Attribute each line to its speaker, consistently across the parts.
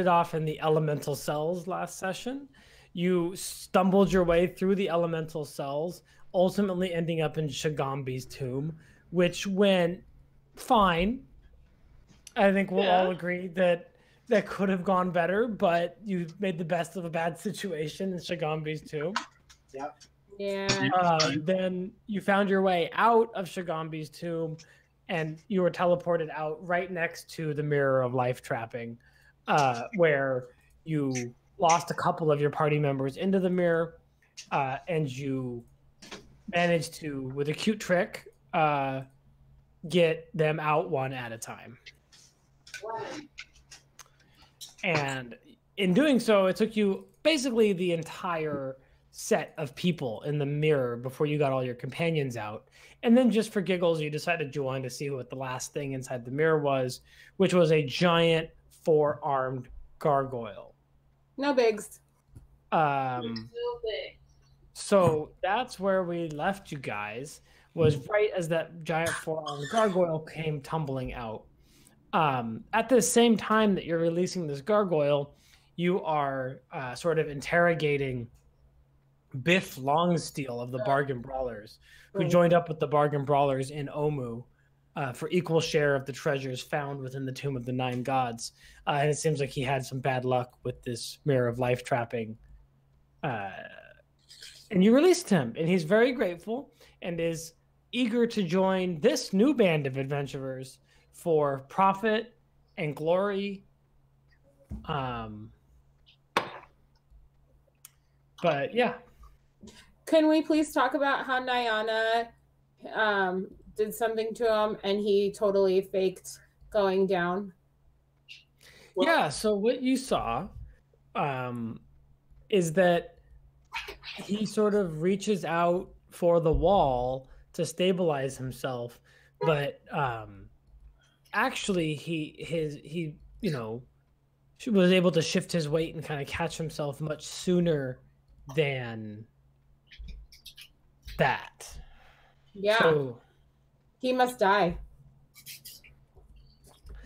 Speaker 1: off in the elemental cells last session. You stumbled your way through the elemental cells, ultimately ending up in Shagambi's tomb, which went fine. I think we'll all agree that that could have gone better, but you made the best of a bad situation in Shagambi's tomb.
Speaker 2: Yep.
Speaker 3: Yeah.
Speaker 1: Then you found your way out of Shagambi's tomb, and you were teleported out right next to the Mirror of Life trapping, where you lost a couple of your party members into the mirror, and you managed to, with a cute trick, get them out one at a time. And in doing so, it took you basically the entire set of people in the mirror before you got all your companions out. And then just for giggles, you decided to join to see what the last thing inside the mirror was, which was a giant 4-armed gargoyle.
Speaker 3: No bigs.
Speaker 1: So that's where we left you guys, was right as that giant 4-armed gargoyle came tumbling out. At the same time that you're releasing this gargoyle, you are sort of interrogating Biff Longsteel of the Bargain Brawlers, who joined up with the Bargain Brawlers in Omu for equal share of the treasures found within the Tomb of the Nine Gods. And it seems like he had some bad luck with this Mirror of Life trapping. And you released him, and he's very grateful and is eager to join this new band of adventurers for profit and glory. But yeah.
Speaker 3: Can we please talk about how Nayana did something to him and he totally faked going down?
Speaker 1: Yeah, so what you saw is that he sort of reaches out for the wall to stabilize himself, but actually he was able to shift his weight and kind of catch himself much sooner than that.
Speaker 3: Yeah.
Speaker 1: So,
Speaker 3: he must die.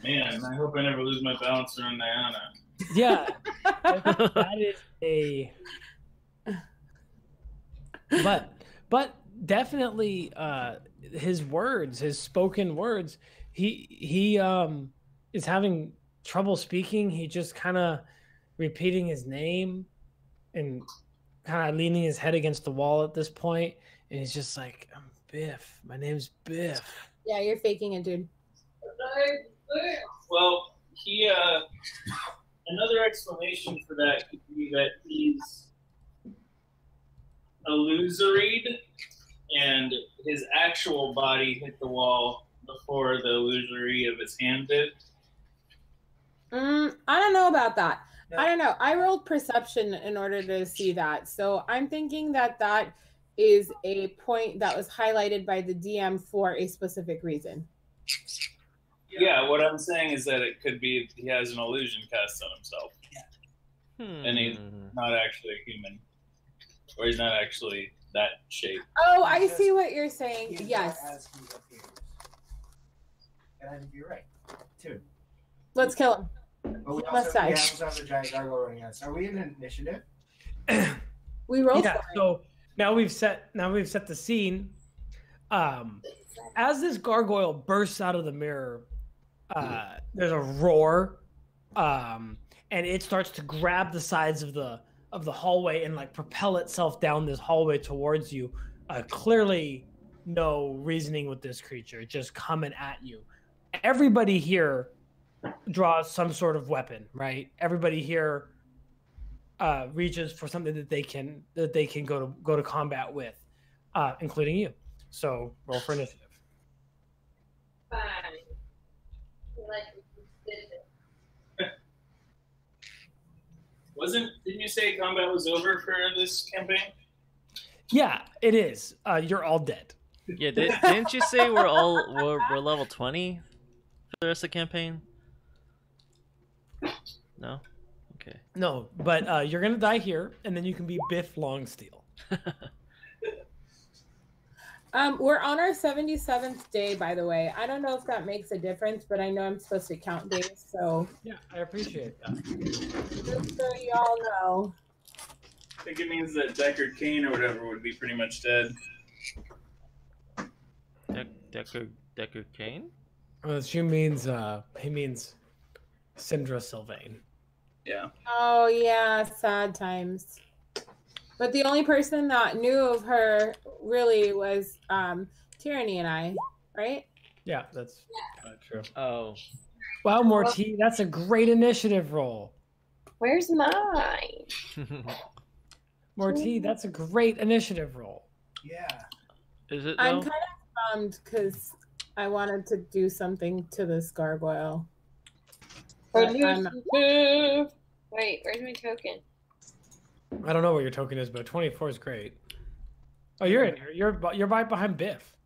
Speaker 4: Man, I hope I never lose my balance around Nayana.
Speaker 1: Yeah. That is a... But definitely his words, his spoken words, he is having trouble speaking. He just kind of repeating his name and kind of leaning his head against the wall at this point, and he's just like, I'm Biff. My name's Biff.
Speaker 3: Yeah, you're faking it, dude.
Speaker 4: Well, he another explanation for that could be that he's illusory and his actual body hit the wall before the illusory of his hand did.
Speaker 3: I don't know about that. I don't know. I rolled perception in order to see that. So I'm thinking that that is a point that was highlighted by the DM for a specific reason.
Speaker 4: Yeah, what I'm saying is that it could be he has an illusion cast on himself. And he's not actually a human. Or he's not actually that shape.
Speaker 3: Oh, I see what you're saying. Yes.
Speaker 2: As he's appeared. And I think you're right, too.
Speaker 3: Let's kill him.
Speaker 2: But we
Speaker 3: Must
Speaker 2: also
Speaker 3: die.
Speaker 2: have the giant gargoyle running us. Are we in initiative?
Speaker 3: We rolled
Speaker 1: Yeah,
Speaker 3: for it.
Speaker 1: so now we've set the scene. As this gargoyle bursts out of the mirror, there's a roar, and it starts to grab the sides of the hallway and like propel itself down this hallway towards you. Clearly no reasoning with this creature, just coming at you. Everybody here draws some sort of weapon, right? Everybody here reaches for something that they can go to combat with, including you. So roll for initiative.
Speaker 5: Fine.
Speaker 4: Didn't you say combat was over for this campaign?
Speaker 1: Yeah, it is. You're all dead.
Speaker 6: Yeah, didn't you say we're level 20 for the rest of the campaign? No? Okay.
Speaker 1: No, but you're gonna die here, and then you can be Biff Longsteel.
Speaker 3: We're on our 77th day, by the way. I don't know if that makes a difference, but I know I'm supposed to count days, so
Speaker 1: Yeah, I appreciate that.
Speaker 3: just so y'all know.
Speaker 4: I think it means that Deckard Cain or whatever would be pretty much dead.
Speaker 6: Deckard Cain?
Speaker 1: She means he means Syndra Sylvain.
Speaker 4: Yeah.
Speaker 3: Oh yeah, sad times. But the only person that knew of her really was Tyranny and I, right?
Speaker 1: Yeah, that's true.
Speaker 6: Oh.
Speaker 1: Wow, Mortee, that's a great initiative roll.
Speaker 5: Where's mine?
Speaker 1: Mortee, that's a great initiative roll.
Speaker 2: Yeah.
Speaker 6: Is it
Speaker 3: I'm
Speaker 6: though?
Speaker 3: kind of bummed because I wanted to do something to this gargoyle. But I'm-
Speaker 5: Wait, where's my token?
Speaker 1: I don't know what your token is, but 24 is great. Oh, you're in here. You're right behind Biff.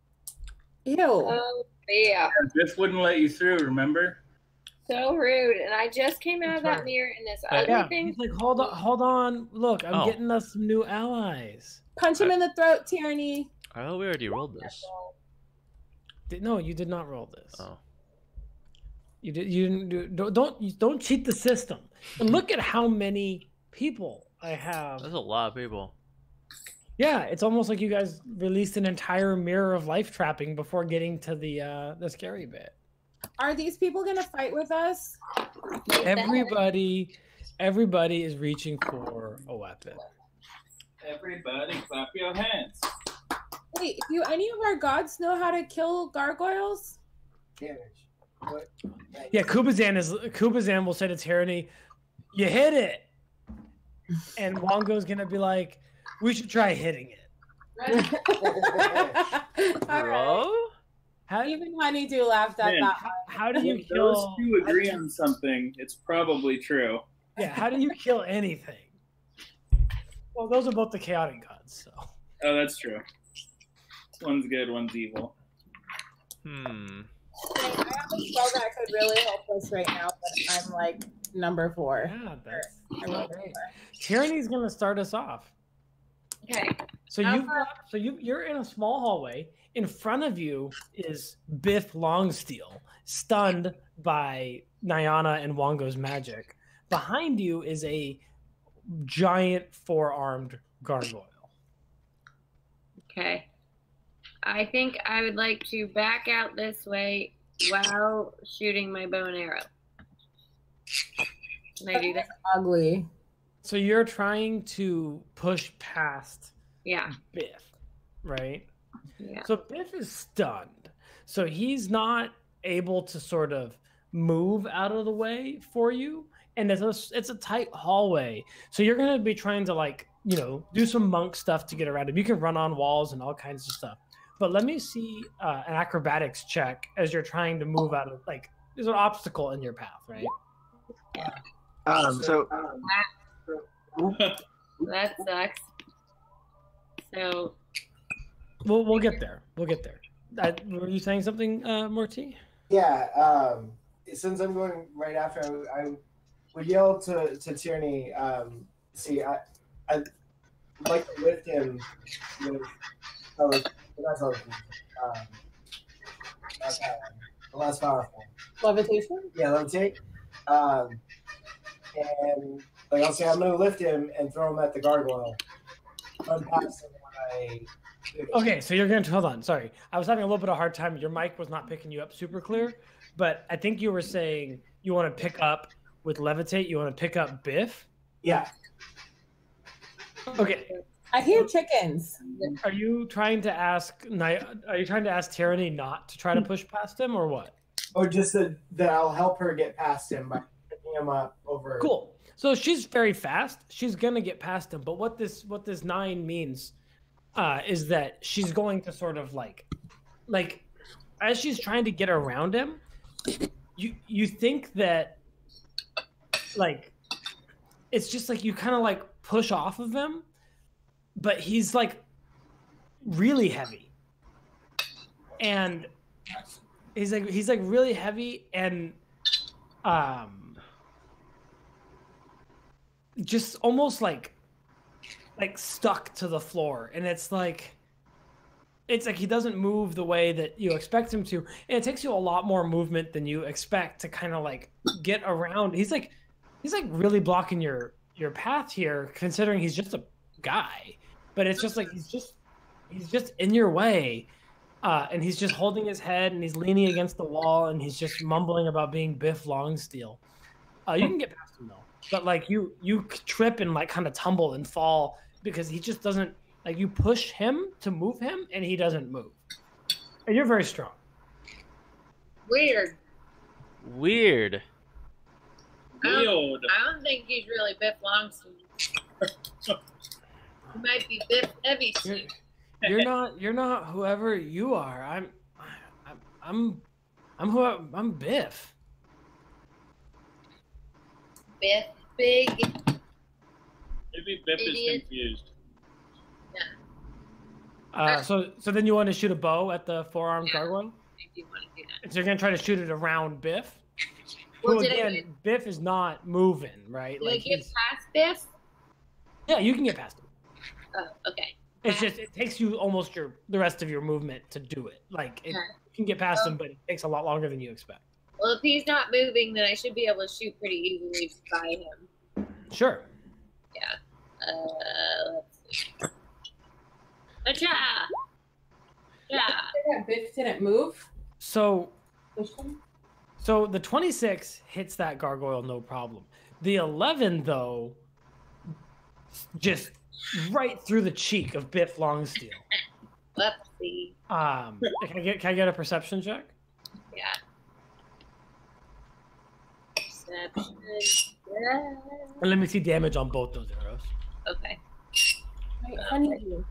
Speaker 3: Ew.
Speaker 5: Oh, yeah.
Speaker 4: Biff wouldn't let you through, remember?
Speaker 5: So rude. And I just came out of that
Speaker 1: Sorry.
Speaker 5: mirror and this
Speaker 6: Yeah,
Speaker 5: ugly
Speaker 1: Yeah,
Speaker 5: thing.
Speaker 1: he's like, hold on. Look, I'm
Speaker 6: Oh.
Speaker 1: getting us some new allies.
Speaker 3: Punch him in the throat, Tyranny.
Speaker 6: I thought we already rolled this.
Speaker 1: No, you did not roll this.
Speaker 6: Oh.
Speaker 1: You didn't do. Don't cheat the system. And look at how many people I have.
Speaker 6: That's a lot of people.
Speaker 1: Yeah, it's almost like you guys released an entire mirror of life trapping before getting to the scary bit.
Speaker 3: Are these people gonna fight with us?
Speaker 1: Everybody is reaching for a weapon.
Speaker 4: Everybody clap your hands.
Speaker 3: Wait, do any of our gods know how to kill gargoyles?
Speaker 2: Damage. What?
Speaker 1: Yeah, Kubazan will say to Tyranny, "You hit it," and Wongo's gonna be like, "We should try hitting it."
Speaker 3: All right.
Speaker 6: Bro?
Speaker 1: How,
Speaker 3: Even Honeydew laughed at
Speaker 4: Man,
Speaker 3: that.
Speaker 1: how do you
Speaker 4: If those
Speaker 1: kill?
Speaker 4: two agree on something, it's probably true.
Speaker 1: Yeah, how do you kill anything? Well, those are both the chaotic gods, so.
Speaker 4: Oh, that's true. One's good, one's evil.
Speaker 6: Hmm.
Speaker 3: I have a spell that could really help us right now, but I'm like number 4.
Speaker 1: Yeah, that's
Speaker 3: I rolled
Speaker 1: great. Tyranny's gonna start us off.
Speaker 5: Okay.
Speaker 1: So you're in a small hallway. In front of you is Biff Longsteel, stunned by Nayana and Wongo's magic. Behind you is a giant 4-armed gargoyle.
Speaker 5: Okay. I think I would like to back out this way while shooting my bow and arrow. Can I do that?
Speaker 3: Ugly.
Speaker 1: So you're trying to push past
Speaker 5: Yeah.
Speaker 1: Biff, right?
Speaker 5: Yeah.
Speaker 1: So Biff is stunned. So he's not able to sort of move out of the way for you. And it's a tight hallway. So you're going to be trying to do some monk stuff to get around him. You can run on walls and all kinds of stuff. But let me see an acrobatics check as you're trying to move out of, there's an obstacle in your path, right?
Speaker 5: That sucks. So
Speaker 1: We'll get there. We'll get there. Were you saying something, Mortee?
Speaker 2: Yeah. Since I'm going right after, I would yell to Tyranny. I'd like to lift him with the last powerful.
Speaker 3: Levitation?
Speaker 2: Yeah, levitate. And I'll say I'm going to lift him and throw him at the gargoyle. Unpass him when I.
Speaker 1: Okay, so you're going to hold on. Sorry, I was having a little bit of a hard time. Your mic was not picking you up super clear, but I think you were saying you want to pick up with levitate. You want to pick up Biff.
Speaker 2: Yeah.
Speaker 1: Okay.
Speaker 3: I hear chickens.
Speaker 1: Are you trying to ask? Are you trying to ask Tyranny not to try to push past him, or what?
Speaker 2: Or just that I'll help her get past him by picking him up over.
Speaker 1: Cool. So she's very fast. She's gonna get past him. But what this 9 means is that she's going to sort of like as she's trying to get around him, you think that it's just you kind of push off of him, but he's really heavy, and he's really heavy and just almost stuck to the floor, and it's it's like he doesn't move the way that you expect him to, and it takes you a lot more movement than you expect to kind of like get around. He's like really blocking your path here, considering he's just a guy. But it's just like he's just in your way, and he's just holding his head and he's leaning against the wall and he's just mumbling about being Biff Longsteel. You can get past him though, but like you trip and like kind of tumble and fall because he just doesn't, like, you push him to move him and he doesn't move. And you're very strong.
Speaker 5: Weird.
Speaker 4: Weird.
Speaker 5: I don't think he's really Biff Longstreet. He might be Biff Heavystreet.
Speaker 1: You're not whoever you are. I'm Biff.
Speaker 5: Biff, big.
Speaker 4: Maybe Biff is confused.
Speaker 5: Yeah.
Speaker 1: So then you want to shoot a bow at the four-armed gargoyle?
Speaker 5: I do want to do that.
Speaker 1: So you're gonna try to shoot it around Biff?
Speaker 5: Well,
Speaker 1: Who again, Biff is not moving, right?
Speaker 5: Did I get past Biff?
Speaker 1: Yeah, you can get past him.
Speaker 5: Oh, okay.
Speaker 1: It's just it takes you almost the rest of your movement to do it. Like you can get past him, but it takes a lot longer than you expect.
Speaker 5: Well, if he's not moving, then I should be able to shoot pretty easily by him.
Speaker 1: Sure.
Speaker 5: Yeah. Let's see. Acha! Yeah.
Speaker 3: That Biff didn't move.
Speaker 1: So the 26 hits that gargoyle no problem. The 11 though, just right through the cheek of Biff Longsteel.
Speaker 5: Let's see.
Speaker 1: Can I get a perception check?
Speaker 5: Yeah. Perception. Yeah.
Speaker 1: And let me see damage on both those arrows.
Speaker 5: Okay.
Speaker 3: Wait, honey,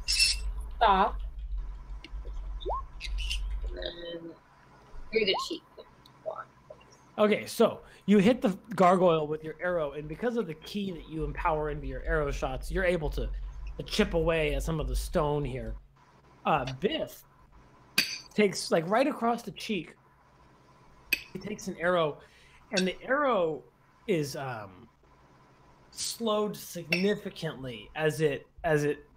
Speaker 3: stop.
Speaker 5: And then through the cheek.
Speaker 1: Okay, so you hit the gargoyle with your arrow, and because of the key that you empower into your arrow shots, you're able to chip away at some of the stone here. Biff takes, like, right across the cheek, he takes an arrow, and the arrow is slowed significantly as it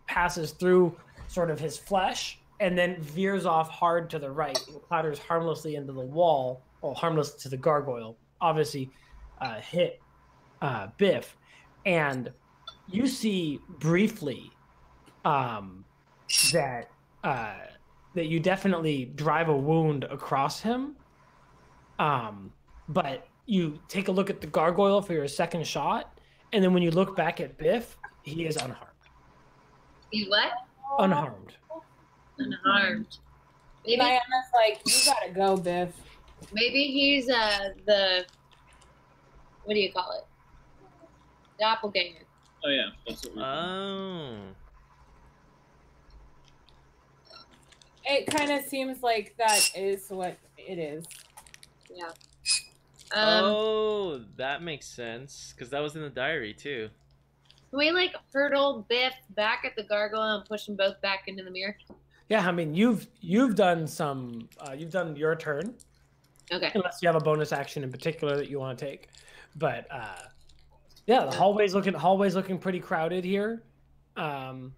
Speaker 1: passes through sort of his flesh, and then veers off hard to the right and clatters harmlessly into the wall, well, harmless to the gargoyle, obviously hit Biff. And you see briefly that you definitely drive a wound across him, but you take a look at the gargoyle for your second shot, and then when you look back at Biff, he is unharmed.
Speaker 5: You what?
Speaker 1: Unharmed.
Speaker 5: Unharmed. Maybe
Speaker 3: Nayana's like, you gotta go, Biff.
Speaker 5: maybe he's the, what do you call it? Doppelganger.
Speaker 4: Oh yeah, that's what we
Speaker 3: It kind of seems like that is what it is.
Speaker 5: Yeah.
Speaker 6: Oh, that makes sense, because that was in the diary too.
Speaker 5: Can we like hurdle Biff back at the gargoyle and push them both back into the mirror?
Speaker 1: Yeah, I mean, you've done some, you've done your turn,
Speaker 5: Okay.
Speaker 1: unless you have a bonus action in particular that you want to take. But yeah, the hallway's looking pretty crowded here, and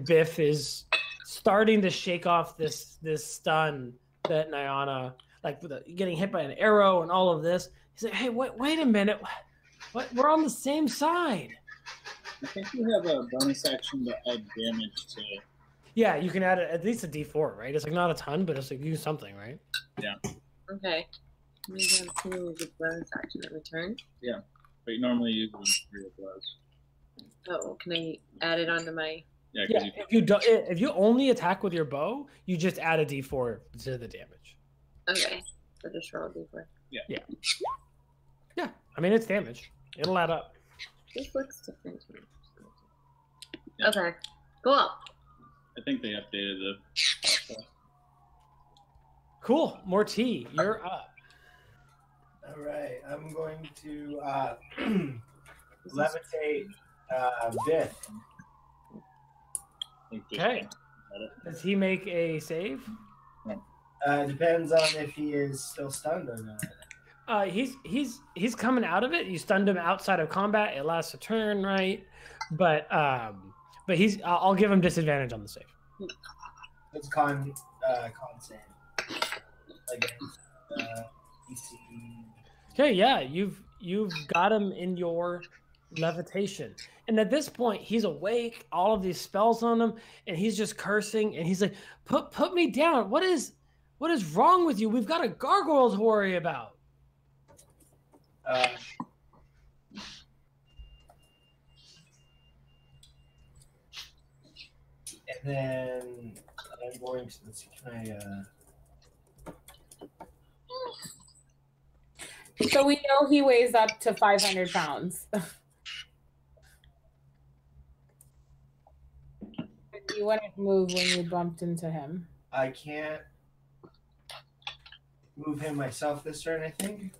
Speaker 1: Biff is starting to shake off this stun that Nayana, like with getting hit by an arrow and all of this. He's like, hey, wait a minute, what? We're on the same side.
Speaker 4: I think we have a bonus action to add damage to.
Speaker 1: Yeah, you can add at least a D4, right? It's like not a ton, but it's like use something, right?
Speaker 4: Yeah.
Speaker 5: Okay. We have two with bonus action at return.
Speaker 4: Yeah, but you normally use them 3 of those.
Speaker 5: Oh, can I add it onto my?
Speaker 4: Yeah,
Speaker 1: Yeah, if you only attack with your bow, you just add a D4 to the damage.
Speaker 5: Okay. So just roll a d4.
Speaker 1: Yeah. I mean, it's damage. It'll add up.
Speaker 5: This looks different to me.
Speaker 4: Yeah.
Speaker 5: Okay. Cool.
Speaker 4: I think they updated the.
Speaker 1: Cool. Mortee, you're up.
Speaker 2: All right, I'm going to levitate Biff.
Speaker 1: Okay. Does he make a save?
Speaker 2: Depends on if he is still stunned or not.
Speaker 1: He's coming out of it. You stunned him outside of combat. It lasts a turn, right? But he's. I'll give him disadvantage on the save.
Speaker 2: It's con save against DC.
Speaker 1: Okay, yeah, you've got him in your levitation, and at this point, he's awake. All of these spells on him, and he's just cursing. And he's like, "Put me down. What is wrong with you? We've got a gargoyle to worry about."
Speaker 2: And then I'm going to, let's see, can
Speaker 3: So we know he weighs up to 500 pounds. You wouldn't move when you bumped into him.
Speaker 2: I can't move him myself this turn, I think.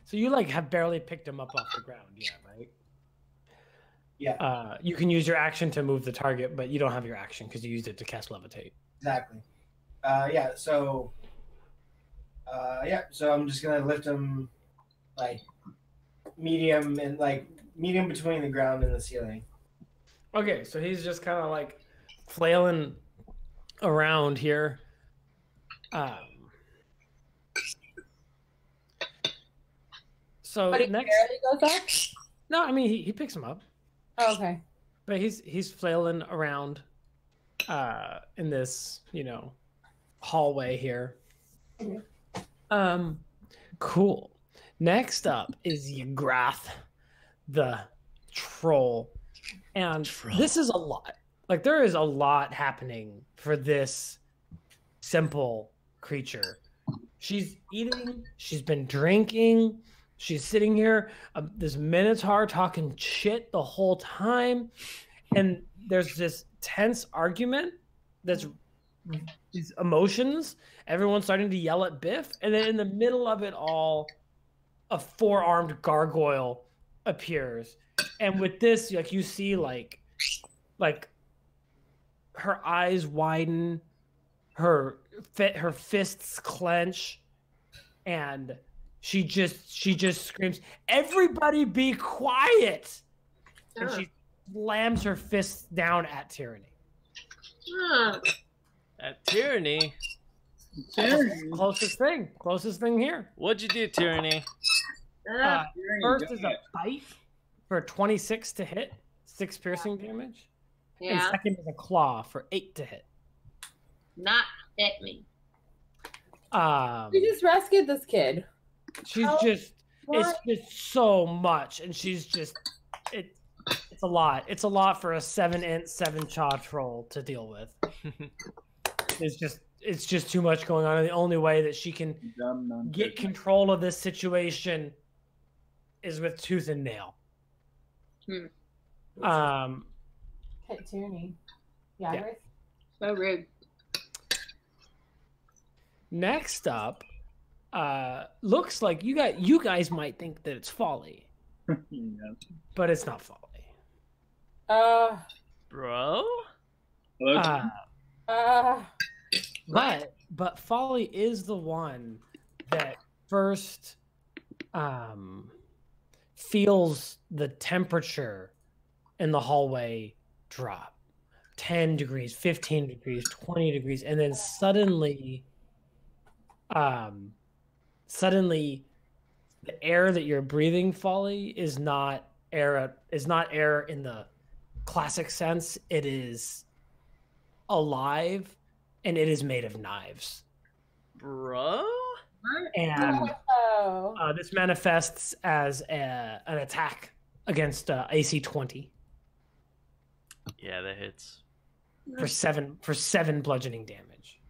Speaker 1: So you like have barely picked him up off the ground, yeah, right?
Speaker 2: Yeah.
Speaker 1: You can use your action to move the target, but you don't have your action because you used it to cast levitate.
Speaker 2: Exactly. Yeah. So I'm just gonna lift him like medium between the ground and the ceiling.
Speaker 1: Okay, so he's just kind of like flailing around here. So
Speaker 3: But he
Speaker 1: next,
Speaker 3: barely goes up?
Speaker 1: no, I mean he picks him up,
Speaker 3: Oh, okay.
Speaker 1: but he's flailing around in this hallway here. Cool. Next up is Ygrath, the troll. And this is a lot. Like, there is a lot happening for this simple creature. She's eating, she's been drinking, she's sitting here, this minotaur talking shit the whole time. And there's this tense argument that's these emotions. Everyone's starting to yell at Biff. And then in the middle of it all, a four-armed gargoyle appears. And with this, like, you see like her eyes widen, her fists clench, and she just screams, "Everybody be quiet!" And she slams her fists down at Tyranny.
Speaker 6: At Tyranny?
Speaker 1: Closest thing here.
Speaker 6: What'd you do, Tyranny?
Speaker 1: First is a bite for 26 to hit, 6 piercing damage.
Speaker 5: Yeah.
Speaker 1: And second is a claw for 8 to hit.
Speaker 5: Not hit me.
Speaker 3: We just rescued this kid.
Speaker 1: She's
Speaker 3: What?
Speaker 1: it's just so much, and she's just it's a lot. It's a lot for a 7-inch 7-chaw troll to deal with. It's just too much going on, and the only way that she can get control of this situation is with tooth and nail.
Speaker 3: Hit Tyranny.
Speaker 1: Yeah.
Speaker 5: So rude.
Speaker 1: Next up, looks like you guys might think that it's Folly, but it's not Folly.
Speaker 6: Bro?
Speaker 1: But Folly is the one that first feels the temperature in the hallway drop 10 degrees, 15 degrees, 20 degrees, and then suddenly the air that you're breathing, Folly, is not air in the classic sense. It is alive, and it is made of knives.
Speaker 6: Bro?
Speaker 1: And this manifests as an attack against AC 20
Speaker 6: Yeah, that hits.
Speaker 1: for seven bludgeoning damage.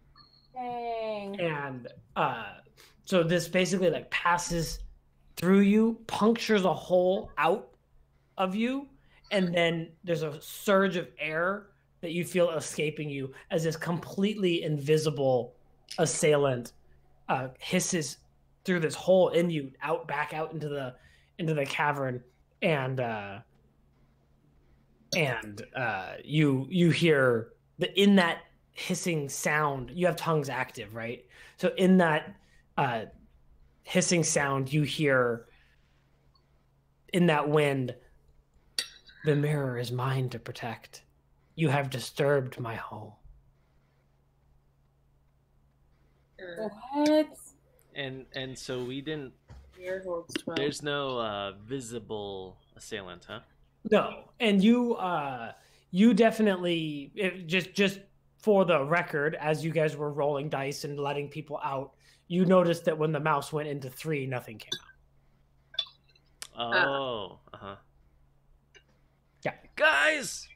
Speaker 3: Dang.
Speaker 1: And so this basically like passes through you, punctures a hole out of you, and then there's a surge of air that you feel escaping you as this completely invisible assailant hisses through this hole in you, back out into the cavern, and you hear in that hissing sound. You have tongues active, right? So in that hissing sound, you hear in that wind, "The mirror is mine to protect. You have disturbed my home.
Speaker 3: What?
Speaker 6: And so we didn't.
Speaker 5: Here holds 12.
Speaker 6: There's no visible assailant, huh?
Speaker 1: No, and you definitely just for the record, as you guys were rolling dice and letting people out, you noticed that when the mouse went into 3, nothing came out.
Speaker 6: Oh,
Speaker 1: Yeah,
Speaker 6: guys,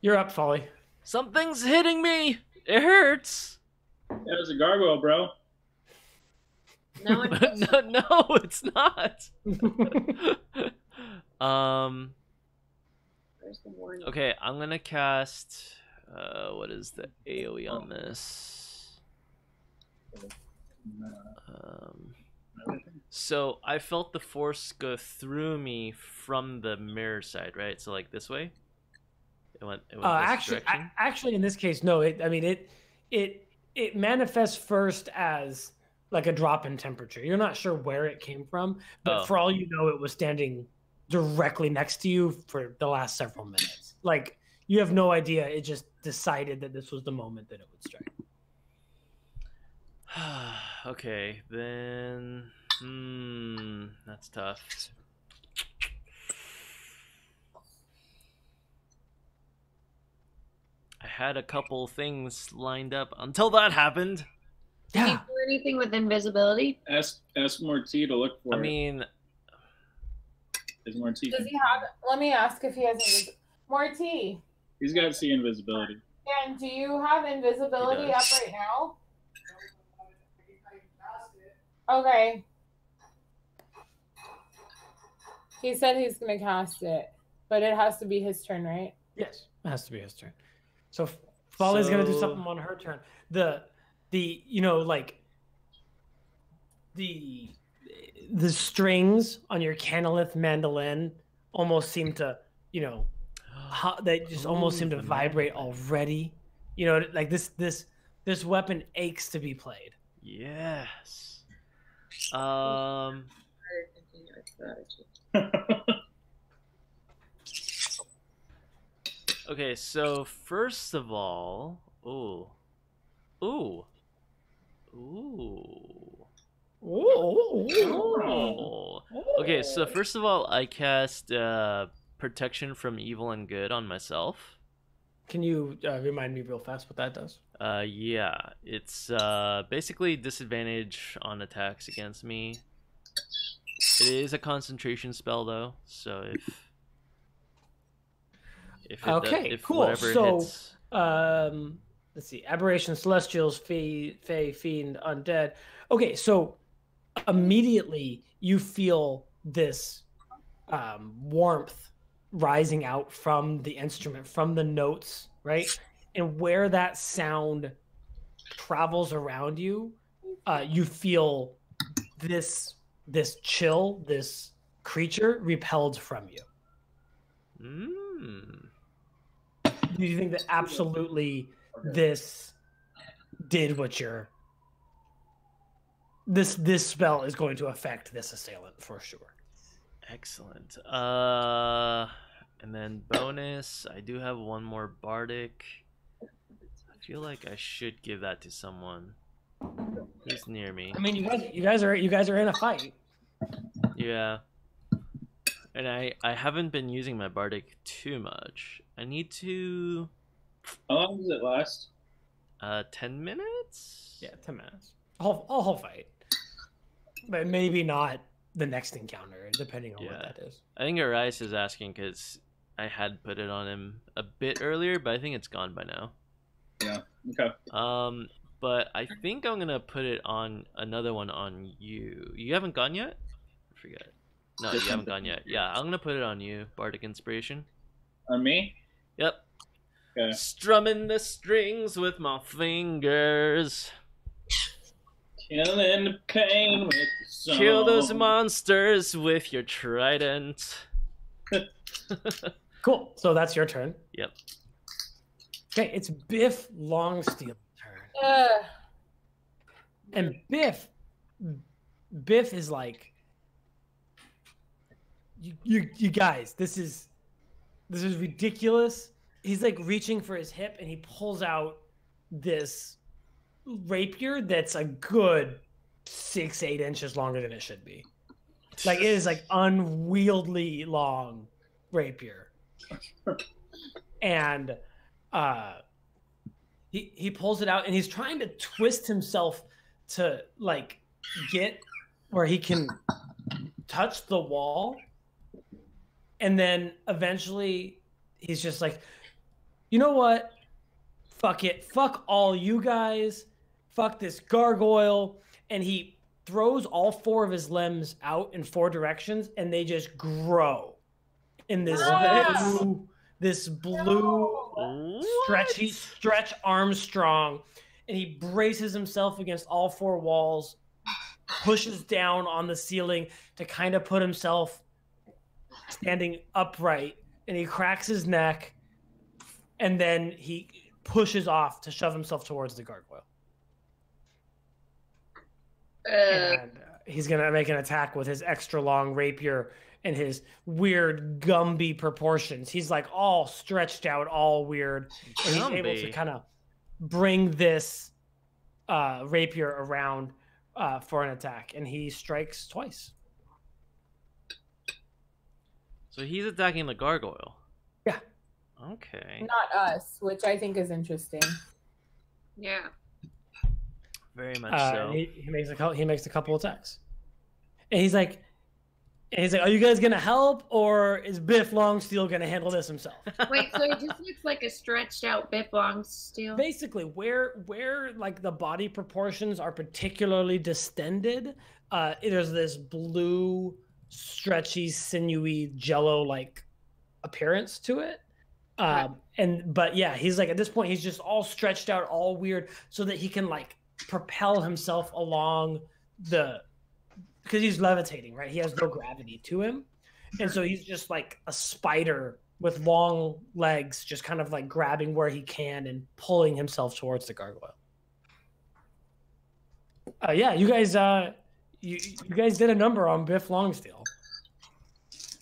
Speaker 1: you're up, Folly.
Speaker 6: something's hitting me. It hurts.
Speaker 4: That was a gargoyle, bro.
Speaker 5: No one
Speaker 6: No, it's not.
Speaker 5: Where's the warning?
Speaker 6: Okay, I'm gonna cast. What is the AOE on this? So I felt the force go through me from the mirror side, right? So like this way. It went this direction.
Speaker 1: Actually, in this case, no. It manifests first as like a drop in temperature. You're not sure where it came from, but for all you know, it was standing directly next to you for the last several minutes. Like you have no idea. It just decided that this was the moment that it would strike.
Speaker 6: Okay, then. That's tough. I had a couple things lined up until that happened.
Speaker 5: Can you do anything with invisibility?
Speaker 4: Ask Mortee to look for
Speaker 6: I mean,
Speaker 4: Is Mortee?
Speaker 3: Does he have? Let me ask if he has Mortee.
Speaker 4: He's got see invisibility.
Speaker 3: And do you have invisibility up right now? Okay. He said he's gonna cast it, but it has to be his turn, right?
Speaker 1: Yes, it has to be his turn. So Folly's gonna do something on her turn. The strings on your canalith mandolin almost seem to, they just almost seem to vibrate already. Like this weapon aches to be played.
Speaker 6: yes. Okay, so first of all, Okay, so first of all, I cast protection from evil and good on myself.
Speaker 1: Can you remind me real fast what that does?
Speaker 6: Yeah, it's basically disadvantage on attacks against me. It is a concentration spell though, so if
Speaker 1: cool.
Speaker 6: whatever
Speaker 1: So
Speaker 6: hits...
Speaker 1: let's see, aberration, celestials, fey, fiend, undead. Okay, so immediately you feel this warmth rising out from the instrument, from the notes, right? And where that sound travels around you, you feel this chill, this creature repelled from you. Do you think that absolutely this did what you're... This spell is going to affect this assailant for sure.
Speaker 6: Excellent. And then bonus, I do have one more bardic. I feel like I should give that to someone who's near me.
Speaker 1: I mean, you guys are in a fight.
Speaker 6: Yeah. And I haven't been using my bardic too much. I need to...
Speaker 4: How long does it last?
Speaker 6: 10 minutes?
Speaker 1: Yeah, 10 minutes. A whole fight. But maybe not the next encounter, depending on what that is.
Speaker 6: I think Arise is asking because I had put it on him a bit earlier, but I think it's gone by now.
Speaker 4: Yeah. Okay.
Speaker 6: But I think I'm gonna put it on another one on you. You haven't gone yet? I forget. No, you haven't gone yet. Yeah, I'm gonna put it on you. Bardic Inspiration.
Speaker 4: On me?
Speaker 6: Yep.
Speaker 4: Okay.
Speaker 6: Strumming the strings with my fingers.
Speaker 4: Killing the pain with the song.
Speaker 6: Kill those monsters with your trident.
Speaker 1: Cool. So that's your turn.
Speaker 6: Yep.
Speaker 1: Okay, it's Biff Longsteel's turn. And Biff is like, you guys, this is ridiculous, he's like reaching for his hip, and he pulls out this rapier that's a good 6-8 inches longer than it should be. Like, it is like unwieldy long rapier. And he pulls it out, and he's trying to twist himself to like get where he can touch the wall. And then eventually he's just like, you know what? Fuck it. Fuck all you guys. Fuck this gargoyle. And he throws all 4 of his limbs out in 4 directions, and they just grow in this blue stretch Armstrong. And he braces himself against all 4 walls, pushes down on the ceiling to kind of put himself standing upright, and he cracks his neck, and then he pushes off to shove himself towards the gargoyle. And he's gonna make an attack with his extra long rapier and his weird Gumby proportions. He's like all stretched out, all weird, and he's able to kind of bring this rapier around for an attack, and he strikes twice.
Speaker 6: So he's attacking the gargoyle.
Speaker 1: Yeah.
Speaker 6: Okay.
Speaker 3: Not us, which I think is interesting.
Speaker 5: Yeah.
Speaker 6: Very much so.
Speaker 1: He makes a couple attacks, and he's like, "Are you guys gonna help, or is Biff Longsteel gonna handle this himself?"
Speaker 5: Wait, so it just looks like a stretched out Biff Longsteel?
Speaker 1: Basically, where like the body proportions are particularly distended, there's this blue, stretchy, sinewy, jello-like appearance to it. But yeah, he's like, at this point, he's just all stretched out, all weird, so that he can like propel himself along because he's levitating, right? He has no gravity to him. And so he's just like a spider with long legs, just kind of like grabbing where he can and pulling himself towards the gargoyle. Yeah, you guys did a number on Biff Longsteel.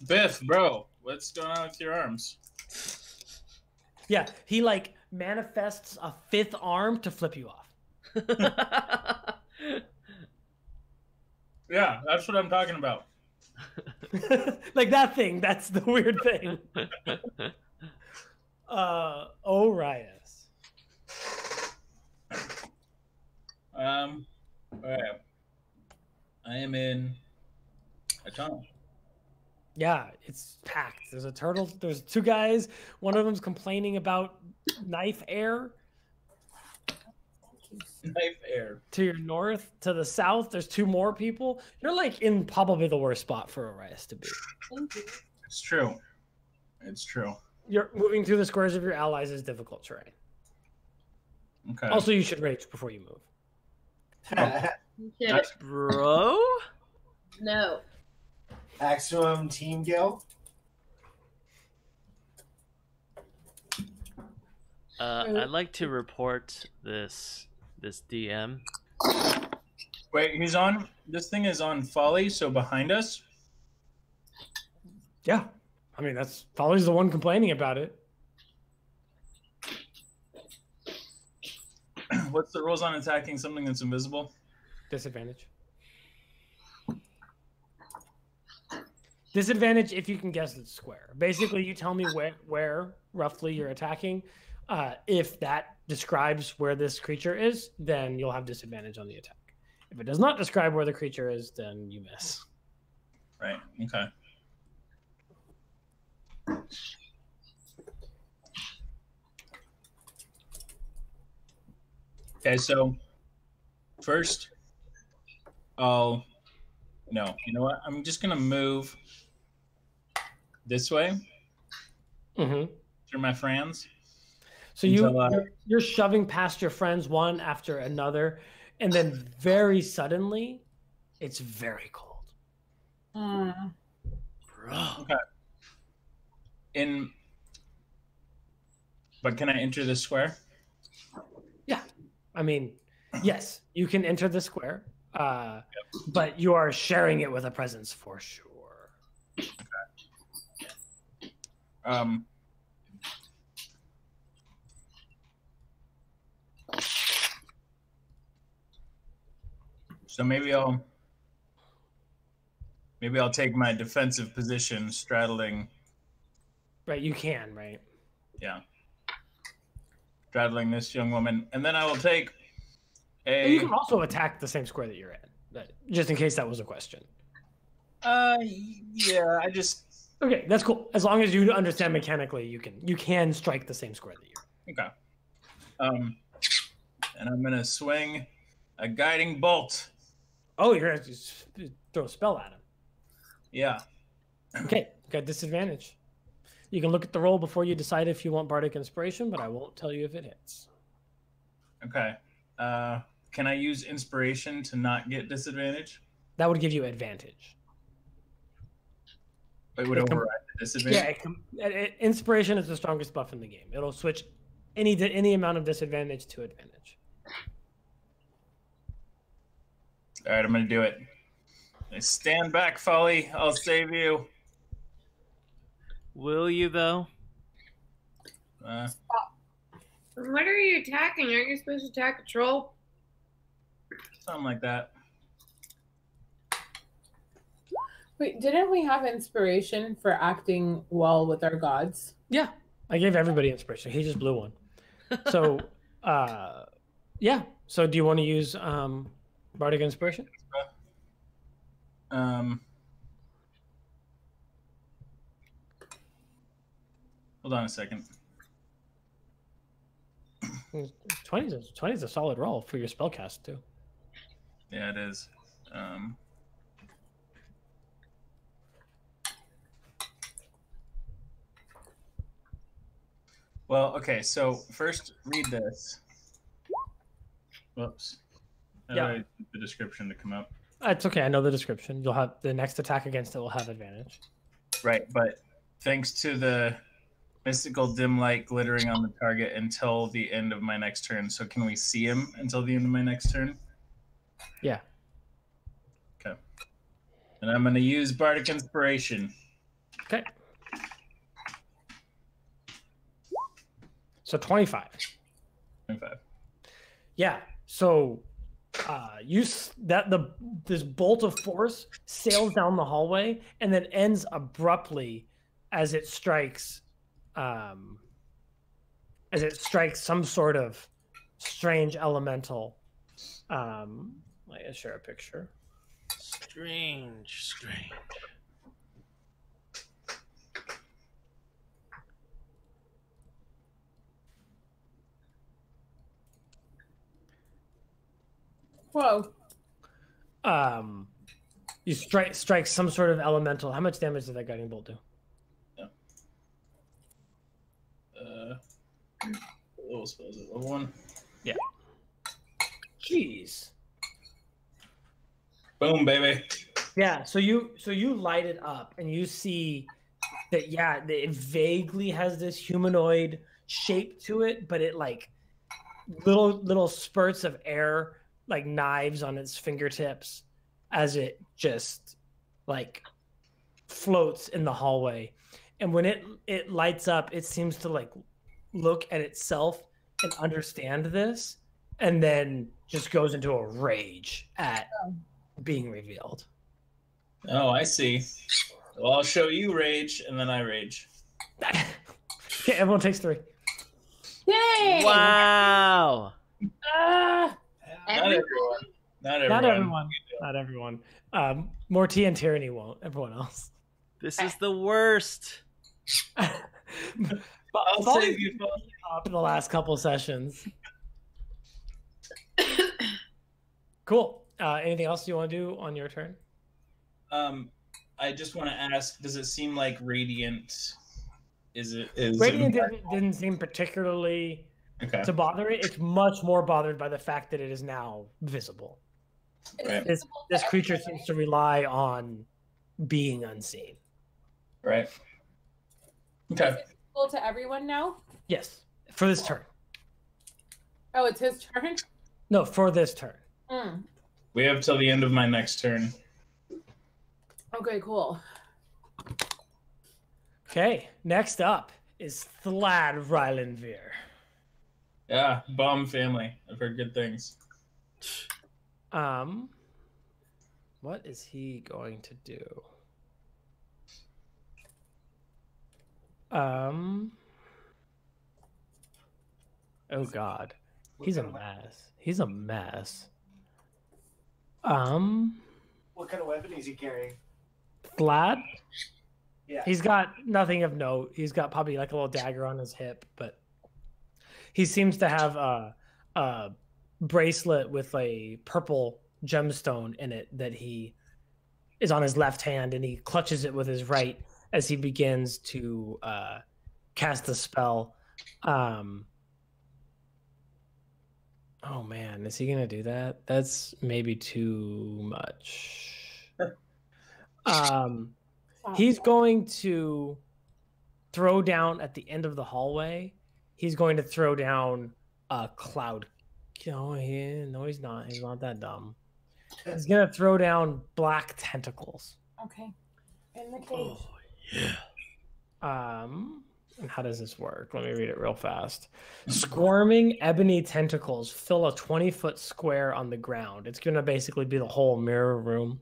Speaker 7: Biff, bro, what's going on with your arms?
Speaker 1: Yeah, he like manifests a 5th arm to flip you off.
Speaker 7: Yeah, that's what I'm talking about.
Speaker 1: Like that thing, that's the weird thing. Orias.
Speaker 7: All right. I am in a tunnel.
Speaker 1: Yeah, it's packed. There's a turtle. There's 2 guys. One of them's complaining about knife air.
Speaker 7: Knife air.
Speaker 1: To your north, to the south, there's 2 more people. You're like in probably the worst spot for Orias to be.
Speaker 7: It's true. It's true.
Speaker 1: You're moving through the squares of your allies is difficult terrain.
Speaker 7: Okay.
Speaker 1: Also, you should rage before you move.
Speaker 6: Bro?
Speaker 5: No.
Speaker 2: Maximum team guild.
Speaker 6: I'd like to report this DM.
Speaker 7: Wait, he's on. This thing is on Folly, so behind us.
Speaker 1: Yeah, I mean that's Folly's the one complaining about it.
Speaker 7: What's the rules on attacking something that's invisible?
Speaker 1: Disadvantage. Disadvantage if you can guess the square. Basically, you tell me where roughly you're attacking. If that describes where this creature is, then you'll have disadvantage on the attack. If it does not describe where the creature is, then you miss.
Speaker 7: Right. Okay. Okay, so first, you know what? I'm just gonna move this way through my friends.
Speaker 1: So you're shoving past your friends one after another, and then very suddenly, it's very cold.
Speaker 6: Bro.
Speaker 7: Okay. But can I enter this square?
Speaker 1: Yeah, I mean, yes, you can enter the square, but you are sharing it with a presence for sure.
Speaker 7: Okay. So maybe I'll take my defensive position, straddling.
Speaker 1: Right, you can, right?
Speaker 7: Yeah. Straddling this young woman, and then I will take
Speaker 1: And you can also attack the same square that you're in, just in case that was a question.
Speaker 7: Yeah, I just.
Speaker 1: Okay, that's cool. As long as you understand mechanically, you can strike the same square that you're in.
Speaker 7: Okay. And I'm gonna swing a guiding bolt.
Speaker 1: Oh, you're gonna just throw a spell at him.
Speaker 7: Yeah.
Speaker 1: Okay, got disadvantage. You can look at the roll before you decide if you want Bardic Inspiration, but I won't tell you if it hits.
Speaker 7: Okay. Can I use Inspiration to not get disadvantage?
Speaker 1: That would give you advantage.
Speaker 7: It would override the disadvantage?
Speaker 1: Yeah, Inspiration is the strongest buff in the game. It'll switch any amount of disadvantage to advantage.
Speaker 7: All right, I'm going to do it. Stand back, Folly. I'll save you.
Speaker 6: Will you, though?
Speaker 5: What are you attacking? Aren't you supposed to attack a troll?
Speaker 7: Something like that.
Speaker 3: Wait, didn't we have inspiration for acting well with our gods?
Speaker 1: Yeah, I gave everybody inspiration. He just blew one. So, yeah. So, do you want to use Bardic Inspiration?
Speaker 7: Hold on a second.
Speaker 1: 20 is a solid roll for your spellcast too.
Speaker 7: Yeah, it is. Well, okay, so first read this. Whoops. How do I get the description to come up?
Speaker 1: It's okay. I know the description. You'll have the next attack against it will have advantage.
Speaker 7: Right, but thanks to the mystical dim light glittering on the target until the end of my next turn. So can we see him until the end of my next turn?
Speaker 1: Yeah.
Speaker 7: Okay. And I'm going to use Bardic Inspiration.
Speaker 1: Okay. So 25.
Speaker 7: 25.
Speaker 1: Yeah. So this bolt of force sails down the hallway and then ends abruptly as it strikes some sort of strange elemental. Let me share a picture.
Speaker 6: Strange.
Speaker 3: Whoa.
Speaker 1: You strike some sort of elemental. How much damage did that guiding bolt do?
Speaker 7: Little spells at level 1.
Speaker 1: Yeah. Jeez.
Speaker 7: Boom, baby.
Speaker 1: Yeah. So you light it up and you see that it vaguely has this humanoid shape to it, but it like little spurts of air, like knives on its fingertips, as it just like floats in the hallway. And when it lights up, it seems to like look at itself and understand this, and then just goes into a rage at being revealed.
Speaker 7: Oh, I see. Well, I'll show you rage, and then I rage.
Speaker 1: Okay, everyone takes 3.
Speaker 3: Yay!
Speaker 6: Wow.
Speaker 7: Not everyone.
Speaker 1: Not everyone. Mortee and Tyranny won't. Everyone else.
Speaker 6: This is the worst.
Speaker 7: I'll save you
Speaker 1: up in the last couple sessions. Cool. Anything else you want to do on your turn?
Speaker 7: I just want to ask, does it seem like Radiant
Speaker 1: Radiant didn't seem particularly to bother it. It's much more bothered by the fact that it is now visible.
Speaker 7: Right.
Speaker 1: This creature seems to rely on being unseen.
Speaker 7: Right. Okay.
Speaker 3: Is it visible to everyone now?
Speaker 1: Yes, for this turn.
Speaker 3: Oh, it's his turn?
Speaker 1: No, for this turn.
Speaker 7: We have till the end of my next turn.
Speaker 3: Okay, cool.
Speaker 1: Okay, next up is Thlad Rylanvir.
Speaker 7: Yeah, bomb family. I've heard good things.
Speaker 1: What is he going to do? Oh God, he's a mess. He's a mess.
Speaker 2: What kind of weapon is he carrying?
Speaker 1: Vlad?
Speaker 2: Yeah.
Speaker 1: He's got nothing of note. He's got probably like a little dagger on his hip, but he seems to have a bracelet with a purple gemstone in it that he is on his left hand, and he clutches it with his right as he begins to cast the spell. Oh man, is he gonna do that? That's maybe too much. He's going to throw down at the end of the hallway. He's going to throw down a cloud. No, he's not. He's not that dumb. He's gonna throw down black tentacles.
Speaker 3: Okay. In the cage.
Speaker 6: Oh, yeah.
Speaker 1: And how does this work? Let me read it real fast. Squirming ebony tentacles fill a 20-foot square on the ground. It's going to basically be the whole mirror room.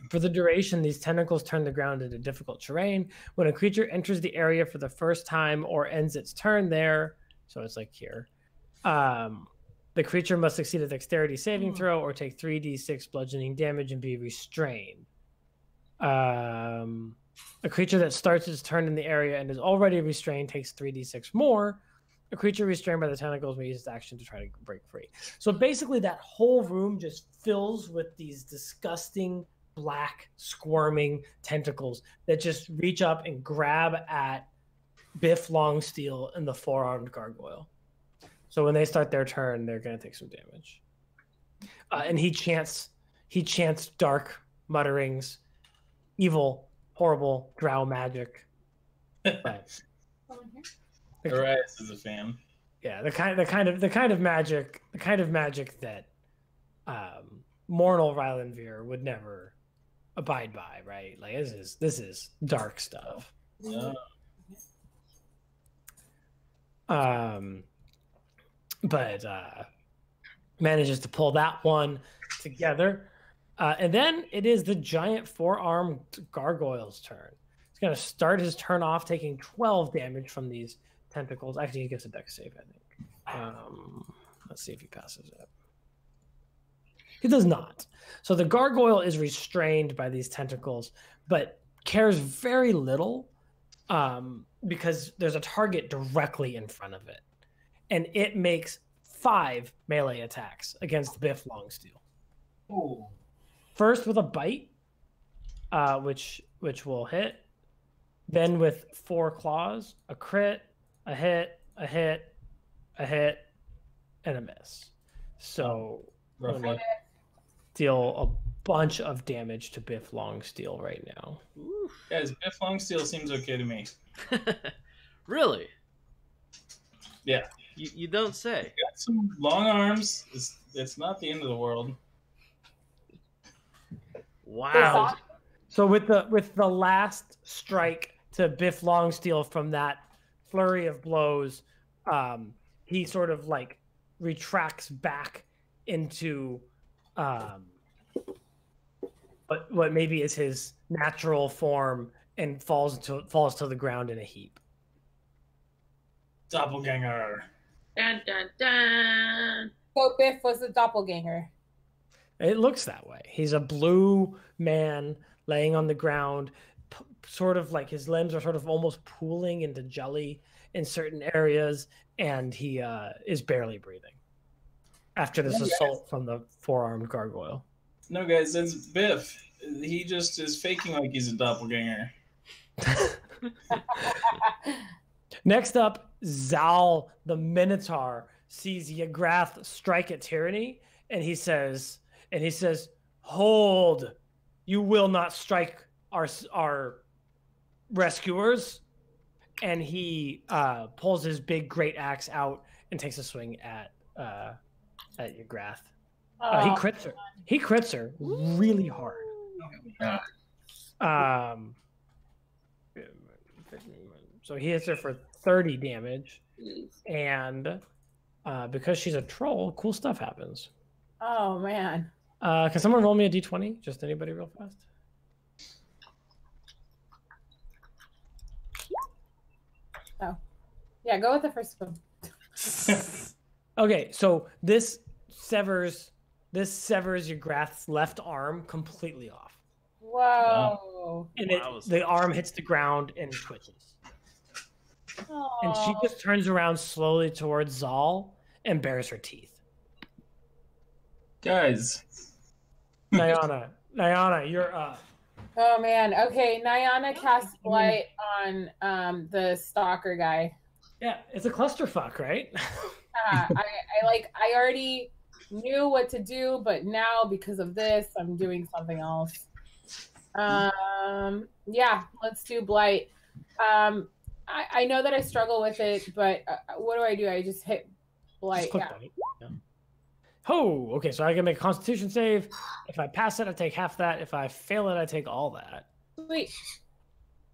Speaker 1: For the duration, these tentacles turn the ground into difficult terrain. When a creature enters the area for the first time or ends its turn there, so it's like here, the creature must succeed a dexterity saving throw or take 3d6 bludgeoning damage and be restrained. A creature that starts its turn in the area and is already restrained takes 3d6 more. A creature restrained by the tentacles may use its action to try to break free. So basically that whole room just fills with these disgusting black squirming tentacles that just reach up and grab at Biff Longsteel and the four-armed gargoyle. So when they start their turn, they're going to take some damage. And he chants dark mutterings, evil, horrible drow magic. But
Speaker 7: Arias is a fan.
Speaker 1: Yeah, the kind of magic that Mortal Rylanvir would never abide by, right? Like this is dark stuff.
Speaker 7: Yeah.
Speaker 1: But manages to pull that one together. And then it is the giant four-armed gargoyle's turn. He's going to start his turn off taking 12 damage from these tentacles. Actually, he gets a dex save, I think. Let's see if he passes it. He does not. So the gargoyle is restrained by these tentacles, but cares very little because there's a target directly in front of it. And it makes 5 melee attacks against Biff Longsteel.
Speaker 2: Ooh.
Speaker 1: First with a bite, which will hit. Then with 4 claws, a crit, a hit, a hit, a hit, and a miss. So deal a bunch of damage to Biff Longsteel right now.
Speaker 6: Oof.
Speaker 7: Guys, Biff Longsteel seems okay to me.
Speaker 6: Really?
Speaker 7: Yeah.
Speaker 6: You don't say.
Speaker 7: Got some long arms. It's not the end of the world.
Speaker 6: Wow.
Speaker 1: So with the last strike to Biff Longsteel from that flurry of blows, he sort of like retracts back into what maybe is his natural form and falls to the ground in a heap.
Speaker 7: Doppelganger.
Speaker 5: Dun, dun, dun.
Speaker 3: So Biff was a doppelganger.
Speaker 1: It looks that way. He's a blue man laying on the ground, sort of like his limbs are sort of almost pooling into jelly in certain areas, and he is barely breathing after this assault from the four-armed gargoyle.
Speaker 7: No, guys, it's Biff. He just is faking like he's a doppelganger.
Speaker 1: Next up, Zal the Minotaur sees Ygrath strike at Tyranny, and he says, "Hold! You will not strike our rescuers." And he pulls his big great axe out and takes a swing at Ygrath. He crits her. He crits her really hard. So he hits her for 30 damage, and because she's a troll, cool stuff happens.
Speaker 3: Oh man!
Speaker 1: Can someone roll me a d20? Just anybody real fast.
Speaker 3: Oh. Yeah, go with the first one.
Speaker 1: Okay, so this severs your Grath's left arm completely off.
Speaker 3: Whoa.
Speaker 1: And the arm hits the ground and twitches.
Speaker 3: Aww.
Speaker 1: And she just turns around slowly towards Zal and bares her teeth.
Speaker 7: Guys.
Speaker 1: Nayana, you're up.
Speaker 3: Oh man. Okay, Nayana casts Blight on the stalker guy.
Speaker 1: Yeah, it's a clusterfuck, right?
Speaker 3: I already knew what to do, but now because of this, I'm doing something else. Yeah, let's do Blight. I know that I struggle with it, but what do? I just hit Blight.
Speaker 1: Just click yeah. Oh, okay. So I can make a Constitution save. If I pass it, I take half that. If I fail it, I take all that.
Speaker 3: Sweet.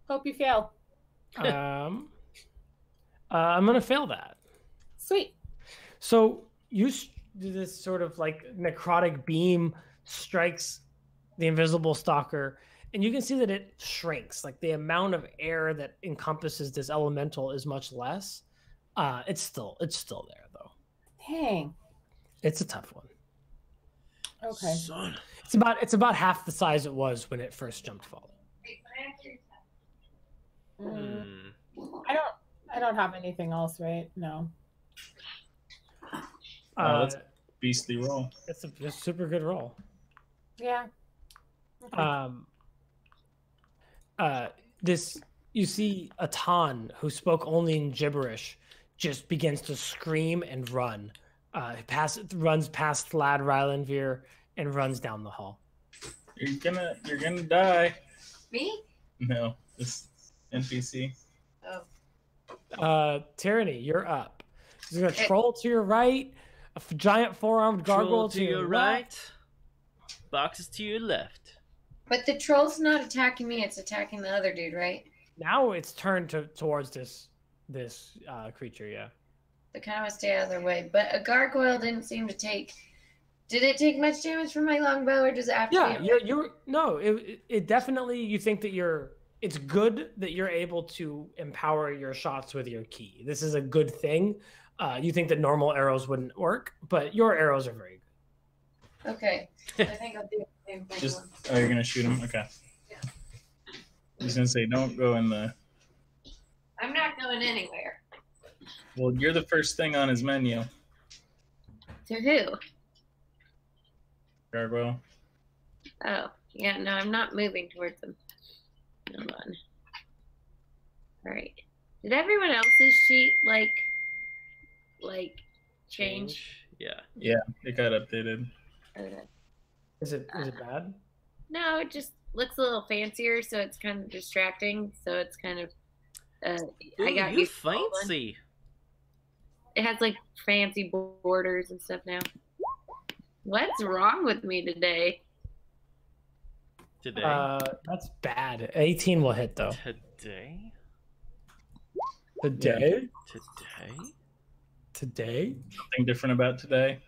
Speaker 3: Hope you fail.
Speaker 1: I'm gonna fail that.
Speaker 3: Sweet.
Speaker 1: So you do this sort of like necrotic beam strikes the invisible stalker, and you can see that it shrinks. Like the amount of air that encompasses this elemental is much less. It's still there though.
Speaker 3: Dang.
Speaker 1: It's a tough one.
Speaker 3: Okay.
Speaker 6: Son.
Speaker 1: It's about half the size it was when it first jumped falling.
Speaker 3: I don't have anything else, right? No.
Speaker 7: That's a beastly roll.
Speaker 1: It's a super good roll.
Speaker 3: Yeah. Okay.
Speaker 1: You see Atan, who spoke only in gibberish, just begins to scream and run. Runs past Lad Rylanvere and runs down the hall.
Speaker 7: You're gonna die.
Speaker 5: Me?
Speaker 7: No, this NPC.
Speaker 5: Oh.
Speaker 1: Tyranny, you're up. There's a troll to your right, a giant four-armed gargoyle
Speaker 6: to your right, boxes to your left.
Speaker 5: But the troll's not attacking me; it's attacking the other dude, right?
Speaker 1: Now it's turned towards this creature. Yeah.
Speaker 5: I kind of want to stay out of their way. But a gargoyle didn't seem to take. Did it take much damage from my longbow, or does it have to?
Speaker 1: Yeah, it definitely. You think that it's good that you're able to empower your shots with your key. This is a good thing. You think that normal arrows wouldn't work, but your arrows are very good.
Speaker 5: Okay. I think I'll do the same thing.
Speaker 7: You're gonna shoot him? Okay.
Speaker 5: Yeah.
Speaker 7: I was gonna say, don't go in the.
Speaker 5: I'm not going anywhere.
Speaker 7: Well, you're the first thing on his menu.
Speaker 5: To who?
Speaker 7: Gargoyle.
Speaker 5: Oh, yeah, no, I'm not moving towards them. Hold on. All right. Did everyone else's sheet change?
Speaker 6: Yeah.
Speaker 7: Yeah, it got updated.
Speaker 5: Okay.
Speaker 1: Is it bad?
Speaker 5: No, it just looks a little fancier, so it's kind of distracting. So it's kind of.
Speaker 6: Ooh,
Speaker 5: I got
Speaker 6: you
Speaker 5: you
Speaker 6: fancy.
Speaker 5: It has like fancy borders and stuff now. What's wrong with me today?
Speaker 6: Today.
Speaker 1: That's bad. 18 will hit though.
Speaker 6: Today.
Speaker 1: Today.
Speaker 7: Something different about today.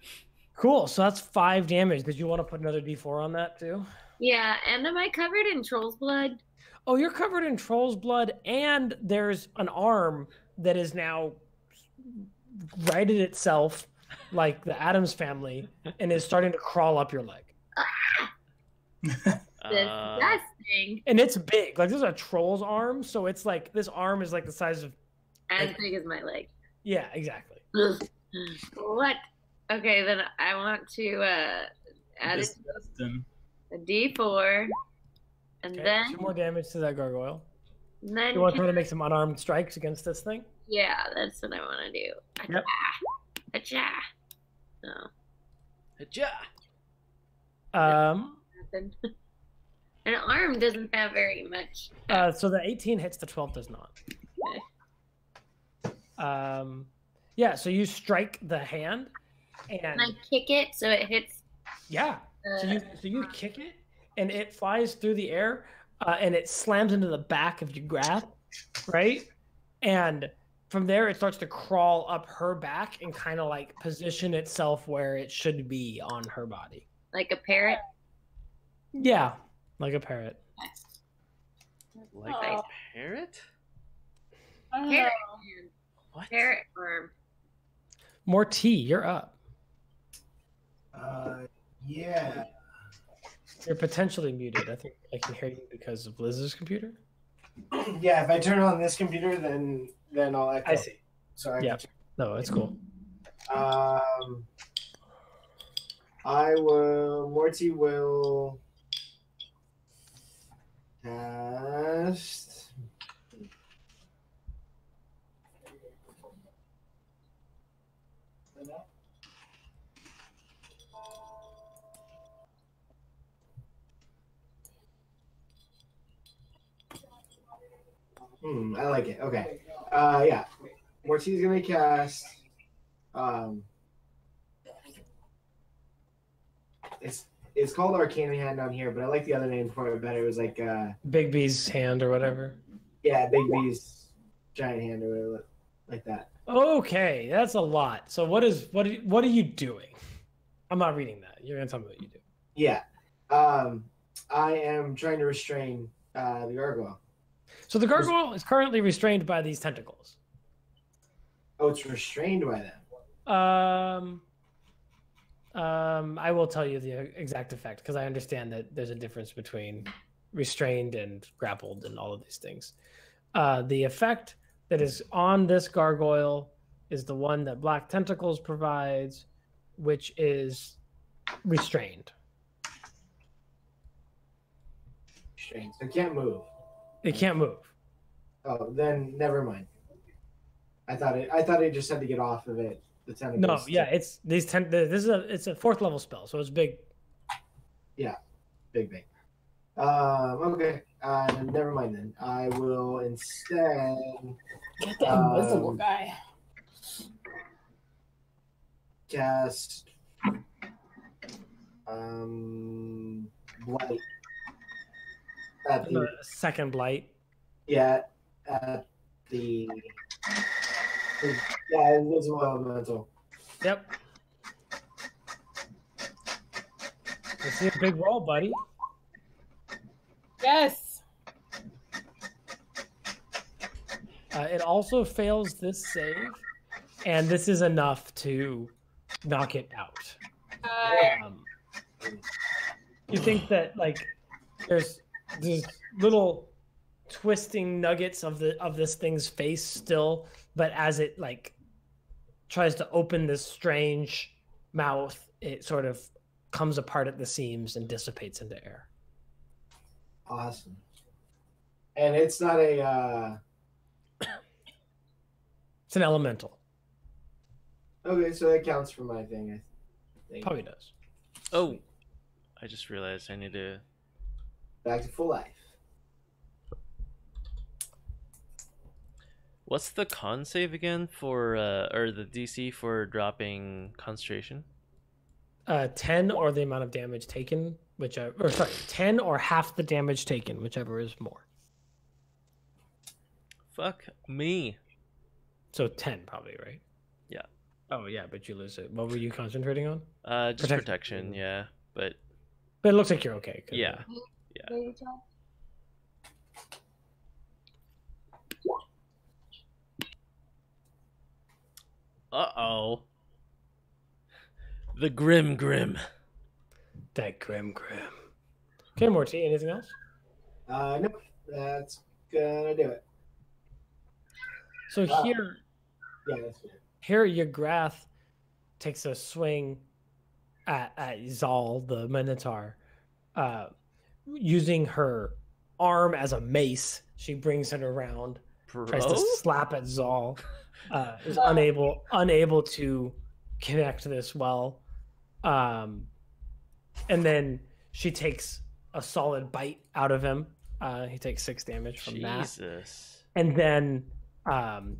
Speaker 1: Cool. So that's 5 damage. Did you want to put another D4 on that too?
Speaker 5: Yeah, and am I covered in troll's blood?
Speaker 1: Oh, you're covered in troll's blood, and there's an arm that is now righted itself like the Addams family and is starting to crawl up your leg.
Speaker 5: Disgusting.
Speaker 1: And it's big. Like, this is a troll's arm, so it's like this arm is like the size of
Speaker 5: As big as my leg.
Speaker 1: Yeah, exactly.
Speaker 5: What? Okay, then I want to add a D4, and then
Speaker 1: 2 more damage to that gargoyle.
Speaker 5: And then
Speaker 1: you want to try to make some unarmed strikes against this thing?
Speaker 5: Yeah, that's what I want to do.
Speaker 1: Yep.
Speaker 5: Acha. No.
Speaker 6: Acha.
Speaker 5: An arm doesn't have very much.
Speaker 1: So the 18 hits, the 12 does not.
Speaker 5: Okay.
Speaker 1: Yeah, so you strike the hand, and
Speaker 5: Can I kick it so it hits?
Speaker 1: Yeah. So you kick it, and it flies through the air, and it slams into the back of your Grath, right? And from there, it starts to crawl up her back and kind of like position itself where it should be on her body.
Speaker 5: Like a parrot?
Speaker 1: Yeah, like a parrot.
Speaker 6: Like a parrot?
Speaker 3: I don't
Speaker 5: Parrot.
Speaker 3: know.
Speaker 6: What?
Speaker 5: Parrot worm.
Speaker 1: Mortee, you're up.
Speaker 2: Yeah.
Speaker 1: You're potentially muted. I think I can hear you because of Liz's computer.
Speaker 2: Yeah, if I turn on this computer, then I'll echo.
Speaker 1: I see.
Speaker 2: So I
Speaker 1: Yeah. No, it's cool.
Speaker 2: Mortee will cast. I like it. Okay. Yeah. Mortee's gonna cast. It's called Arcana Hand on here, but I like the other name for it better. It was like
Speaker 1: Big B's hand or whatever.
Speaker 2: yeah, Big B's giant hand or whatever, like that.
Speaker 1: Okay, that's a lot. So what are you doing? I'm not reading that. You're gonna tell me what you do.
Speaker 2: Yeah. I am trying to restrain the gargoyle.
Speaker 1: So the gargoyle is currently restrained by these tentacles.
Speaker 2: Oh, it's restrained by them.
Speaker 1: I will tell you the exact effect because I understand that there's a difference between restrained and grappled and all of these things. The effect that is on this gargoyle is the one that Black Tentacles provides, which is restrained.
Speaker 2: Restrained. So it can't move.
Speaker 1: It can't move.
Speaker 2: Oh, then never mind. I thought it just had to get off of it. The tentacles.
Speaker 1: No, yeah, it's these it's a 4th level spell, so it's big.
Speaker 2: Yeah, big. Okay. Never mind then. I will instead.
Speaker 3: Get the invisible guy.
Speaker 2: Cast. Blight. At the
Speaker 1: Second blight.
Speaker 2: yeah, at the. Yeah, invisible elemental.
Speaker 1: Yep. Let's see a big roll, buddy.
Speaker 3: Yes.
Speaker 1: It also fails this save, and this is enough to knock it out. You think that like there's little twisting nuggets of this thing's face still, but as it like tries to open this strange mouth, it sort of comes apart at the seams and dissipates into air.
Speaker 2: Awesome. And it's not a.
Speaker 1: It's an elemental.
Speaker 2: Okay, so that counts for my thing. I think.
Speaker 1: Probably does.
Speaker 6: Oh, I just realized I need to.
Speaker 2: Back to full life.
Speaker 6: What's the con save again for, or the DC for dropping concentration?
Speaker 1: 10 or the amount of damage taken, whichever, or sorry, 10 or half the damage taken, whichever is more.
Speaker 6: Fuck me.
Speaker 1: So 10 probably, right?
Speaker 6: Yeah.
Speaker 1: Oh yeah, but you lose it. What were you concentrating on?
Speaker 6: Just protection, yeah. But
Speaker 1: it looks like you're okay.
Speaker 6: Yeah. Yeah. Uh-oh. The grim.
Speaker 1: That grim. Okay, Mortee, anything else?
Speaker 2: Nope. That's gonna do it.
Speaker 1: So here,
Speaker 2: yeah, that's good.
Speaker 1: Here Ygrath takes a swing at Zal, the Minotaur, using her arm as a mace. She brings it around, tries to slap at Zal. Is unable to connect this well, and then she takes a solid bite out of him. He takes 6 damage from that, and then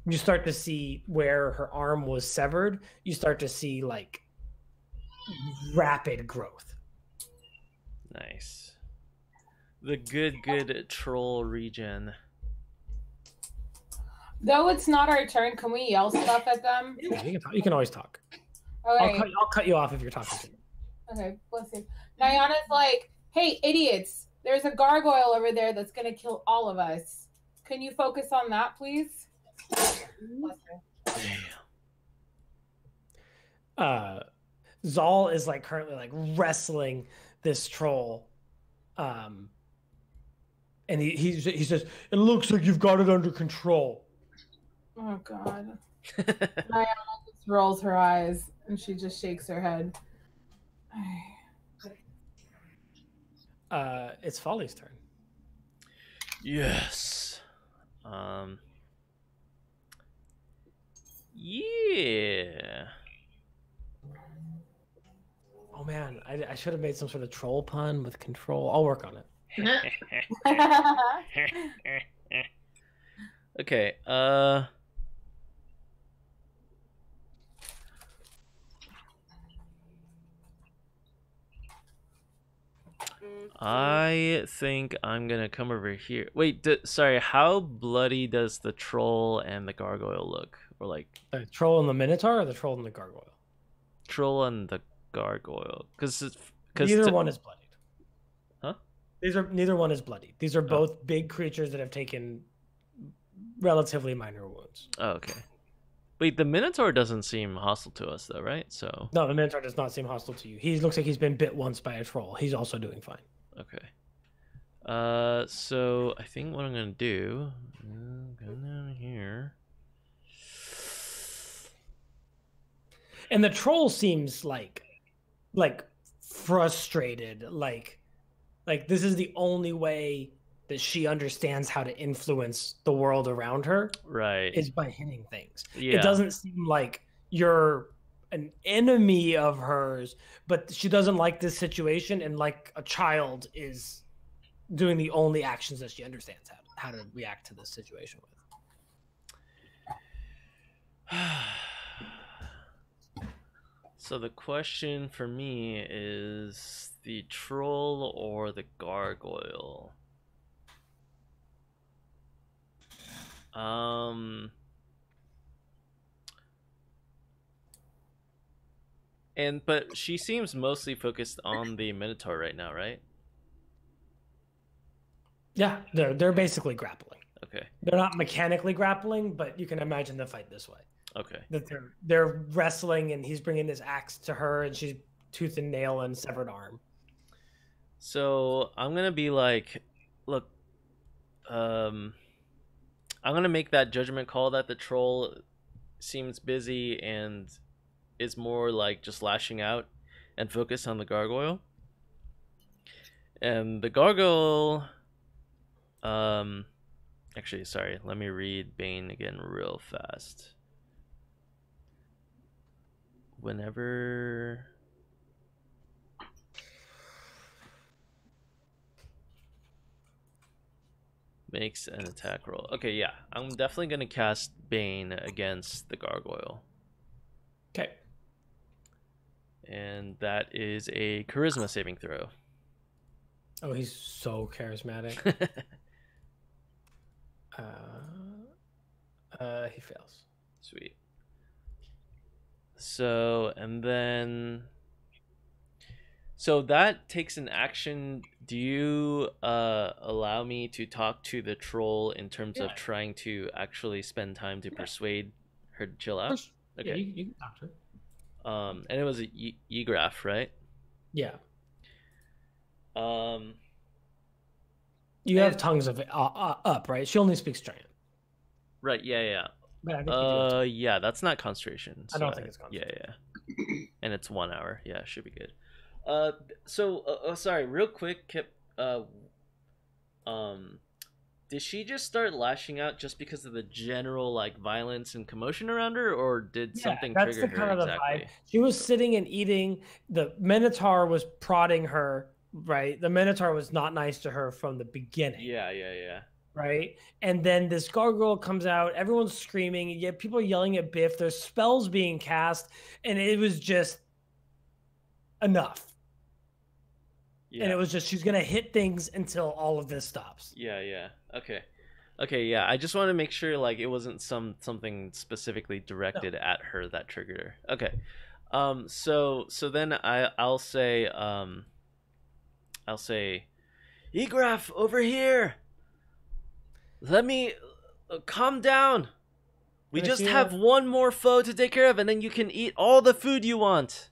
Speaker 1: you start to see where her arm was severed. You start to see like rapid growth.
Speaker 6: Nice. The good troll regen.
Speaker 3: Though it's not our turn, can we yell stuff at them?
Speaker 1: Yeah, you can always talk.
Speaker 3: Okay.
Speaker 1: I'll cut you off if you're talking to me.
Speaker 3: Okay, bless you. Nayana's like, hey, idiots, there's a gargoyle over there that's going to kill all of us. Can you focus on that, please?
Speaker 1: Zal is like currently like wrestling this troll. And he says, it looks like you've got it under control.
Speaker 3: Oh, God. Nayana just rolls her eyes and she just shakes her head.
Speaker 1: It's Folly's turn.
Speaker 6: Yes. Yeah.
Speaker 1: Oh man, I should have made some sort of troll pun with control. I'll work on it.
Speaker 6: Okay. I think I'm gonna come over here. Wait, sorry. How bloody does the troll and the gargoyle look? Or like
Speaker 1: the troll and the minotaur, or the troll and the gargoyle?
Speaker 6: Troll and the gargoyle, because
Speaker 1: neither one is bloodied.
Speaker 6: Huh?
Speaker 1: Neither one is bloodied. These are both big creatures that have taken relatively minor wounds.
Speaker 6: Oh, okay. Wait, the minotaur doesn't seem hostile to us though, right? So
Speaker 1: no, the minotaur does not seem hostile to you. He looks like he's been bit once by a troll. He's also doing fine.
Speaker 6: Okay. So I think what I'm gonna do, go down here.
Speaker 1: And the troll seems like frustrated, like this is the only way that she understands how to influence the world around her.
Speaker 6: Right.
Speaker 1: Is by hitting things.
Speaker 6: Yeah.
Speaker 1: It doesn't seem like you're an enemy of hers, but she doesn't like this situation, and like a child is doing the only actions that she understands how to react to this situation with.
Speaker 6: So the question for me is the troll or the gargoyle? But she seems mostly focused on the minotaur right now, right?
Speaker 1: Yeah, they're basically grappling.
Speaker 6: Okay.
Speaker 1: They're not mechanically grappling, but you can imagine the fight this way.
Speaker 6: Okay.
Speaker 1: That they're wrestling, and he's bringing this axe to her, and she's tooth and nail and severed arm.
Speaker 6: So I'm gonna be like, look, I'm gonna make that judgment call that the troll seems busy and is more like just lashing out, and focus on the gargoyle. And the gargoyle, actually, sorry, let me read Bane again real fast. Whenever makes an attack roll. Okay, yeah, I'm definitely gonna cast Bane against the gargoyle.
Speaker 1: Okay.
Speaker 6: And that is a charisma saving throw.
Speaker 1: Oh, he's so charismatic. He fails.
Speaker 6: Sweet. So, and then so that takes an action. Do you allow me to talk to the troll in terms of trying to actually spend time to persuade her to chill out? Okay.
Speaker 1: Yeah, you can talk to her.
Speaker 6: And it was a Egraph, right?
Speaker 1: Yeah. You have tongues of up, right? She only speaks giant.
Speaker 6: Right. Yeah.
Speaker 1: But I think
Speaker 6: yeah, that's not concentration. So
Speaker 1: I don't think it's concentration.
Speaker 6: Yeah. And it's 1 hour. Yeah, should be good. Sorry, real quick, Kip. Did she just start lashing out just because of the general like violence and commotion around her, or did something trigger her exactly?
Speaker 1: She was sitting and eating. The Minotaur was prodding her. Right, the Minotaur was not nice to her from the beginning.
Speaker 6: Yeah.
Speaker 1: Right, and then this gargoyle comes out. Everyone's screaming. Yet people are yelling at Biff. There's spells being cast, and it was just enough. Yeah. And it was just she's gonna hit things until all of this stops.
Speaker 6: Yeah. Okay. Yeah. I just want to make sure like it wasn't something specifically directed at her that triggered her. Okay. So then I'll say Egraph, over here. Let me calm down. We just have one more foe to take care of, and then you can eat all the food you want.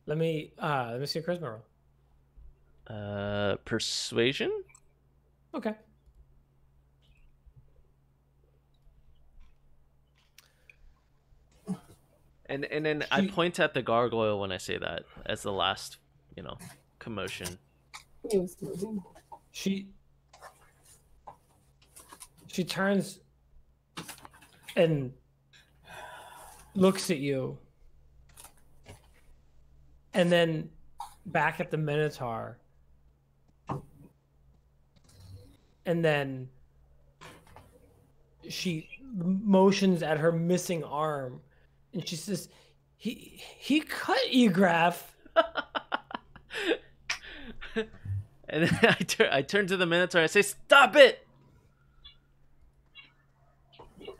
Speaker 1: Let me see a charisma roll.
Speaker 6: Persuasion?
Speaker 1: Okay.
Speaker 6: And then I point at the gargoyle when I say that as the last, commotion.
Speaker 1: She turns and looks at you, and then back at the Minotaur, and then she motions at her missing arm, and she says, "He cut Egraph."
Speaker 6: And then I turn to the Minotaur. I say, "Stop it!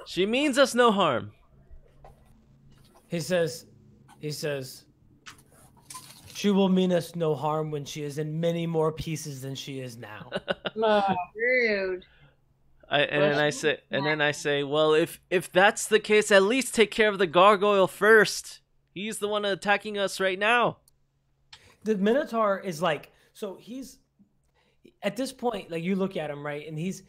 Speaker 6: She means us no harm."
Speaker 1: He says, "She will mean us no harm when she is in many more pieces than she is now."
Speaker 5: Rude.
Speaker 6: And then I say, well, if that's the case, at least take care of the gargoyle first. He's the one attacking us right now.
Speaker 1: The Minotaur is like, so he's at this point, like, you look at him, right, and he's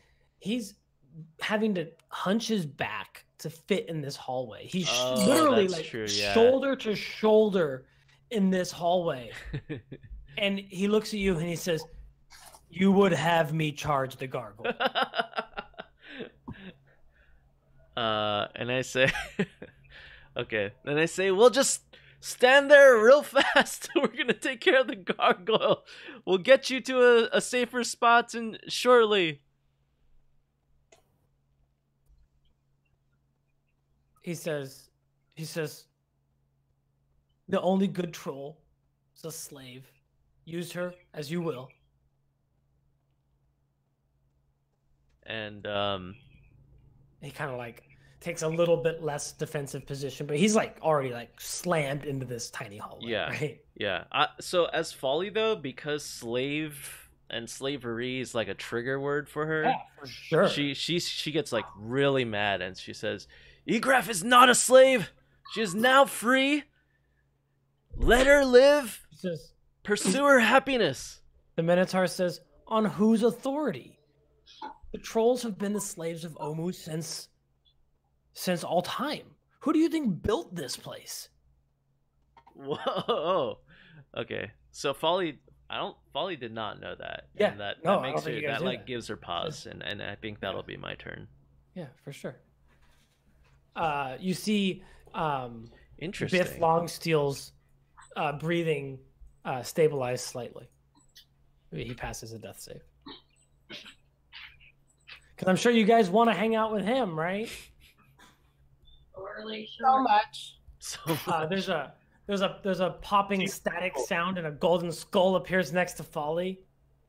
Speaker 1: having to hunch his back to fit in this hallway. He's literally like shoulder to shoulder in this hallway. And he looks at you and he says, "You would have me charge the gargoyle."
Speaker 6: And I say, okay. Then I say, we'll just stand there real fast. We're gonna take care of the gargoyle. We'll get you to a safer spot and shortly.
Speaker 1: He says, "The only good troll is a slave. Use her as you will."
Speaker 6: And
Speaker 1: he kind of like takes a little bit less defensive position, but he's like already like slammed into this tiny hallway.
Speaker 6: Yeah,
Speaker 1: right?
Speaker 6: Yeah. So as Folly though, because slave and slavery is like a trigger word for her.
Speaker 1: Yeah, for sure.
Speaker 6: She gets like really mad and she says, "Egraph is not a slave. She is now free. Let her live. Pursue her happiness."
Speaker 1: The Minotaur says, "On whose authority? The trolls have been the slaves of Omu since all time. Who do you think built this place?"
Speaker 6: Whoa. Okay. So Folly did not know that.
Speaker 1: Yeah.
Speaker 6: And that
Speaker 1: No,
Speaker 6: makes
Speaker 1: I don't
Speaker 6: her,
Speaker 1: think you guys
Speaker 6: that
Speaker 1: knew
Speaker 6: like
Speaker 1: that.
Speaker 6: gives her pause, and I think that'll be my turn.
Speaker 1: Yeah, for sure. You see
Speaker 6: Interesting.
Speaker 1: Biff Longsteel's breathing stabilize slightly. Maybe he passes a death save. Because I'm sure you guys want to hang out with him, right?
Speaker 3: So much.
Speaker 1: There's a popping static sound and a golden skull appears next to Folly.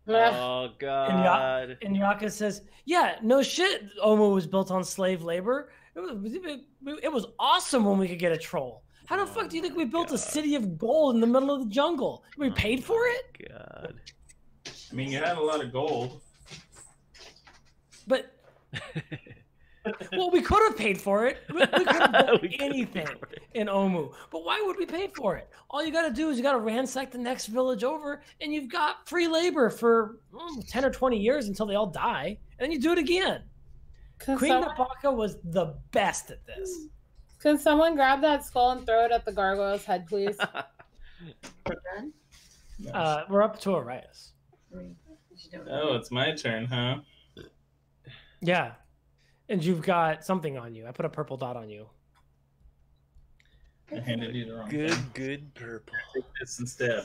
Speaker 6: Oh God!
Speaker 1: And Yaka says, "Yeah, no shit. Omu was built on slave labor. It was awesome when we could get a troll. How the fuck do you think we built a city of gold in the middle of the jungle? We paid for it?"
Speaker 6: God.
Speaker 7: I mean, you had a lot of gold.
Speaker 1: But well, we could have paid for it. We could have done anything in Omu. But why would we pay for it? All you got to do is you got to ransack the next village over, and you've got free labor for 10 or 20 years until they all die, and then you do it again. Queen Napaka was the best at this.
Speaker 3: Can someone grab that skull and throw it at the gargoyle's head, please?
Speaker 1: We're up to Arias.
Speaker 7: Oh, it's my turn, huh?
Speaker 1: Yeah. And you've got something on you. I put a purple dot on you.
Speaker 7: I handed you the wrong
Speaker 6: Good purple.
Speaker 7: Take this instead.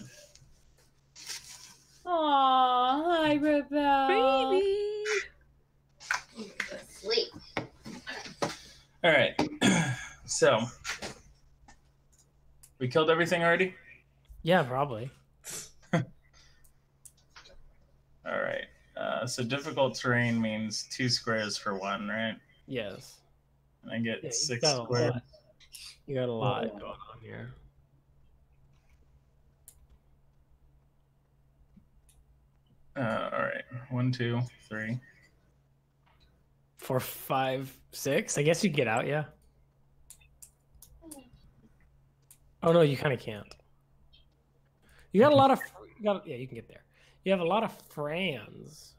Speaker 3: Aw, hi, Rebel.
Speaker 6: Baby.
Speaker 5: Sleep.
Speaker 7: All right. So, we killed everything already?
Speaker 1: Yeah, probably.
Speaker 7: All right. So difficult terrain means 2 squares for 1, right?
Speaker 1: Yes.
Speaker 7: And I get
Speaker 1: Yeah,
Speaker 7: 6
Speaker 1: got a
Speaker 7: squares.
Speaker 1: lot. You got a lot going on here.
Speaker 7: All right. 1, 2, 3.
Speaker 1: 4, 5, 6. I guess you get out, yeah. Oh no, you kind of can't. You got a lot of. Yeah, you can get there. You have a lot of Frans.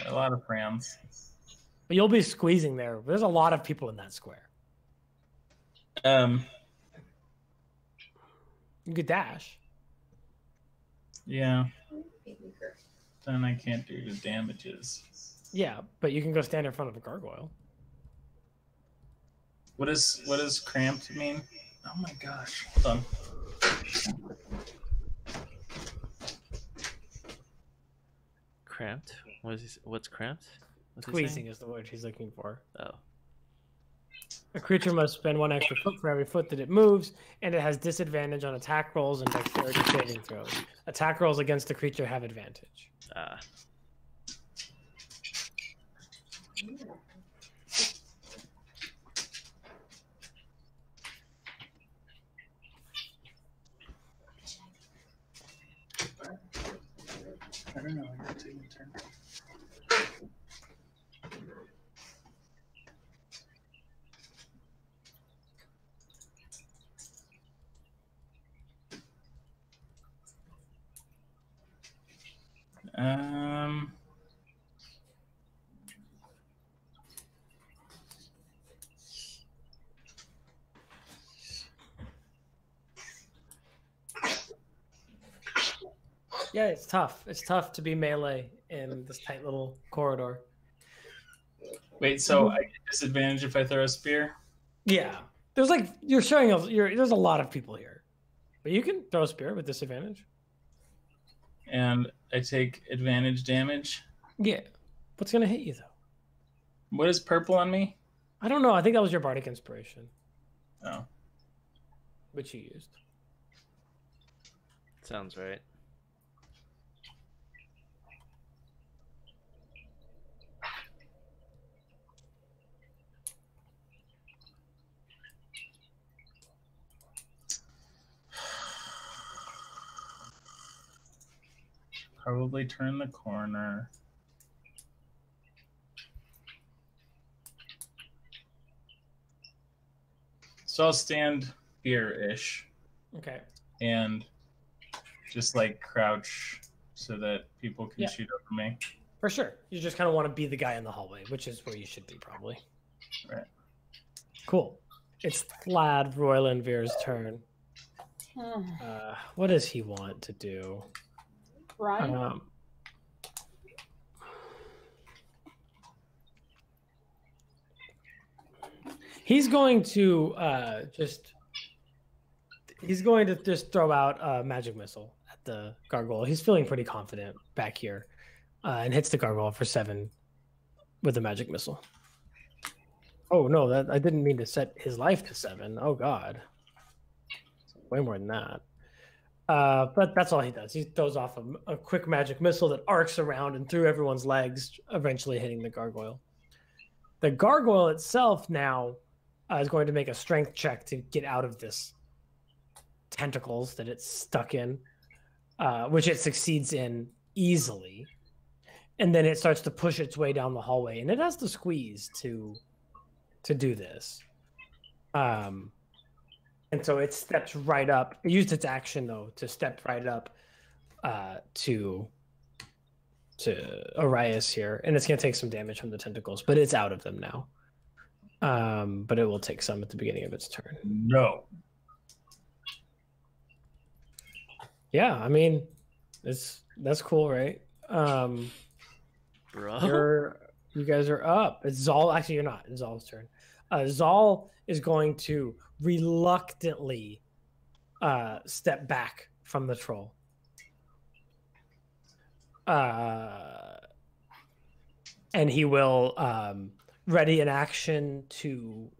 Speaker 7: A lot of Frans.
Speaker 1: But you'll be squeezing there. There's a lot of people in that square. You could dash.
Speaker 7: Yeah. Then I can't do the damages.
Speaker 1: Yeah, but you can go stand in front of a gargoyle.
Speaker 7: What does cramped mean? Oh my gosh. Hold on.
Speaker 6: Cramped? What's cramped? What's he
Speaker 1: Squeezing
Speaker 6: saying?
Speaker 1: is the word she's looking for.
Speaker 6: Oh.
Speaker 1: A creature must spend 1 extra foot for every foot that it moves, and it has disadvantage on attack rolls and dexterity saving throws. Attack rolls against the creature have advantage.
Speaker 6: Ah.
Speaker 7: I don't know. I gotta take my turn.
Speaker 1: Yeah, it's tough. It's tough to be melee in this tight little corridor.
Speaker 7: Wait, so I get disadvantage if I throw a spear?
Speaker 1: Yeah. There's like, you're showing, there's a lot of people here. But you can throw a spear with disadvantage.
Speaker 7: And I take advantage damage?
Speaker 1: Yeah. What's going to hit you, though?
Speaker 7: What is purple on me?
Speaker 1: I don't know. I think that was your bardic inspiration.
Speaker 7: Oh.
Speaker 1: Which you used.
Speaker 6: Sounds right.
Speaker 7: Probably turn the corner. So I'll stand here-ish.
Speaker 1: Okay.
Speaker 7: And just like crouch so that people can shoot over me.
Speaker 1: For sure. You just kind of want to be the guy in the hallway, which is where you should be, probably.
Speaker 7: Right.
Speaker 1: Cool. It's Vlad Roylandveer's turn. What does he want to do?
Speaker 3: Right.
Speaker 1: He's going to just throw out a magic missile at the gargoyle. He's feeling pretty confident back here, and hits the gargoyle for 7 with the magic missile. Oh no, that I didn't mean to set his life to 7. Oh god, way more than that. But that's all he does. He throws off a quick magic missile that arcs around and through everyone's legs, eventually hitting the gargoyle. The gargoyle itself now is going to make a strength check to get out of this tentacles that it's stuck in, which it succeeds in easily. And then it starts to push its way down the hallway, and it has to squeeze to do this. And so it steps right up. It used its action, though, to step right up to Arias here. And it's going to take some damage from the tentacles, but it's out of them now. But it will take some at the beginning of its turn.
Speaker 7: No.
Speaker 1: Yeah, I mean, that's cool, right?
Speaker 6: Bro.
Speaker 1: You guys are up. It's Zal. Actually, you're not. It's Zal's turn. Zal is going to reluctantly step back from the troll. And he will ready an action to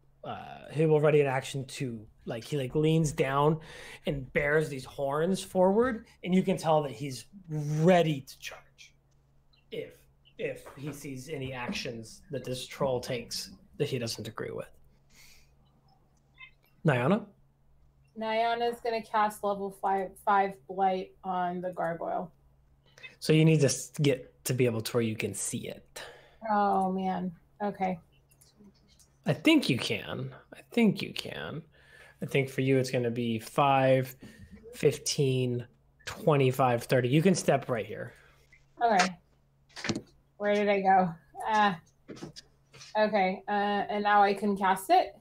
Speaker 1: like he leans down and bears these horns forward, and you can tell that he's ready to charge if he sees any actions that this troll takes that he doesn't agree with. Nayana?
Speaker 3: Nayana's gonna cast level 5 blight on the gargoyle.
Speaker 1: So you need to get to be able to where you can see it.
Speaker 3: Oh man. Okay.
Speaker 1: I think you can. I think for you it's going to be 5, 15, 25, 30. You can step right here.
Speaker 3: Okay. Where did I go? Okay. And now I can cast it?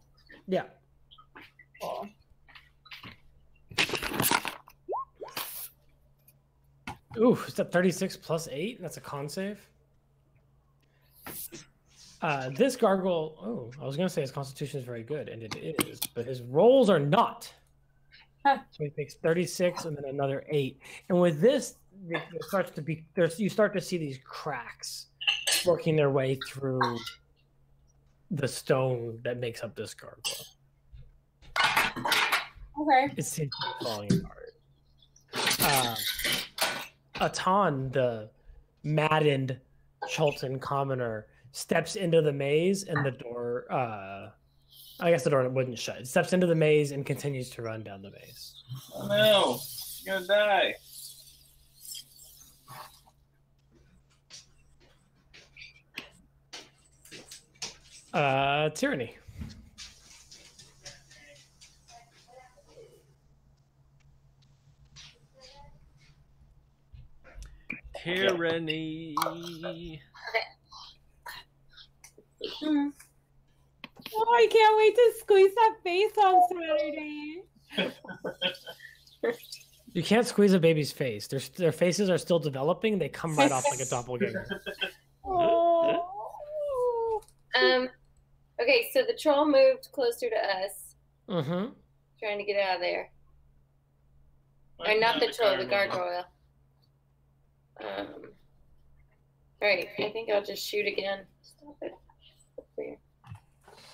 Speaker 1: Yeah.
Speaker 3: Cool.
Speaker 1: Ooh, is that 36 plus 8? That's a con save. This gargoyle, I was going to say his constitution is very good, and it is, but his rolls are not.
Speaker 3: Huh.
Speaker 1: So he takes 36 and then another 8. And with this, it starts to be, you start to see these cracks working their way through the stone that makes up this gargoyle.
Speaker 3: Okay.
Speaker 1: It seems to be falling apart. Atan, the maddened Chultan commoner, steps into the maze, and the door, I guess the door wouldn't shut. It steps into the maze and continues to run down the maze.
Speaker 4: Oh no, you're gonna die.
Speaker 1: Tyranny.
Speaker 6: Tyranny.
Speaker 3: Oh, I can't wait to squeeze that face on Saturday.
Speaker 1: You can't squeeze a baby's face. Their faces are still developing. They come right off like a doppelganger.
Speaker 3: Oh.
Speaker 5: Okay, so the troll moved closer to us.
Speaker 1: Mm-hmm.
Speaker 5: Trying to get out of there. Or not the troll, the gargoyle. Alright, I think I'll just shoot again. Stop it. Up there.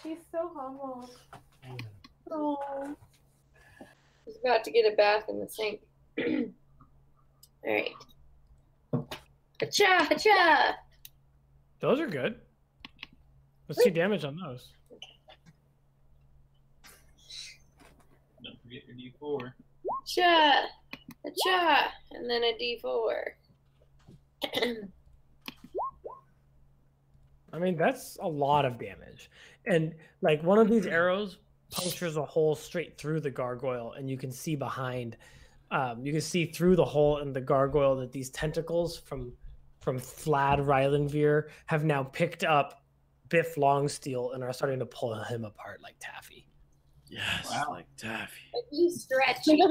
Speaker 3: She's so humble. Oh.
Speaker 5: He's about to get a bath in the sink. Alright. Hacha! Hacha!
Speaker 1: Those are good. Let's see damage on those.
Speaker 4: Don't forget your D4.
Speaker 5: Hacha! Hacha! And then a D4.
Speaker 1: I mean, that's a lot of damage. And like one of these arrows punctures a hole straight through the gargoyle, and you can see behind, you can see through the hole in the gargoyle that these tentacles from Vlad Rylanvir have now picked up Biff Longsteel and are starting to pull him apart like taffy.
Speaker 6: Yes,
Speaker 4: Wow.
Speaker 6: like taffy.
Speaker 5: You stretchy.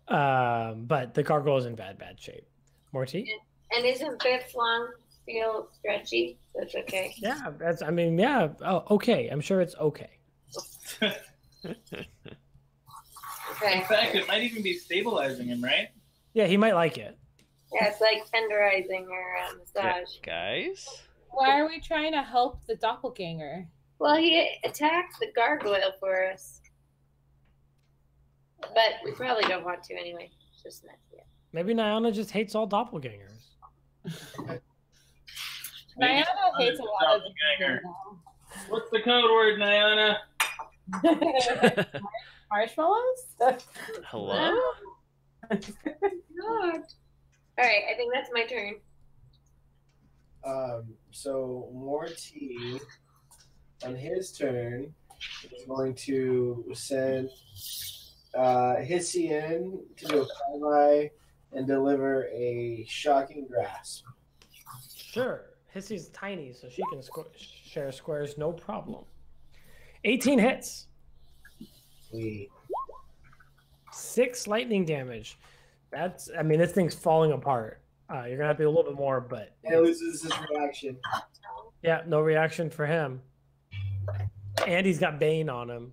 Speaker 1: But the gargoyle is in bad shape. Mortee?
Speaker 5: And isn't Biff long feel stretchy? That's okay.
Speaker 1: Yeah, that's. I mean, yeah. Oh, okay. I'm sure it's okay.
Speaker 5: Okay.
Speaker 4: In fact, it might even be stabilizing him, right?
Speaker 1: Yeah, he might like it.
Speaker 5: Yeah, it's like tenderizing or massage.
Speaker 6: Guys?
Speaker 3: Why are we trying to help the doppelganger?
Speaker 5: Well, he attacked the gargoyle for us. But we probably don't want to anyway. It's just an idea.
Speaker 1: Maybe Nayana just hates all doppelgangers.
Speaker 3: Nayana hates a lot of
Speaker 4: Doppelganger. What's the code word, Nayana?
Speaker 3: marshmallows.
Speaker 6: Hello?
Speaker 5: God. All right, I think that's my turn.
Speaker 2: So Mortee, on his turn, is going to send Hissy in to do a 5-eye and deliver a shocking grasp.
Speaker 1: Sure. Hissy's tiny, so she can share squares, no problem. 18 hits.
Speaker 2: Sweet.
Speaker 1: 6 lightning damage. That's. I mean, this thing's falling apart. You're gonna have to do a little bit more, but
Speaker 2: And it loses his reaction.
Speaker 1: yeah, no reaction for him. And he's got Bane on him.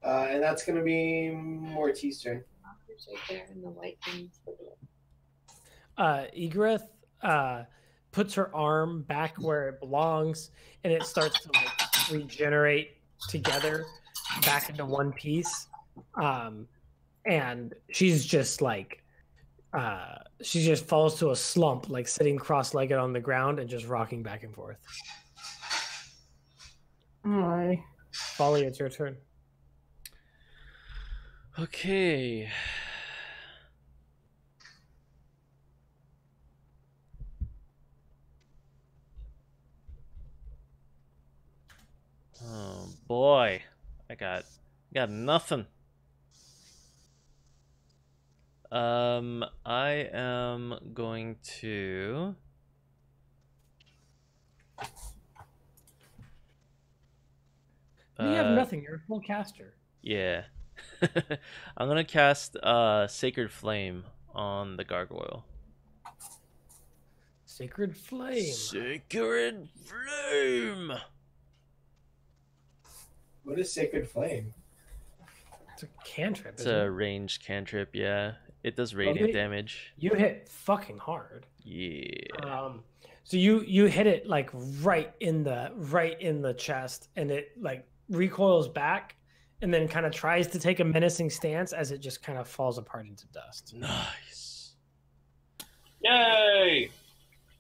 Speaker 2: And that's going to be Mortee's turn.
Speaker 5: It's right there in the white things.
Speaker 1: Egrith puts her arm back where it belongs, and it starts to like regenerate together back into one piece. And she's just like, she just falls to a slump, like sitting cross-legged on the ground and just rocking back and forth. Alright. Folly, it's your turn.
Speaker 6: Okay. Oh boy, I got nothing. I am going to.
Speaker 1: You have nothing. You're a full caster.
Speaker 6: Yeah. I'm gonna cast Sacred Flame on the gargoyle.
Speaker 1: Sacred Flame.
Speaker 6: Sacred Flame.
Speaker 2: What is Sacred Flame?
Speaker 1: It's a cantrip.
Speaker 6: It's a ranged cantrip. Yeah, it does radiant damage.
Speaker 1: You hit fucking hard.
Speaker 6: Yeah.
Speaker 1: So you hit it like right in the chest, and it like recoils back, and then kind of tries to take a menacing stance as it just kind of falls apart into dust.
Speaker 6: Nice.
Speaker 4: Yay!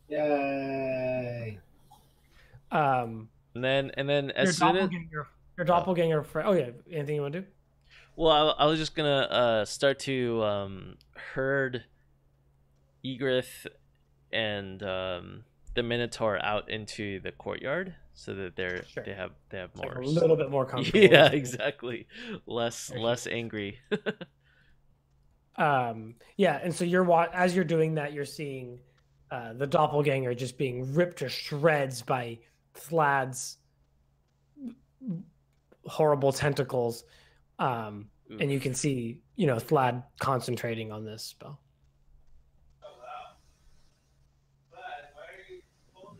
Speaker 2: Yay!
Speaker 6: And then as soon as
Speaker 1: your doppelganger friend. Oh yeah, anything you want to do?
Speaker 6: Well, I was just gonna start to herd Egrith and the Minotaur out into the courtyard so that they have more,
Speaker 1: like a little bit more comfortable.
Speaker 6: Yeah, exactly. Less angry.
Speaker 1: Yeah, and so as you're doing that, you're seeing the doppelganger just being ripped to shreds by Thlad's horrible tentacles. And you can see, Thlad concentrating on this spell.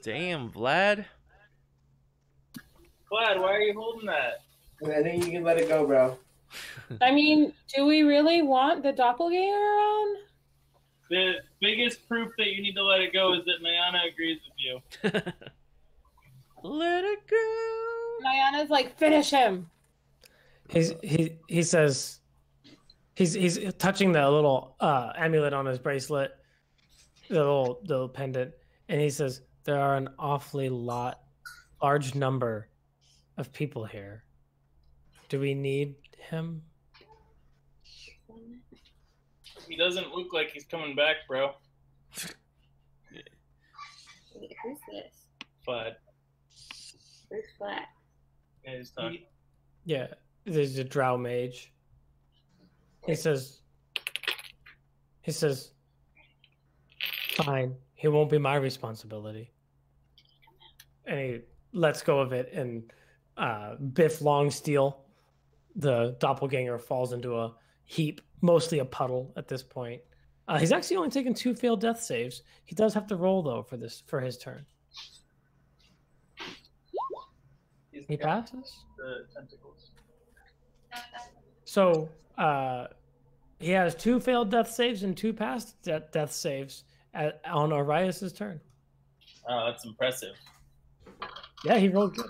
Speaker 6: Damn, Vlad.
Speaker 4: Vlad, why are you holding that?
Speaker 2: I think you can let it go, bro.
Speaker 3: I mean, do we really want the doppelganger around?
Speaker 4: The biggest proof that you need to let it go is that Nayana agrees with you.
Speaker 6: Let it go.
Speaker 3: Nayana's like, finish him.
Speaker 1: He says he's touching the little amulet on his bracelet, the little pendant, and he says there are an awfully large number of people here. Do we need him?
Speaker 4: He doesn't look like he's coming back, bro.
Speaker 5: Wait, who's this?
Speaker 4: Vlad.
Speaker 5: Who's Vlad?
Speaker 4: Yeah, he's talking.
Speaker 1: Yeah, there's a drow mage. He says, fine, he won't be my responsibility. And he lets go of it, and Biff Longsteel, the doppelganger, falls into a heap, mostly a puddle at this point. He's actually only taken 2 failed death saves. He does have to roll though for his turn. He passes.
Speaker 4: The tentacles.
Speaker 1: So he has 2 failed death saves and 2 passed death saves on Arias's turn.
Speaker 4: Oh, that's impressive.
Speaker 1: Yeah, he rolled good.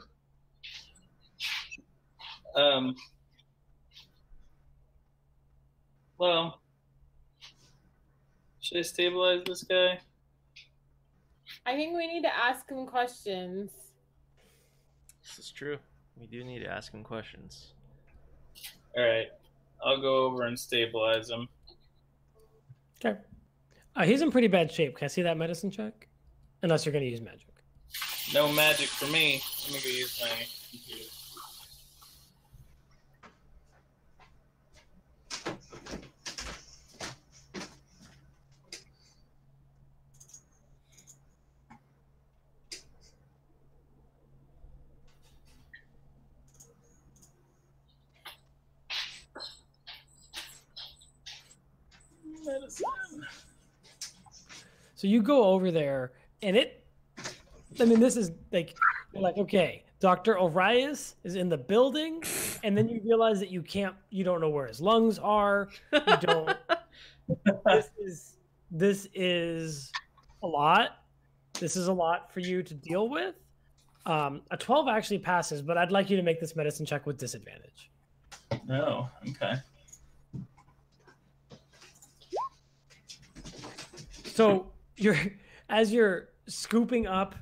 Speaker 4: Well, should I stabilize this guy?
Speaker 3: I think we need to ask him questions.
Speaker 6: This is true. We do need to ask him questions.
Speaker 4: All right, I'll go over and stabilize him.
Speaker 1: Okay. He's in pretty bad shape. Can I see that medicine check? Unless you're going to use magic.
Speaker 4: No magic for me. Let me go use my computer. Medicine.
Speaker 1: So you go over there, and this is like, you're like, okay, Dr. Orias is in the building, and then you realize that you don't know where his lungs are. You don't. This is a lot. This is a lot for you to deal with. A 12 actually passes, but I'd like you to make this medicine check with disadvantage.
Speaker 7: Oh, okay.
Speaker 1: So as you're scooping up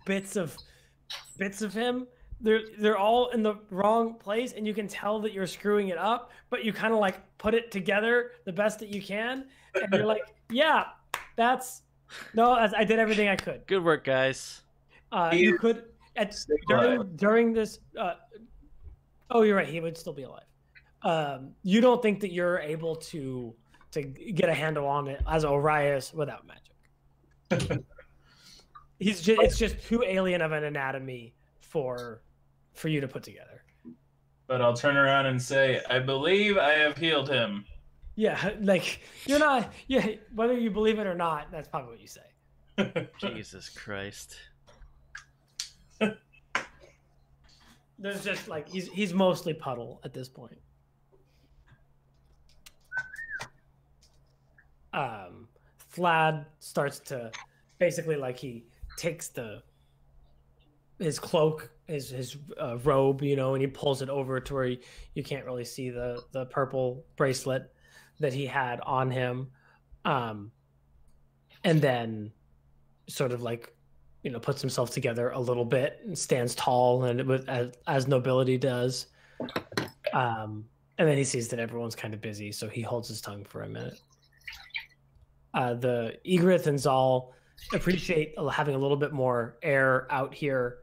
Speaker 1: bits of him, they're all in the wrong place, and you can tell that you're screwing it up, but you kind of like put it together the best that you can, and you're like, yeah, I did everything I could.
Speaker 6: Good work, guys.
Speaker 1: You could during this. Oh, you're right. He would still be alive. You don't think that you're able to get a handle on it as Orias without magic. It's just too alien of an anatomy for you to put together.
Speaker 7: But I'll turn around and say, I believe I have healed him.
Speaker 1: Yeah, like you're not. Yeah, whether you believe it or not, that's probably what you say.
Speaker 6: Jesus Christ.
Speaker 1: There's just like he's mostly puddle at this point. Vlad starts to basically like he takes his cloak, his robe, and he pulls it over to where you can't really see the purple bracelet that he had on him, and then sort of like puts himself together a little bit and stands tall and as nobility does, and then he sees that everyone's kind of busy, so he holds his tongue for a minute. The Egrith and Zal appreciate having a little bit more air out here,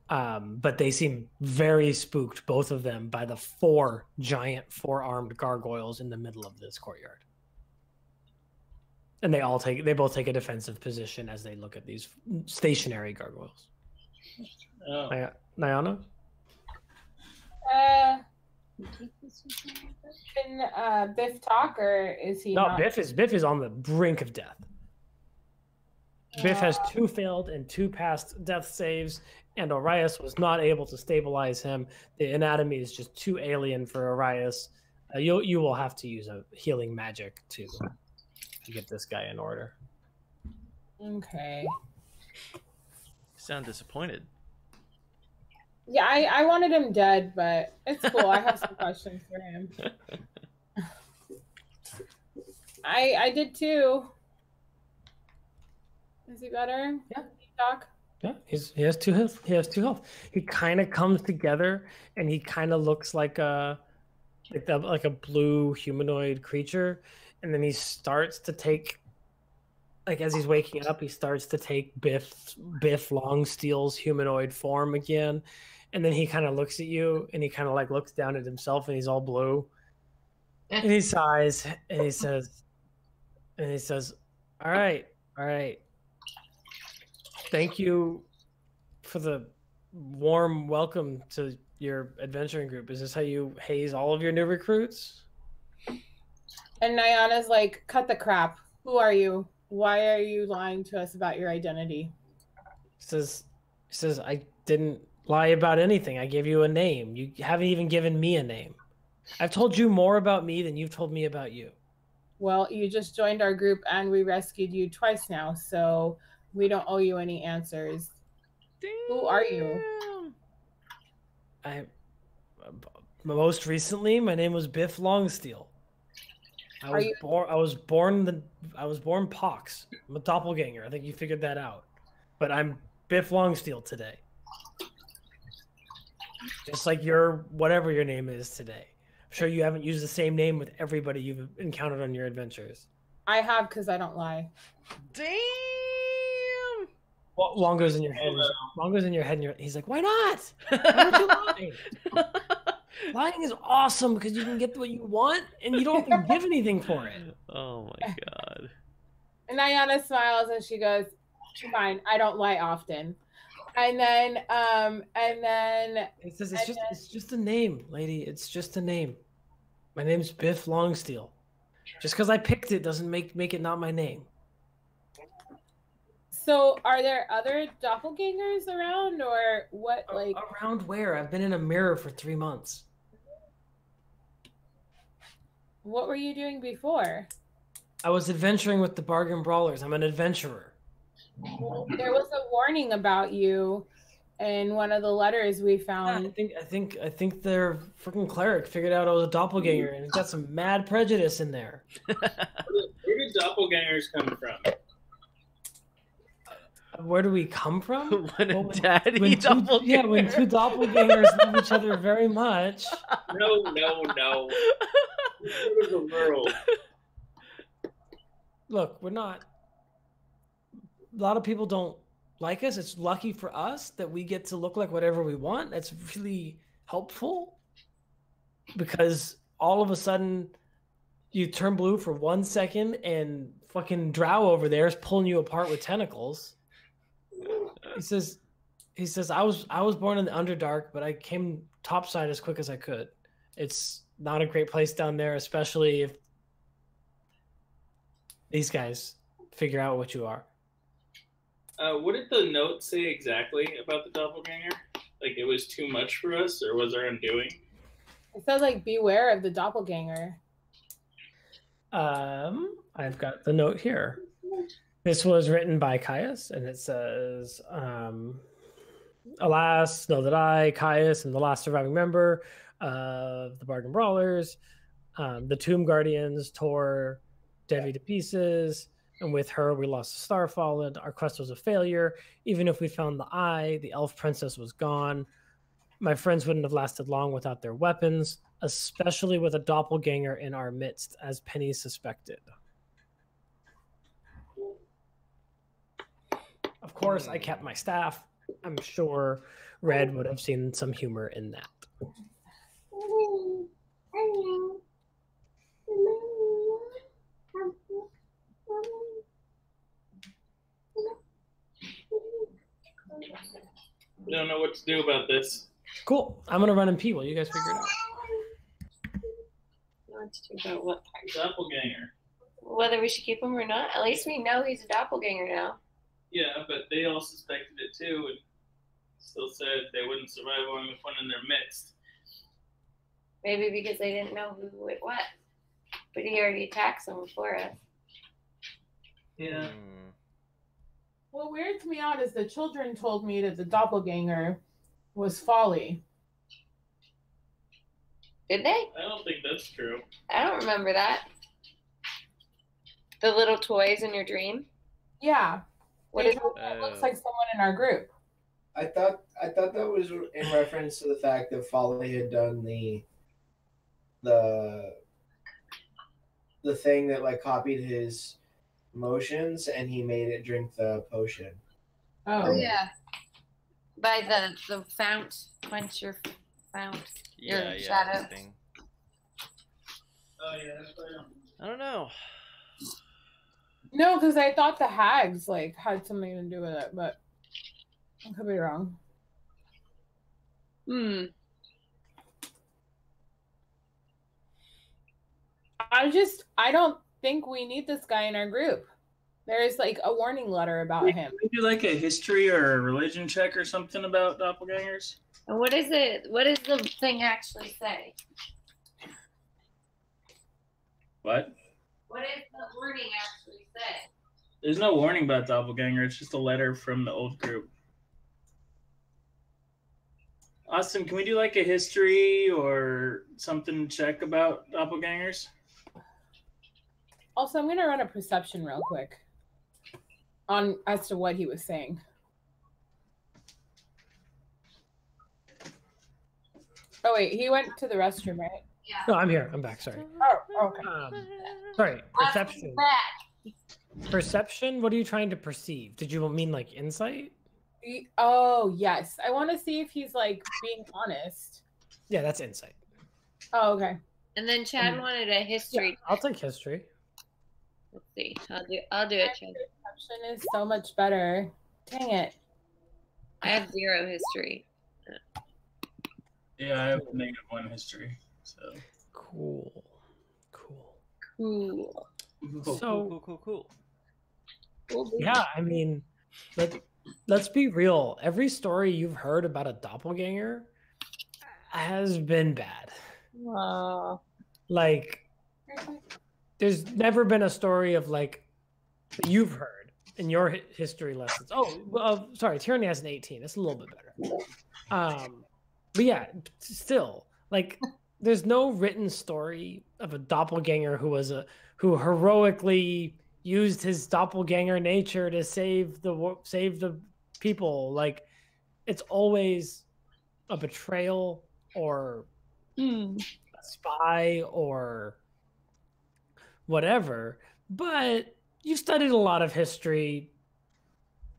Speaker 1: but they seem very spooked, both of them, by the 4 giant 4-armed gargoyles in the middle of this courtyard. And they both take a defensive position as they look at these stationary gargoyles.
Speaker 4: Oh.
Speaker 1: Nayana?
Speaker 3: Can Biff talk, or is he?
Speaker 1: No,
Speaker 3: not?
Speaker 1: Biff is on the brink of death. Biff has 2 failed and 2 passed death saves, and Orias was not able to stabilize him. The anatomy is just too alien for Orias. You will have to use a healing magic to get this guy in order.
Speaker 3: Okay.
Speaker 6: You sound disappointed.
Speaker 3: Yeah, I wanted him dead, but it's cool. I have some questions for him. I did too. Is he better?
Speaker 1: Yeah.
Speaker 3: Can he talk?
Speaker 1: Yeah, he has 2 health. He has 2 health. He kind of comes together, and he kind of looks like a blue humanoid creature, and then he starts to take, like as he's waking up, he starts to take Biff Longsteel's humanoid form again, and then he kind of looks at you, and he kind of like looks down at himself, and he's all blue, and he sighs, and he says, "All right. Thank you for the warm welcome to your adventuring group. Is this how you haze all of your new recruits?"
Speaker 3: And Nayana's like, cut the crap. Who are you? Why are you lying to us about your identity?
Speaker 1: He says, I didn't lie about anything. I gave you a name. You haven't even given me a name. I've told you more about me than you've told me about you.
Speaker 3: Well, you just joined our group and we rescued you twice now, so we don't owe you any answers. Damn. Who are you?
Speaker 1: Most recently, my name was Biff Longsteel. I was born pox. I'm a doppelganger. I think you figured that out. But I'm Biff Longsteel today. Just like whatever your name is today. I'm sure you haven't used the same name with everybody you've encountered on your adventures.
Speaker 3: I have, because I don't lie.
Speaker 6: Damn!
Speaker 1: Long goes in your head. And he's like, why not? Why don't you lie? Lying is awesome because you can get what you want and you don't have to give anything for it.
Speaker 6: Oh my god.
Speaker 3: And Nayana smiles and she goes, fine, I don't lie often. And then
Speaker 1: it says it's just a name, lady. It's just a name. My name's Biff Longsteel. Just because I picked it doesn't make it not my name.
Speaker 3: So are there other doppelgangers around, or what? Like
Speaker 1: around where? I've been in a mirror for 3 months.
Speaker 3: What were you doing before?
Speaker 1: I was adventuring with the Bargain Brawlers. I'm an adventurer.
Speaker 3: Well, there was a warning about you in one of the letters we found.
Speaker 1: Yeah, I think their freaking cleric figured out I was a doppelganger, and it's got some mad prejudice in there.
Speaker 4: Where did doppelgangers come from?
Speaker 1: where do we come from?
Speaker 6: When a
Speaker 1: Well,
Speaker 6: daddy
Speaker 1: when two doppelgangers love each other very much.
Speaker 4: No. What is the world?
Speaker 1: Look, we're not. A lot of people don't like us. It's lucky for us that we get to look like whatever we want. That's really helpful because all of a sudden you turn blue for 1 second and fucking Drow over there is pulling you apart with tentacles. He says, I was born in the Underdark, but I came topside as quick as I could. It's not a great place down there, especially if these guys figure out what you are.
Speaker 4: What did the note say exactly about the doppelganger? Like it was too much for us, or was our undoing?
Speaker 3: It says like beware of the doppelganger.
Speaker 1: I've got the note here. This was written by Caius, and it says, alas, know that I, Caius, am the last surviving member of the Bargain Brawlers. The Tomb Guardians tore Devi to pieces, and with her we lost the Starfallen. Our quest was a failure. Even if we found the eye, the elf princess was gone. My friends wouldn't have lasted long without their weapons, especially with a doppelganger in our midst, as Penny suspected. Of course, I kept my staff. I'm sure Red would have seen some humor in that.
Speaker 4: We don't know what to do about this.
Speaker 1: Cool. I'm gonna run and pee while you guys figure it out.
Speaker 5: What to do about what part?
Speaker 4: Doppelganger.
Speaker 5: Whether we should keep him or not. At least we know he's a doppelganger now.
Speaker 4: Yeah, but they all suspected it too, and still said they wouldn't survive along with one in their midst.
Speaker 5: Maybe because they didn't know who it was. But he already attacked someone for us.
Speaker 4: Yeah.
Speaker 3: What weirds me out is the children told me that the doppelganger was Folly.
Speaker 5: Did they?
Speaker 4: I don't think that's true.
Speaker 5: I don't remember that. The little toys in your dream?
Speaker 3: Yeah.
Speaker 5: What
Speaker 3: They
Speaker 5: is
Speaker 3: told me it looks like someone in our group.
Speaker 2: I thought that was in reference to the fact that Folly had done the thing that like copied his motions and he made it drink the potion.
Speaker 3: Oh
Speaker 5: yeah. By the fount, quench your fount. Your shadow.
Speaker 6: Thing.
Speaker 4: Oh yeah, that's right.
Speaker 6: I don't know.
Speaker 3: no, because I thought the hags like had something to do with it, but I could be wrong. I don't think we need this guy in our group. There's like a warning letter about him.
Speaker 7: Can we do like a history or a religion check or something about doppelgangers?
Speaker 5: And what is it? What does the thing actually say?
Speaker 7: What?
Speaker 5: What does the warning actually say?
Speaker 7: There's no warning about doppelganger. It's just a letter from the old group. Austin, can we do like a history or something check about doppelgangers?
Speaker 3: Also, I'm gonna run a perception real quick on as to what he was saying. Oh wait, he went to the restroom, right?
Speaker 5: Yeah.
Speaker 1: No, I'm here. I'm back. Sorry.
Speaker 3: Oh, okay.
Speaker 1: Sorry. Perception.
Speaker 5: Austin's back.
Speaker 1: Perception. What are you trying to perceive? Did you mean like insight?
Speaker 3: Oh yes, I want to see if he's like being honest.
Speaker 1: Yeah, that's insight.
Speaker 3: Oh, okay.
Speaker 5: And then Chad wanted a history.
Speaker 1: Yeah, I'll take history.
Speaker 5: Let's see. I'll do it, Chad.
Speaker 3: Perception is so much better. Dang it.
Speaker 5: I have 0 history.
Speaker 7: Yeah, I have -1 history. So
Speaker 1: Cool.
Speaker 5: Cool.
Speaker 1: So
Speaker 5: Cool.
Speaker 1: yeah, I mean, let's be real. Every story you've heard about a doppelganger has been bad. Like, there's never been a story of like that you've heard in your history lessons. Oh, well, sorry, Tyranny has an 18. That's a little bit better. But yeah, still, like, there's no written story of a doppelganger who heroically used his doppelganger nature to save the people. Like, it's always a betrayal or a spy or whatever. But you studied a lot of history,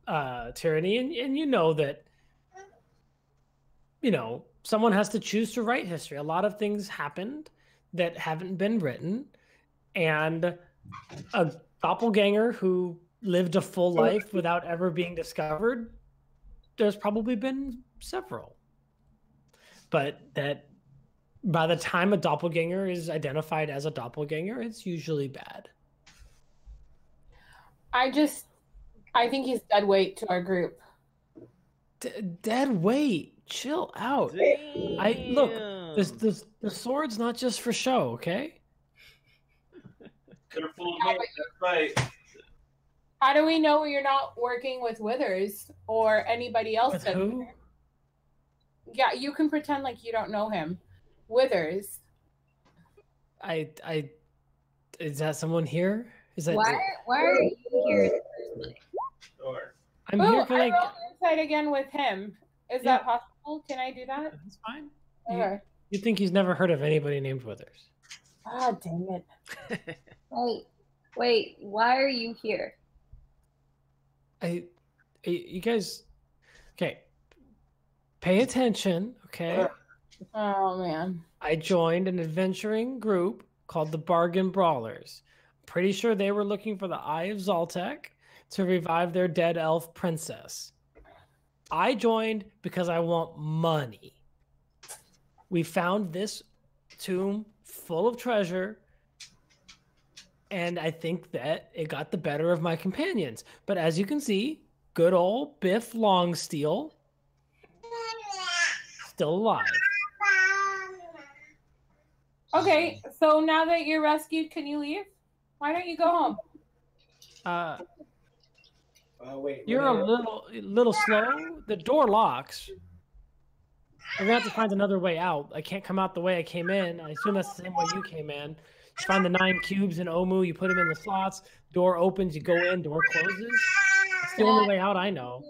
Speaker 1: Tyranny, and you know that, someone has to choose to write history. A lot of things happened that haven't been written, and a doppelganger who lived a full life without ever being discovered, there's probably been several. But that by the time a doppelganger is identified as a doppelganger, it's usually bad.
Speaker 3: I think he's dead weight to our group.
Speaker 1: Dead weight. Chill out.
Speaker 6: Damn.
Speaker 1: Look. The sword's not just for show, okay?
Speaker 4: Could have fooled me. That's right.
Speaker 3: How do we know you're not working with Withers or anybody else?
Speaker 1: With who?
Speaker 3: Yeah, you can pretend like you don't know him. Withers.
Speaker 1: Is that someone here? Is that
Speaker 5: Why are you here in the first place?
Speaker 4: Sure.
Speaker 1: I'm here for
Speaker 3: I rolled insight again with him. Is that possible? Can I do that?
Speaker 1: That's fine.
Speaker 3: Okay.
Speaker 1: You think he's never heard of anybody named Withers?
Speaker 3: Oh, dang it.
Speaker 5: Wait, why are you here?
Speaker 1: You guys, okay, pay attention, okay?
Speaker 3: Oh, man.
Speaker 1: I joined an adventuring group called the Bargain Brawlers. Pretty sure they were looking for the Eye of Zoltek to revive their dead elf princess. I joined because I want money. We found this tomb full of treasure, and I think that it got the better of my companions. But as you can see, good old Biff Longsteel, still alive.
Speaker 3: Okay, so now that you're rescued, can you leave? Why don't you go home?
Speaker 2: Wait.
Speaker 1: You're a little slow. The door locks. We're gonna have to find another way out. I can't come out the way I came in. I assume that's the same way you came in. You find the 9 cubes in Omu, you put them in the slots, door opens, you go in, door closes. It's the only way out I know.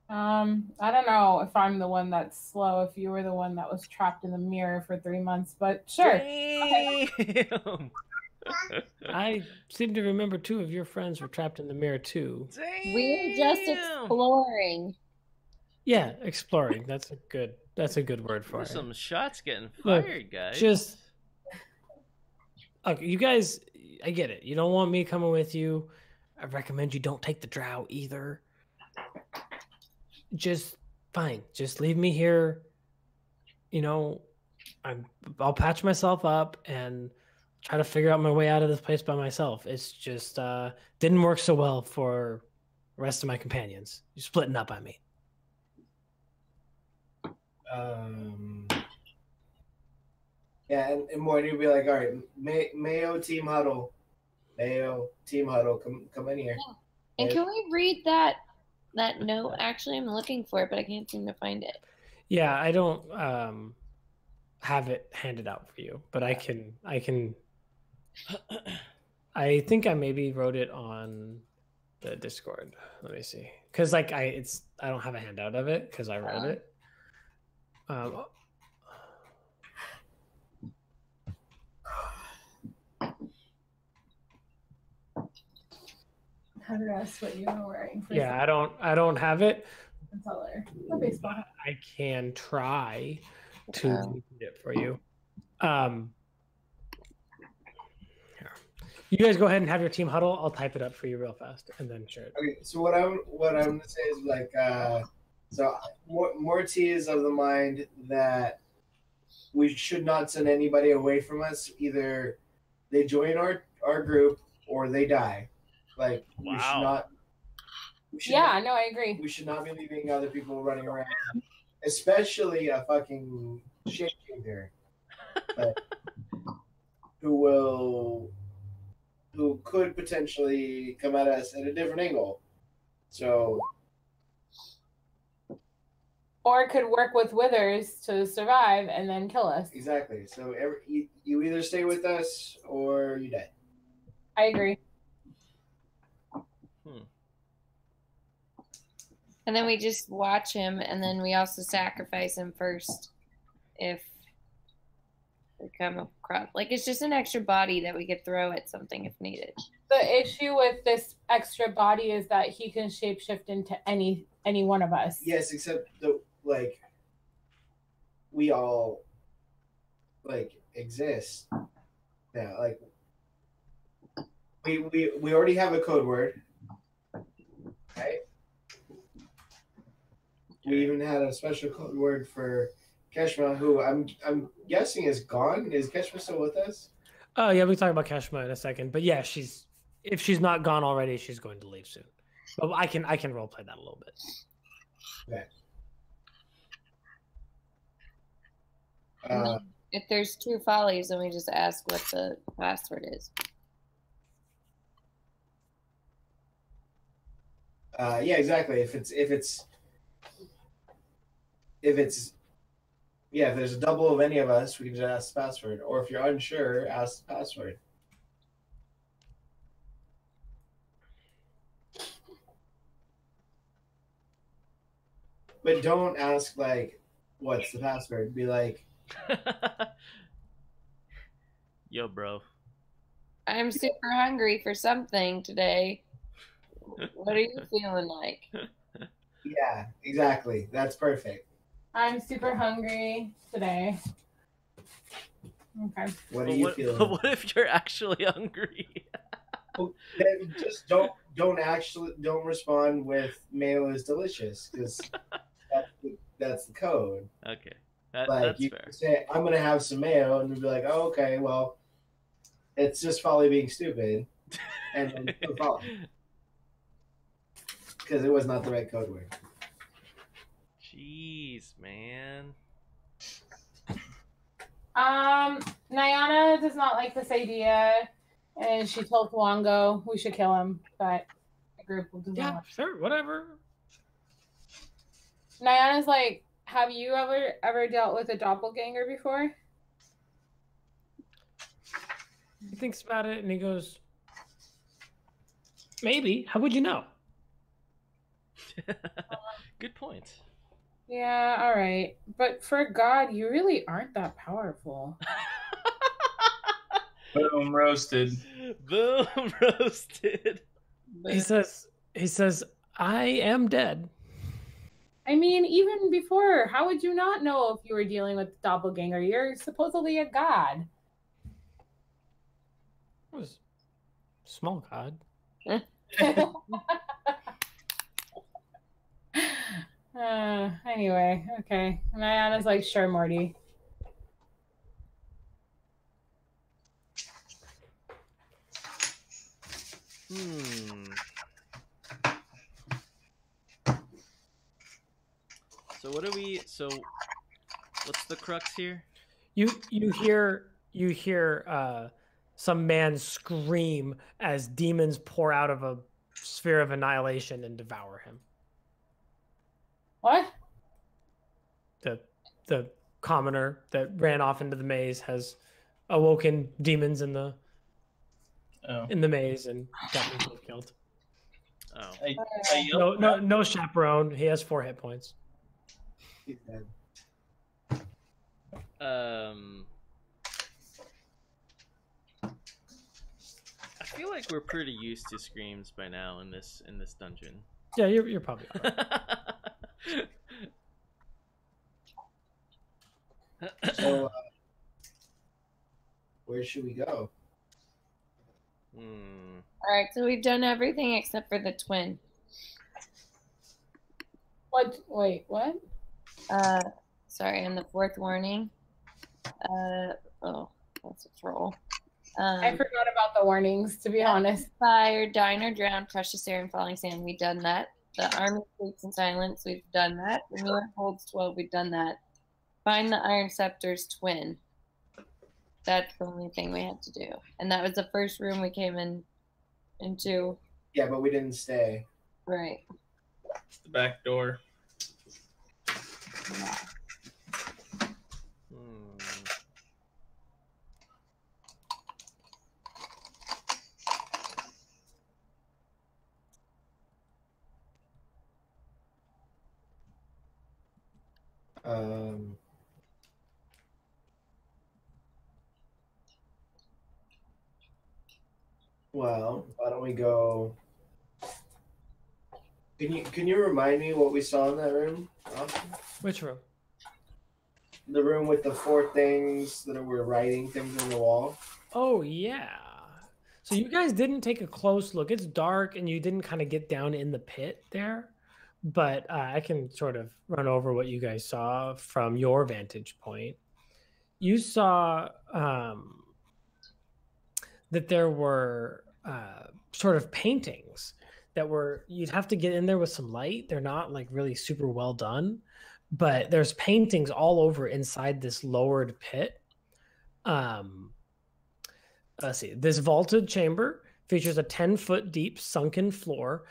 Speaker 3: I don't know if I'm the one that's slow, if you were the one that was trapped in the mirror for 3 months, but sure.
Speaker 6: Damn.
Speaker 1: I seem to remember 2 of your friends were trapped in the mirror too.
Speaker 6: Damn.
Speaker 5: We're just exploring.
Speaker 1: Yeah, exploring. That's a good word for
Speaker 6: There's
Speaker 1: it.
Speaker 6: some shots getting
Speaker 1: Look,
Speaker 6: fired, guys.
Speaker 1: Just okay, you guys, I get it. You don't want me coming with you. I recommend you don't take the drow either. Just fine. Just leave me here. I'll patch myself up and try to figure out my way out of this place by myself. It's just didn't work so well for the rest of my companions. You're splitting up on me.
Speaker 2: Yeah, and Mortee will be like, all right, Mayo team huddle. Mayo team huddle, come in here.
Speaker 5: Yeah. And can we read that note? Actually, I'm looking for it, but I can't seem to find it.
Speaker 1: Yeah, I don't have it handed out for you, but I can I think I maybe wrote it on the Discord. Let me see. Cuz I don't have a handout of it cuz I wrote it.
Speaker 3: Heather asked what you were wearing.
Speaker 1: Yeah, I don't have it.
Speaker 3: Tell her. A baseball hat.
Speaker 1: I can try to read it for you. Here. You guys go ahead and have your team huddle. I'll type it up for you real fast and then share it.
Speaker 2: Okay, so what I'm gonna say is like, so Mortee is of the mind that we should not send anybody away from us. Either they join our group or they die. Like we should not.
Speaker 3: No, I agree.
Speaker 2: We should not be leaving other people running around, especially a fucking shapeshifter who could potentially come at us at a different angle. So,
Speaker 3: or could work with Withers to survive and then kill us.
Speaker 2: Exactly. So you either stay with us or you die.
Speaker 3: I agree.
Speaker 5: And then we just watch him, and then we also sacrifice him first if we come across. Like, it's just an extra body that we could throw at something if needed.
Speaker 3: The issue with this extra body is that he can shapeshift into any one of us.
Speaker 2: Yes, except we all exist now. Like we already have a code word, right? We even had a special code word for Keshma, who I'm guessing is gone. Is Keshma still with us?
Speaker 1: Oh yeah, we can talk about Keshma in a second. But yeah, if she's not gone already, she's going to leave soon. But I can roleplay that a little bit.
Speaker 2: Okay.
Speaker 5: If there's two follies, then we just ask what the password is.
Speaker 2: Yeah, exactly. If there's a double of any of us, we can just ask the password. Or if you're unsure, ask the password. But don't ask what's the password? Be like,
Speaker 6: yo, bro.
Speaker 5: I'm super hungry for something today. What are you feeling like?
Speaker 2: yeah, exactly. That's perfect.
Speaker 3: I'm super hungry today. Okay.
Speaker 2: What are you feeling?
Speaker 6: But what if you're actually hungry?
Speaker 2: Then just don't respond with mayo is delicious, because that's the code.
Speaker 6: Okay,
Speaker 2: That's you
Speaker 6: fair.
Speaker 2: can say I'm gonna have some mayo, and we'll be like, oh, okay, well, it's just Folly being stupid, and then because it was not the right code word.
Speaker 6: Jeez, man.
Speaker 3: Nayana does not like this idea, and she told Luongo we should kill him, but the group will do that.
Speaker 1: Yeah, sure, whatever.
Speaker 3: Nayana's like, have you ever dealt with a doppelganger before?
Speaker 1: He thinks about it and he goes, maybe. How would you know?
Speaker 6: Good point.
Speaker 3: Yeah, all right. But for God, you really aren't that powerful.
Speaker 7: Boom, roasted.
Speaker 6: Boom, roasted.
Speaker 1: He says, I am dead.
Speaker 3: I mean, even before, how would you not know if you were dealing with the doppelganger? You're supposedly a god.
Speaker 1: It was a small god.
Speaker 3: Anyway, okay. Nayana's like, sure, Mortee.
Speaker 6: So what's the crux here?
Speaker 1: You hear some man scream as demons pour out of a sphere of annihilation and devour him.
Speaker 3: What?
Speaker 1: The commoner that ran off into the maze has awoken demons in the maze and got them killed.
Speaker 6: Oh.
Speaker 1: No chaperone. He has 4 hit points.
Speaker 2: He's dead.
Speaker 6: I feel like we're pretty used to screams by now in this dungeon.
Speaker 1: Yeah, you're probably all right.
Speaker 2: So, where should we go?
Speaker 5: All right, so we've done everything except for the twin.
Speaker 3: What? Wait, what?
Speaker 5: Sorry, on the 4th warning. That's a troll.
Speaker 3: I forgot about the warnings, to be honest.
Speaker 5: Fire, dine or drown, precious air, and falling sand. We've done that. The army sleeps in silence. We've done that. The mirror holds 12. We've done that. Find the Iron Scepter's twin. That's the only thing we had to do. And that was the first room we came into.
Speaker 2: Yeah, but we didn't stay.
Speaker 5: Right.
Speaker 7: It's the back door.
Speaker 5: Yeah.
Speaker 2: Um, well, why don't we go? Can you remind me what we saw in that room? Austin?
Speaker 1: Which room?
Speaker 2: The room with the 4 things that were writing things on the wall.
Speaker 1: Oh yeah. So you guys didn't take a close look. It's dark, and you didn't kind of get down in the pit there. But I can sort of run over what you guys saw from your vantage point. You saw that there were sort of paintings that were, you'd have to get in there with some light. They're not like really super well done, but there's paintings all over inside this lowered pit. Let's see. This vaulted chamber features a 10-foot deep sunken floor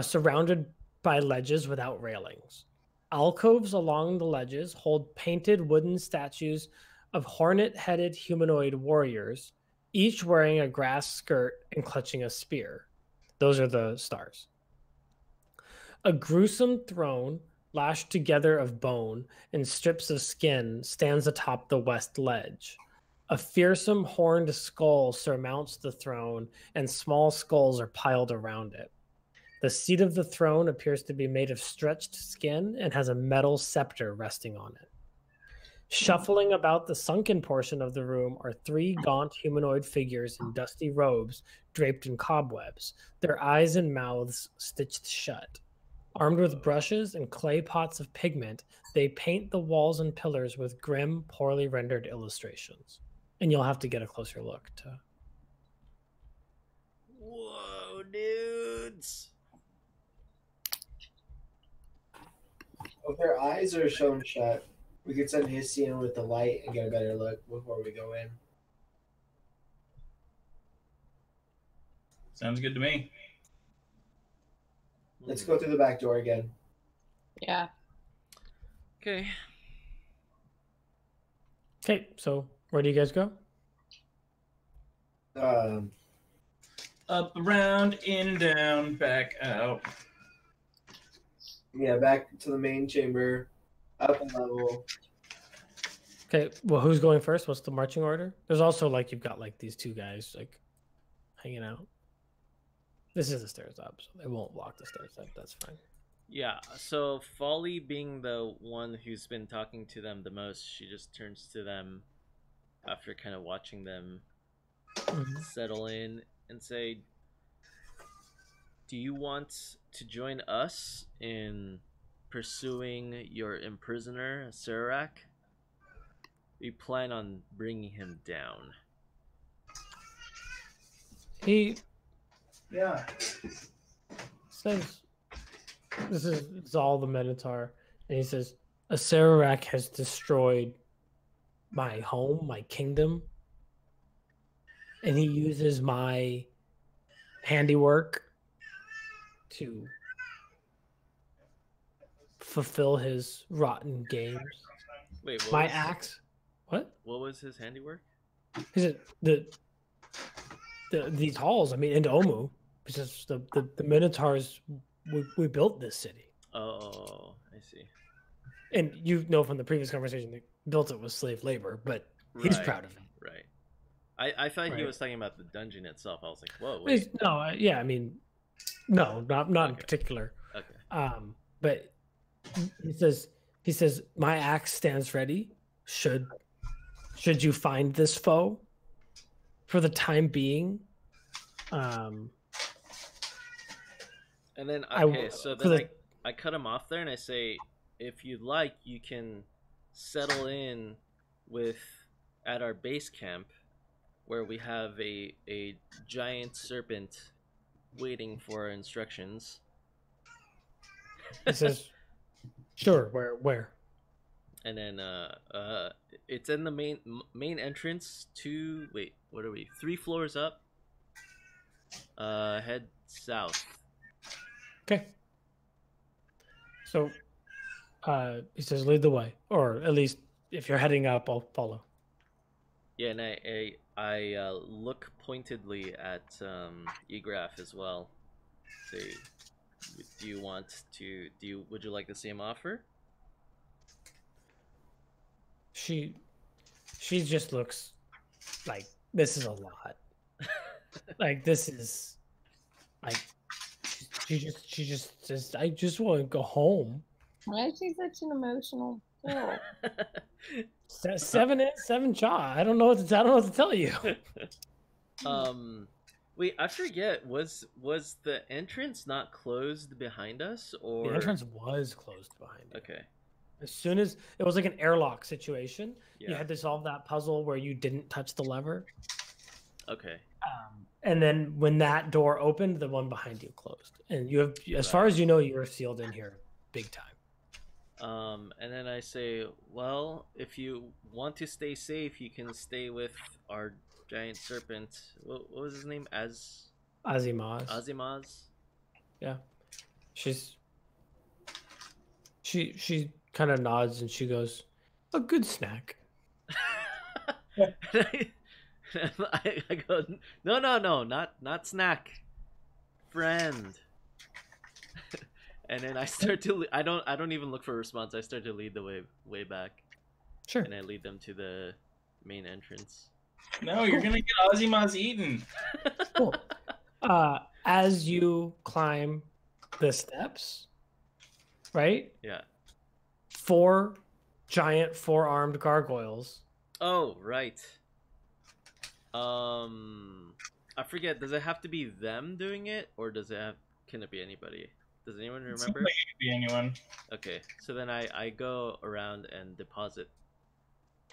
Speaker 1: surrounded by ledges without railings. Alcoves along the ledges hold painted wooden statues of hornet-headed humanoid warriors, each wearing a grass skirt and clutching a spear. Those are the stars. A gruesome throne lashed together of bone and strips of skin stands atop the west ledge. A fearsome horned skull surmounts the throne, and small skulls are piled around it. The seat of the throne appears to be made of stretched skin and has a metal scepter resting on it. Shuffling about the sunken portion of the room are 3 gaunt humanoid figures in dusty robes draped in cobwebs, their eyes and mouths stitched shut. Armed with brushes and clay pots of pigment, they paint the walls and pillars with grim, poorly rendered illustrations. And you'll have to get a closer look to.
Speaker 6: Whoa, dudes!
Speaker 2: If their eyes are shown shut, we could send his in with the light and get a better look before we go in.
Speaker 7: Sounds good to me.
Speaker 2: Let's go through the back door again.
Speaker 5: Yeah.
Speaker 6: Okay.
Speaker 1: Okay, so where do you guys go?
Speaker 7: Up, around, in and down, back out.
Speaker 2: Yeah, back to the main chamber, up a level.
Speaker 1: Okay, well, who's going first? What's the marching order? There's also like you've got like these 2 guys like hanging out. This is the stairs up, so they won't block the stairs up. That's fine.
Speaker 6: Yeah, so Folly being the one who's been talking to them the most, she just turns to them after kind of watching them settle in and say, do you want to join us in pursuing your imprisoner, Serac? We plan on bringing him down.
Speaker 1: He
Speaker 2: Yeah.
Speaker 1: says, this is Zal the Minotaur, and he says, a Serac has destroyed my home, my kingdom, and he uses my handiwork to fulfill his rotten games.
Speaker 6: Wait, what
Speaker 1: My
Speaker 6: was,
Speaker 1: axe. What?
Speaker 6: what was his handiwork?
Speaker 1: He said these halls. I mean, into Omu, because the Minotaurs. We built this city.
Speaker 6: Oh, I see.
Speaker 1: And you know from the previous conversation, they built it with slave labor, but he's
Speaker 6: Right,
Speaker 1: proud of it.
Speaker 6: Right. I thought he
Speaker 1: Right.
Speaker 6: was talking about the dungeon itself. I was like, whoa, wait.
Speaker 1: No, yeah, I mean, no, not in
Speaker 6: Okay.
Speaker 1: particular.
Speaker 6: Okay.
Speaker 1: But he says, my axe stands ready. Should you find this foe, for the time being.
Speaker 6: And then,
Speaker 1: I-
Speaker 6: okay, so
Speaker 1: for
Speaker 6: then
Speaker 1: the-
Speaker 6: I cut him off there and I say, if you'd like, you can settle in at our base camp where we have a giant serpent waiting for our instructions.
Speaker 1: He says, sure, where?
Speaker 6: And then it's in the main entrance to, wait, what are we? 3 floors up. Head south.
Speaker 1: Okay. So, he says, lead the way, or at least if you're heading up, I'll follow.
Speaker 6: Yeah, and I look pointedly at Egraph as well. Say, would you like the same offer?
Speaker 1: she just looks like this is a lot. Like this is like she just says, I just want to go home.
Speaker 5: Why is she such an emotional girl?
Speaker 1: 7 Cha. I don't know what to tell you.
Speaker 6: Wait, I forget. Was the entrance not closed behind us, or
Speaker 1: The entrance was closed behind you.
Speaker 6: Okay.
Speaker 1: As soon as it was like an airlock situation,
Speaker 6: Yeah.
Speaker 1: you had to solve that puzzle where you didn't touch the lever.
Speaker 6: Okay.
Speaker 1: And then when that door opened, the one behind you closed, and you have, as far as you know, you are sealed in here, big time.
Speaker 6: And then I say, well, if you want to stay safe, you can stay with our giant serpent. What was his name?
Speaker 1: Azimaz.
Speaker 6: Azimaz.
Speaker 1: Yeah. She kind of nods and she goes, "A good snack."
Speaker 6: I go, no, not snack, friend. And then I start to, I don't even look for a response. I start to lead the way back.
Speaker 1: Sure.
Speaker 6: And I lead them to the main entrance.
Speaker 7: No, you're gonna get Ozzymoz eaten.
Speaker 1: Cool. As you climb the steps, right?
Speaker 6: Yeah.
Speaker 1: 4 giant 4-armed gargoyles.
Speaker 6: Oh, right. I forget. Does it have to be them doing it, or can it be anybody? Does anyone remember?
Speaker 7: It seems like it could be anyone.
Speaker 6: Okay, so then I go around and deposit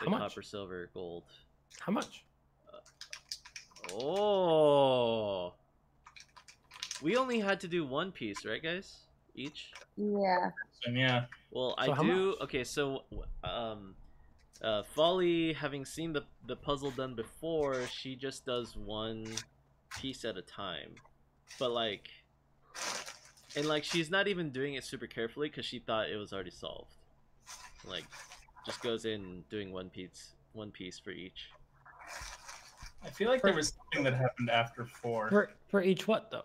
Speaker 6: the
Speaker 1: How much?
Speaker 6: copper, silver, gold.
Speaker 1: How much?
Speaker 6: Oh, we only had to do one piece, right, guys? Each.
Speaker 5: Yeah.
Speaker 7: And yeah.
Speaker 6: Well,
Speaker 1: So
Speaker 6: I
Speaker 1: how
Speaker 6: do.
Speaker 1: much?
Speaker 6: Okay, so Folly, having seen the puzzle done before, she just does one piece at a time, but like, and like she's not even doing it super carefully because she thought it was already solved. Like, just goes in doing one piece for each.
Speaker 7: I feel like there was something that happened after 4.
Speaker 1: For each what though?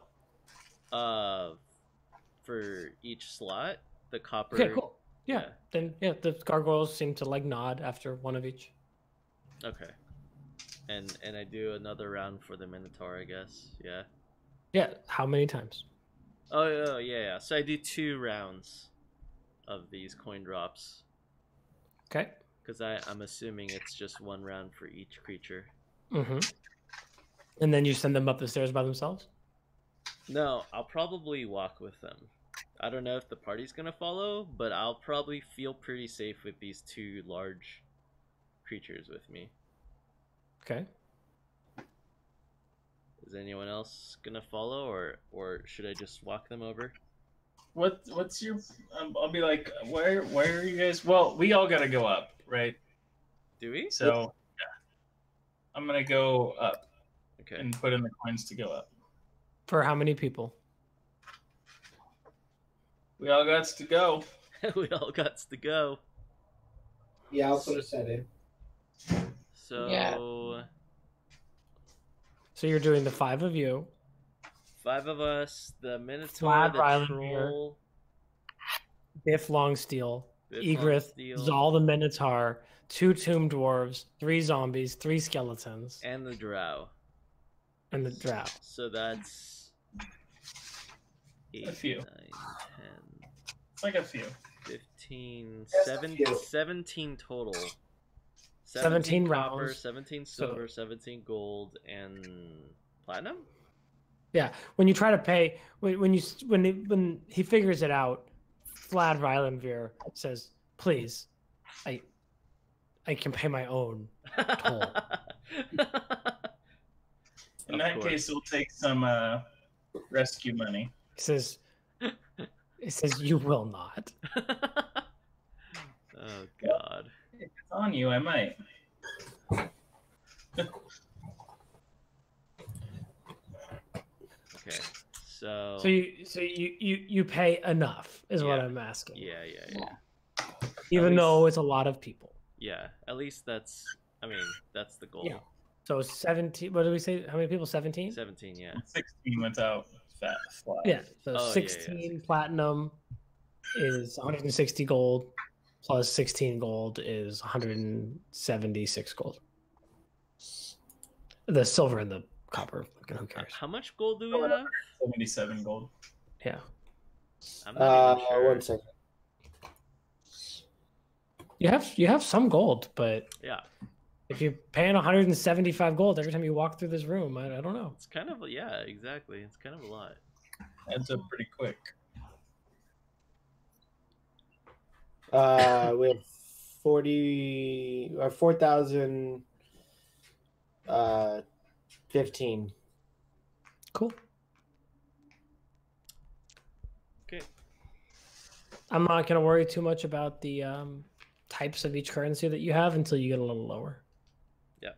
Speaker 6: For each slot, the copper.
Speaker 1: Okay, cool. Yeah.
Speaker 6: Yeah.
Speaker 1: Then the gargoyles seem to like nod after one of each.
Speaker 6: Okay. And I do another round for the Minotaur, I guess. Yeah.
Speaker 1: Yeah. How many times?
Speaker 6: Oh yeah. So I do 2 rounds of these coin drops.
Speaker 1: Okay.
Speaker 6: Because I'm assuming it's just 1 round for each creature.
Speaker 1: Mm-hmm. And then you send them up the stairs by themselves?
Speaker 6: No, I'll probably walk with them. I don't know if the party's gonna follow, but I'll probably feel pretty safe with these 2 large creatures with me.
Speaker 1: Okay.
Speaker 6: Is anyone else gonna follow, or should I just walk them over?
Speaker 7: What's your? I'll be like, where are you guys? Well, we all gotta go up, right?
Speaker 6: Do we?
Speaker 7: So yeah, I'm gonna go up.
Speaker 6: Okay.
Speaker 7: And put in the coins to go up.
Speaker 1: For how many people?
Speaker 7: We all got to go.
Speaker 6: We all got to go.
Speaker 2: Yeah, I'll put a set in.
Speaker 6: So
Speaker 5: Yeah.
Speaker 1: So you're doing the 5 of you.
Speaker 6: 5 of us, the Minotaur,
Speaker 1: Vlad,
Speaker 6: the
Speaker 1: Rylan,
Speaker 6: Troll,
Speaker 1: Biff Longsteel,
Speaker 6: Biff
Speaker 1: Egrith,
Speaker 6: Longsteel,
Speaker 1: Zal the Minotaur, 2 tomb dwarves, 3 zombies, 3 skeletons,
Speaker 6: and the Drow.
Speaker 1: and the drow.
Speaker 6: So that's 8,
Speaker 7: A few.
Speaker 6: 9, 10,
Speaker 7: It's like a few.
Speaker 6: 15,
Speaker 2: Just a
Speaker 6: 17,
Speaker 2: few.
Speaker 6: 17 total.
Speaker 1: 17
Speaker 6: copper,
Speaker 1: rounds.
Speaker 6: 17
Speaker 1: So-
Speaker 6: silver, 17 gold, and platinum?
Speaker 1: Yeah, when you try to pay, when he figures it out, Vlad Rylanvir says, "Please, I can pay my own toll."
Speaker 7: In that case, we'll take some rescue money.
Speaker 1: He says, "You will not."
Speaker 6: Oh God.
Speaker 7: If it's on you, I might.
Speaker 6: Okay. So
Speaker 1: So you pay enough is what
Speaker 6: Yeah.
Speaker 1: I'm asking.
Speaker 6: yeah.
Speaker 1: Even
Speaker 6: At
Speaker 1: though it's a lot of people.
Speaker 6: Yeah. At least that's that's the goal.
Speaker 1: Yeah. So 17. What did we say? How many people? 17.
Speaker 6: 17, yeah.
Speaker 7: 16 without fat flat.
Speaker 1: Yeah. So
Speaker 6: Oh, yeah,
Speaker 1: 16 platinum is 160 gold. plus 16 gold is 176 gold. The silver and the copper. Who cares?
Speaker 6: How much gold do we have?
Speaker 7: 77 gold.
Speaker 1: Yeah.
Speaker 6: I'm not even sure.
Speaker 2: 1 second.
Speaker 1: You have some gold, but
Speaker 6: Yeah,
Speaker 1: if you're paying 175 gold every time you walk through this room, I don't know.
Speaker 6: it's kind of exactly. It's kind of a lot.
Speaker 7: Adds up pretty quick.
Speaker 2: We have 40 or 4,015.
Speaker 1: Cool.
Speaker 6: Okay.
Speaker 1: I'm not going to worry too much about the types of each currency that you have until you get a little lower.
Speaker 6: Yeah.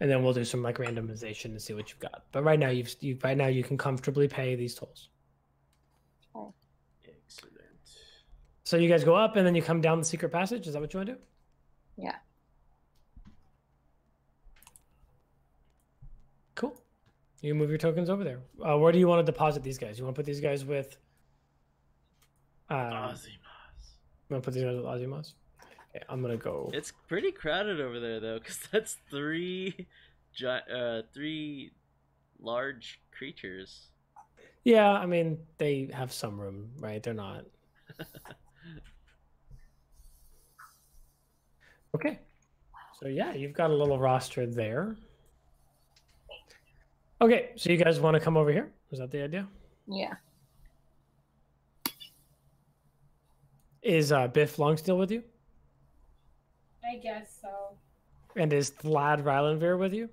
Speaker 1: And then we'll do some like randomization and see what you've got. But right now you can comfortably pay these tolls.
Speaker 6: Excellent.
Speaker 1: So you guys go up and then you come down the secret passage. Is that what you want to do?
Speaker 5: Yeah.
Speaker 1: Cool. You move your tokens over there. Where do you want to deposit these guys? You want to put these guys with
Speaker 6: Ozymas.
Speaker 1: I'm gonna put these guys with Ozymas. Okay, I'm gonna go.
Speaker 6: It's pretty crowded over there though, because that's three large creatures.
Speaker 1: Yeah, I mean they have some room, right? They're not. Okay, so yeah, you've got a little roster there. Okay, so you guys want to come over here? Is that the idea?
Speaker 5: Yeah.
Speaker 1: Is Biff Long still with you?
Speaker 3: I guess so.
Speaker 1: And is Vlad Rylanvere with you?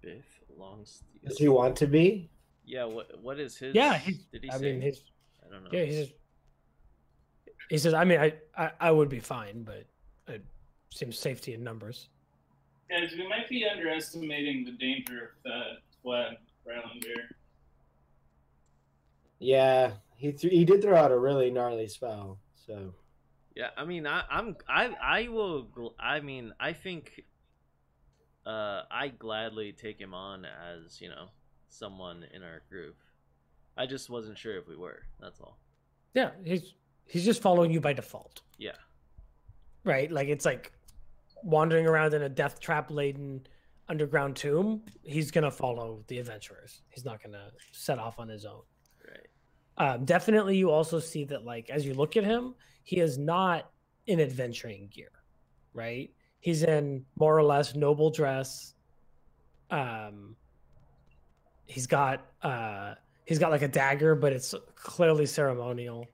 Speaker 6: Biff Longsteel.
Speaker 2: Does he want to be?
Speaker 6: Yeah. What is his?
Speaker 1: Yeah,
Speaker 6: did he
Speaker 1: I
Speaker 6: say?
Speaker 1: mean, his.
Speaker 6: I don't know.
Speaker 1: Yeah, he says. I mean, I would be fine, but it seems safety in numbers.
Speaker 4: Guys, we might be underestimating the danger of that flat round here.
Speaker 2: Yeah, he did throw out a really gnarly spell. So
Speaker 6: Yeah, I mean, I think I gladly take him on as, someone in our group. I just wasn't sure if we were. That's all.
Speaker 1: Yeah, he's just following you by default.
Speaker 6: Yeah.
Speaker 1: Right? Like it's like wandering around in a death trap laden underground tomb. He's gonna follow the adventurers. He's not gonna set off on his own.
Speaker 6: Right.
Speaker 1: Definitely, you also see that, like, as you look at him, he is not in adventuring gear, right? He's in more or less noble dress. He's got like a dagger, but it's clearly ceremonial.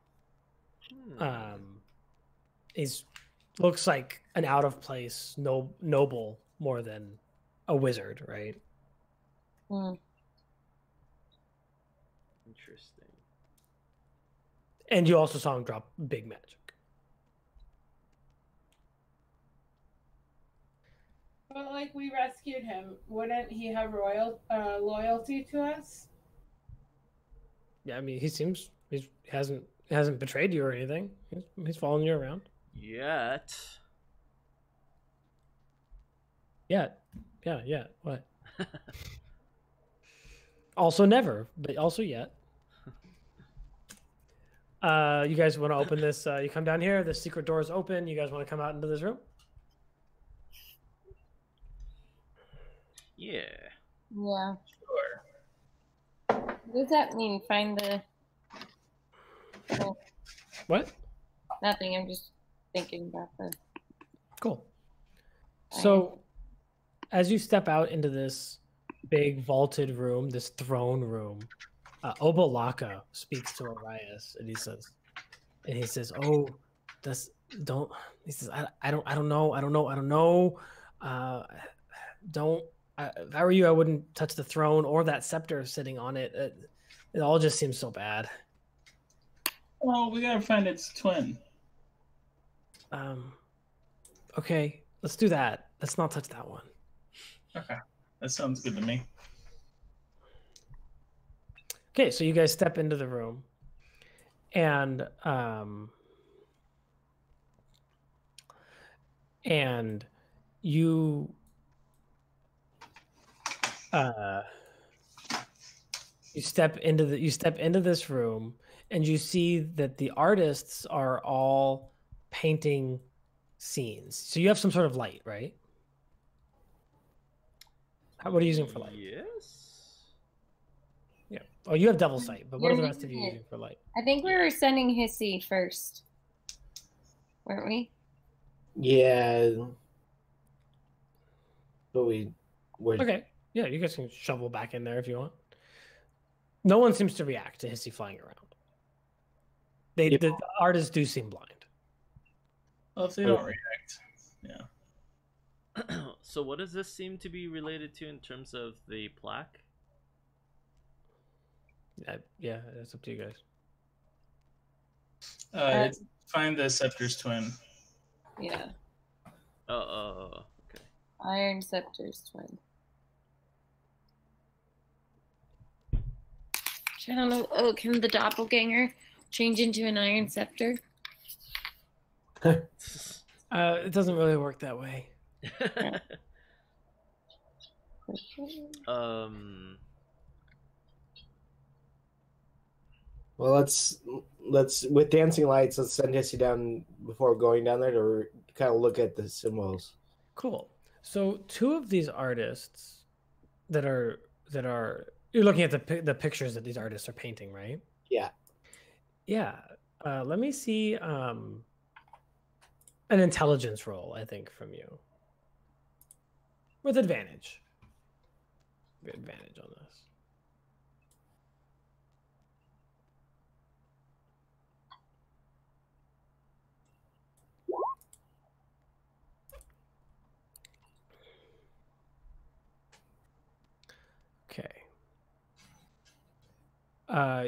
Speaker 1: He's looks like an out of place noble more than a wizard, right?
Speaker 6: Interesting.
Speaker 1: And you also saw him drop big magic.
Speaker 3: But like we rescued him, wouldn't he have loyalty to us?
Speaker 1: Yeah, I mean, he hasn't betrayed you or anything. He's following you around.
Speaker 6: Yet.
Speaker 1: Yeah. What? Also never, but also yet. You guys want to open this? You come down here. The secret door is open. You guys want to come out into this room?
Speaker 6: Yeah.
Speaker 5: Yeah.
Speaker 7: Sure.
Speaker 5: What does that mean? Find the.
Speaker 1: What?
Speaker 5: Nothing. I'm just thinking about the.
Speaker 1: Cool. So, as you step out into this big vaulted room, this throne room, Obalaka speaks to Arias, and he says, "Oh, don't." He says, "I don't know. If I were you, I wouldn't touch the throne or that scepter sitting on it. It all just seems so bad."
Speaker 7: Well, we gotta find its twin.
Speaker 1: Okay, let's do that. Let's not touch that one.
Speaker 7: Okay, that sounds good to me.
Speaker 1: Okay, so you guys step into the room, and you You step into this room, and you see that the artists are all painting scenes. So you have some sort of light, right? What are you using for light?
Speaker 6: Yes.
Speaker 1: Yeah. Oh, you have double sight, but what are the rest of you
Speaker 5: You're
Speaker 1: using for light?
Speaker 5: I think we were sending Hissy first, weren't we?
Speaker 2: Yeah. But we're
Speaker 1: Okay. Yeah, you guys can shovel back in there if you want. No one seems to react to Hissy flying around. The artists do seem blind.
Speaker 7: Well, if they don't react, yeah.
Speaker 6: So what does this seem to be related to in terms of the plaque?
Speaker 1: Yeah, that's up to you guys.
Speaker 7: It's find the scepter's twin.
Speaker 5: Yeah.
Speaker 6: Okay.
Speaker 5: Iron Scepter's twin. I don't know. Oh, can the doppelganger change into an Iron Scepter?
Speaker 1: It doesn't really work that way.
Speaker 2: Well, let's with dancing lights. Let's send Hissy down before going down there to kind of look at the symbols.
Speaker 1: Cool. So two of these artists that are you're looking at the pictures that these artists are painting, right?
Speaker 2: Yeah.
Speaker 1: Yeah. Let me see an intelligence roll, I think, from you. With advantage. Good advantage on this. Okay.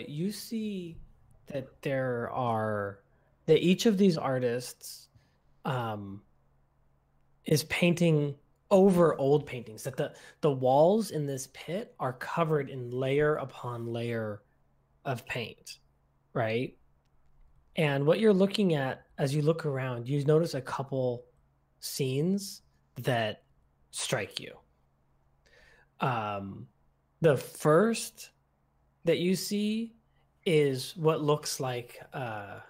Speaker 1: You see that that each of these artists is painting over old paintings, that the walls in this pit are covered in layer upon layer of paint, right? And what you're looking at as you look around, you notice a couple scenes that strike you. The first that you see is what looks like a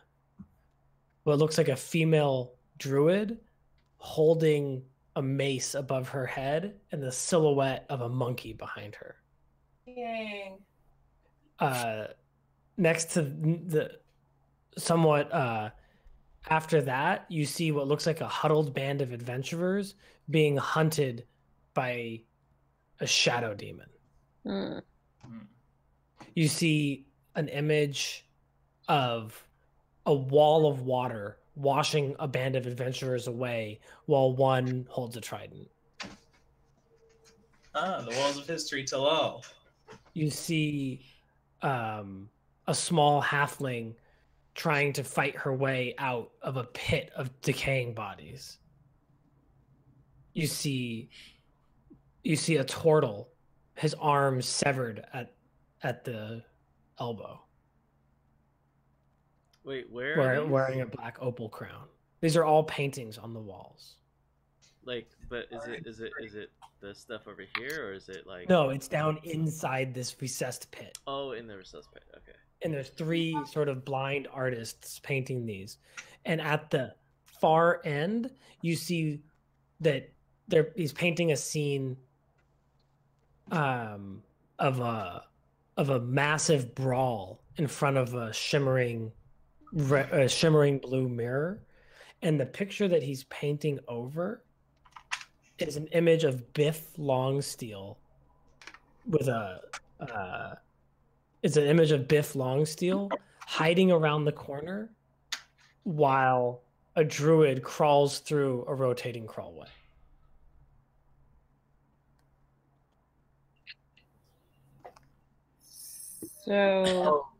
Speaker 1: female druid holding a mace above her head and the silhouette of a monkey behind her.
Speaker 3: Yay.
Speaker 1: Next to the somewhat after that, you see what looks like a huddled band of adventurers being hunted by a shadow demon.
Speaker 5: Mm.
Speaker 1: You see an image of a wall of water washing a band of adventurers away while one holds a trident.
Speaker 7: The walls of history tell all.
Speaker 1: You see a small halfling trying to fight her way out of a pit of decaying bodies. You see a turtle, his arms severed at the elbow.
Speaker 6: Wait, where?
Speaker 1: Wearing a black opal crown. These are all paintings on the walls.
Speaker 6: Like, but is it the stuff over here, or is it like?
Speaker 1: No, it's down inside this recessed pit.
Speaker 6: Oh, in the recessed pit. Okay.
Speaker 1: And there's three sort of blind artists painting these, and at the far end, you see that he's painting a scene of a massive brawl in front of a shimmering blue mirror, and the picture that he's painting over is an image of Biff Longsteel with it's an image of Biff Longsteel hiding around the corner while a druid crawls through a rotating crawlway.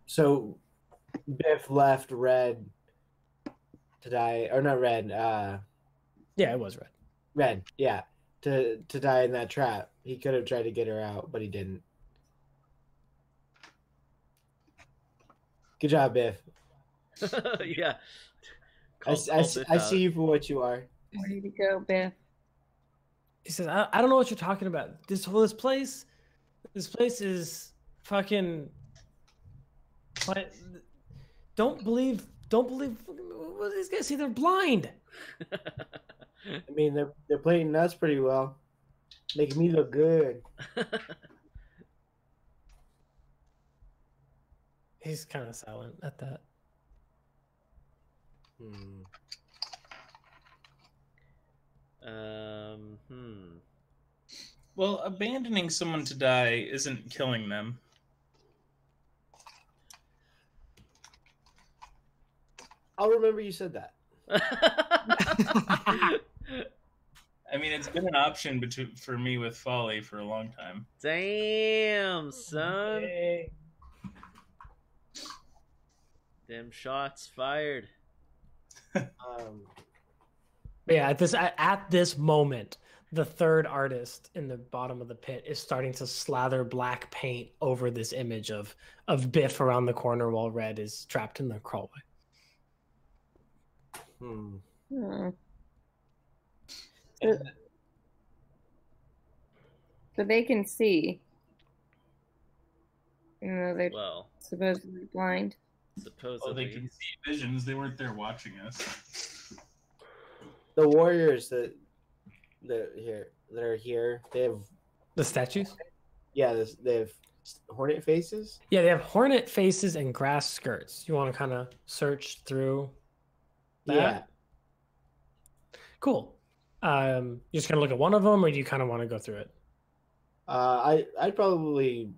Speaker 2: So Biff left Red to die, or not Red.
Speaker 1: Yeah, it was Red.
Speaker 2: Red, yeah, to die in that trap. He could have tried to get her out, but he didn't. Good job, Biff.
Speaker 6: Yeah.
Speaker 2: I see you for what you are.
Speaker 5: Way to go, Biff.
Speaker 1: He says, I don't know what you're talking about. This place is fucking. Don't believe what these guys see. They're blind.
Speaker 2: I mean, they're playing nuts pretty well, making me look good.
Speaker 1: He's kind of silent at that.
Speaker 7: Well, abandoning someone to die isn't killing them.
Speaker 2: I'll remember you said that.
Speaker 7: I mean, it's been an option for me with Folly for a long time.
Speaker 6: Damn, son.
Speaker 1: Hey.
Speaker 6: Damn shots fired.
Speaker 1: But yeah, at this moment, the third artist in the bottom of the pit is starting to slather black paint over this image of Biff around the corner while Red is trapped in the crawlway.
Speaker 5: So they can see. You know, they're supposedly blind.
Speaker 6: Supposedly.
Speaker 7: Well, they can see visions. They weren't there watching us.
Speaker 2: The warriors that are here, they have
Speaker 1: the statues.
Speaker 2: Yeah, they have hornet faces.
Speaker 1: Yeah, they have hornet faces and grass skirts. You want to kind of search through that?
Speaker 2: Yeah.
Speaker 1: Cool. You just gonna look at one of them, or do you kind of want to go through it?
Speaker 2: I'd probably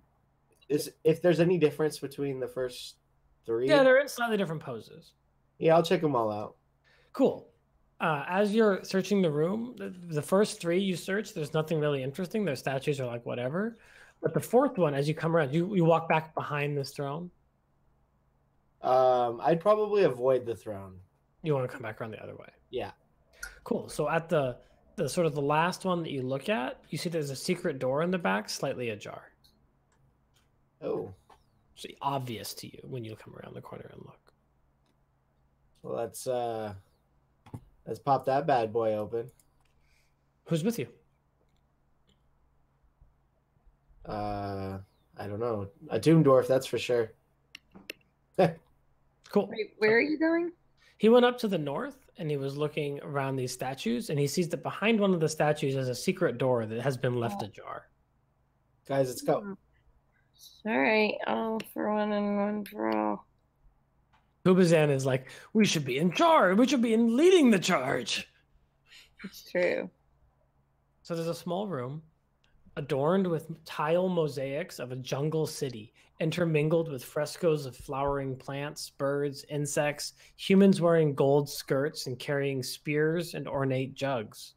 Speaker 2: if there's any difference between the first three.
Speaker 1: Yeah, they're in slightly different poses.
Speaker 2: Yeah, I'll check them all out.
Speaker 1: Cool. As you're searching the room, the first three you search, there's nothing really interesting. Their statues are like whatever. But the fourth one, as you come around, you walk back behind this throne.
Speaker 2: I'd probably avoid the throne.
Speaker 1: You want to come back around the other way.
Speaker 2: Yeah.
Speaker 1: Cool. So at the sort of the last one that you look at, you see there's a secret door in the back, slightly ajar.
Speaker 2: Oh.
Speaker 1: It's obvious to you when you come around the corner and look.
Speaker 2: Well, let's pop that bad boy open.
Speaker 1: Who's with you?
Speaker 2: I don't know. A Doom Dwarf, that's for sure.
Speaker 1: Cool.
Speaker 5: Wait, where are you going?
Speaker 1: He went up to the north and he was looking around these statues, and he sees that behind one of the statues is a secret door that has been left ajar.
Speaker 2: Guys, let's go.
Speaker 5: All right, all for one and one for all.
Speaker 1: Kubazan is like, we should be in charge. We should be leading the charge.
Speaker 5: It's true.
Speaker 1: So there's a small room adorned with tile mosaics of a jungle city, intermingled with frescoes of flowering plants, birds, insects, humans wearing gold skirts and carrying spears and ornate jugs.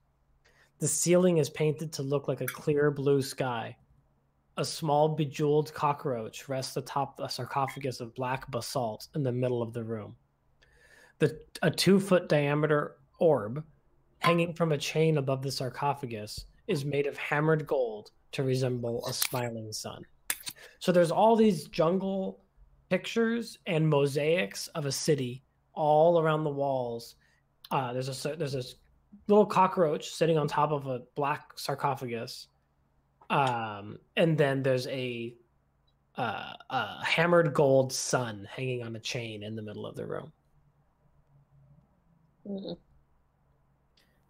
Speaker 1: The ceiling is painted to look like a clear blue sky. A small bejeweled cockroach rests atop a sarcophagus of black basalt in the middle of the room. A 2-foot diameter orb hanging from a chain above the sarcophagus is made of hammered gold to resemble a smiling sun. So there's all these jungle pictures and mosaics of a city all around the walls. There's a little cockroach sitting on top of a black sarcophagus. And then there's a hammered gold sun hanging on a chain in the middle of the room.
Speaker 5: Mm.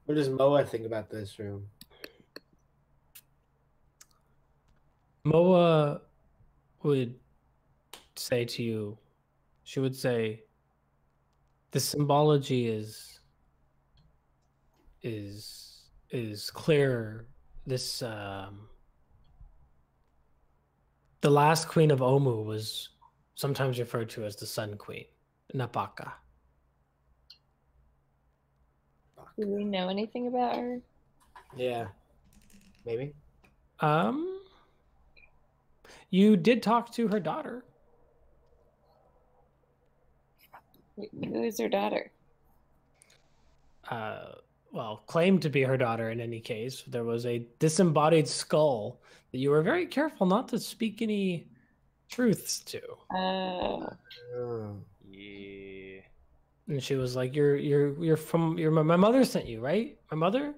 Speaker 2: What does Moa think about this room?
Speaker 1: Moa would say to you, she would say, the symbology is clear. This the last queen of Omu was sometimes referred to as the Sun Queen, Napaka.
Speaker 5: Do we know anything about her?
Speaker 2: Yeah. Maybe.
Speaker 1: You did talk to her daughter.
Speaker 5: Who is her daughter?
Speaker 1: Well, claimed to be her daughter in any case. There was a disembodied skull that you were very careful not to speak any truths to.
Speaker 6: Yeah.
Speaker 1: And she was like, my mother sent you, right? My mother?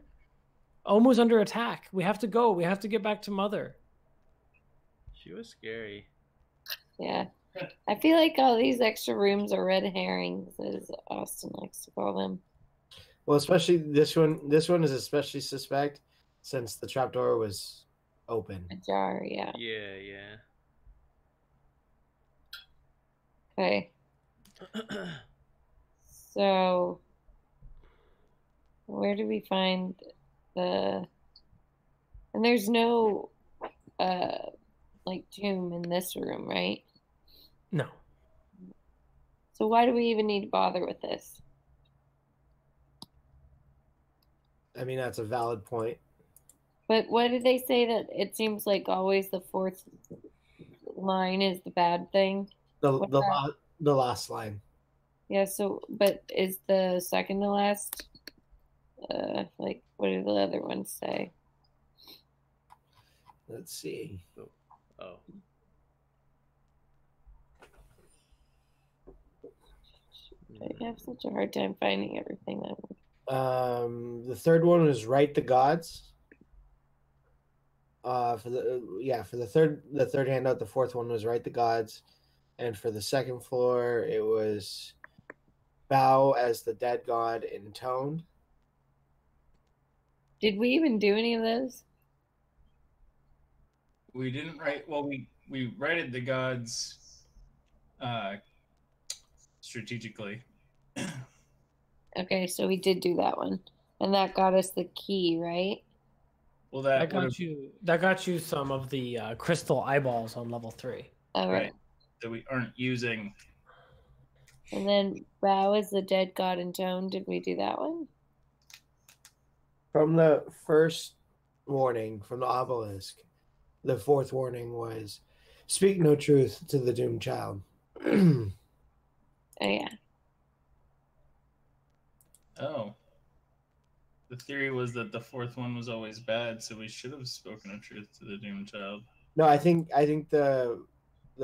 Speaker 1: Omu's under attack. We have to go. We have to get back to mother.
Speaker 6: She was scary.
Speaker 5: Yeah. I feel like all these extra rooms are red herrings, as Austin likes to call them.
Speaker 2: Well, especially this one. This one is especially suspect since the trapdoor was open.
Speaker 5: Ajar, yeah.
Speaker 6: Yeah.
Speaker 5: Okay. So, where do we find the? And there's no, like tomb in this room, right?
Speaker 1: No.
Speaker 5: So why do we even need to bother with this?
Speaker 2: I mean, that's a valid point.
Speaker 5: But what did they say that it seems like always the fourth line is the bad thing?
Speaker 2: The last line.
Speaker 5: Yeah, so but is the second to last like what do the other ones say?
Speaker 2: Let's see.
Speaker 6: Oh.
Speaker 5: I have such a hard time finding everything that
Speaker 2: The third one was Right the Gods. For the third handout, the fourth one was Right the Gods, and for the second floor, it was Bow as the Dead God intoned.
Speaker 5: Did we even do any of those?
Speaker 7: We didn't write. Well, we righted the gods strategically.
Speaker 5: Okay, so we did do that one. And that got us the key, right?
Speaker 7: Well,
Speaker 1: That got you some of the crystal eyeballs on level 3.
Speaker 5: All right.
Speaker 7: that we aren't using.
Speaker 5: And then Bow is the dead god intoned. Did we do that one?
Speaker 2: From the first warning from the obelisk, the fourth warning was, "Speak no truth to the doomed child."
Speaker 5: Oh yeah.
Speaker 7: Oh. The theory was that the fourth one was always bad, so we should have spoken of truth to the doomed child.
Speaker 2: No, I think the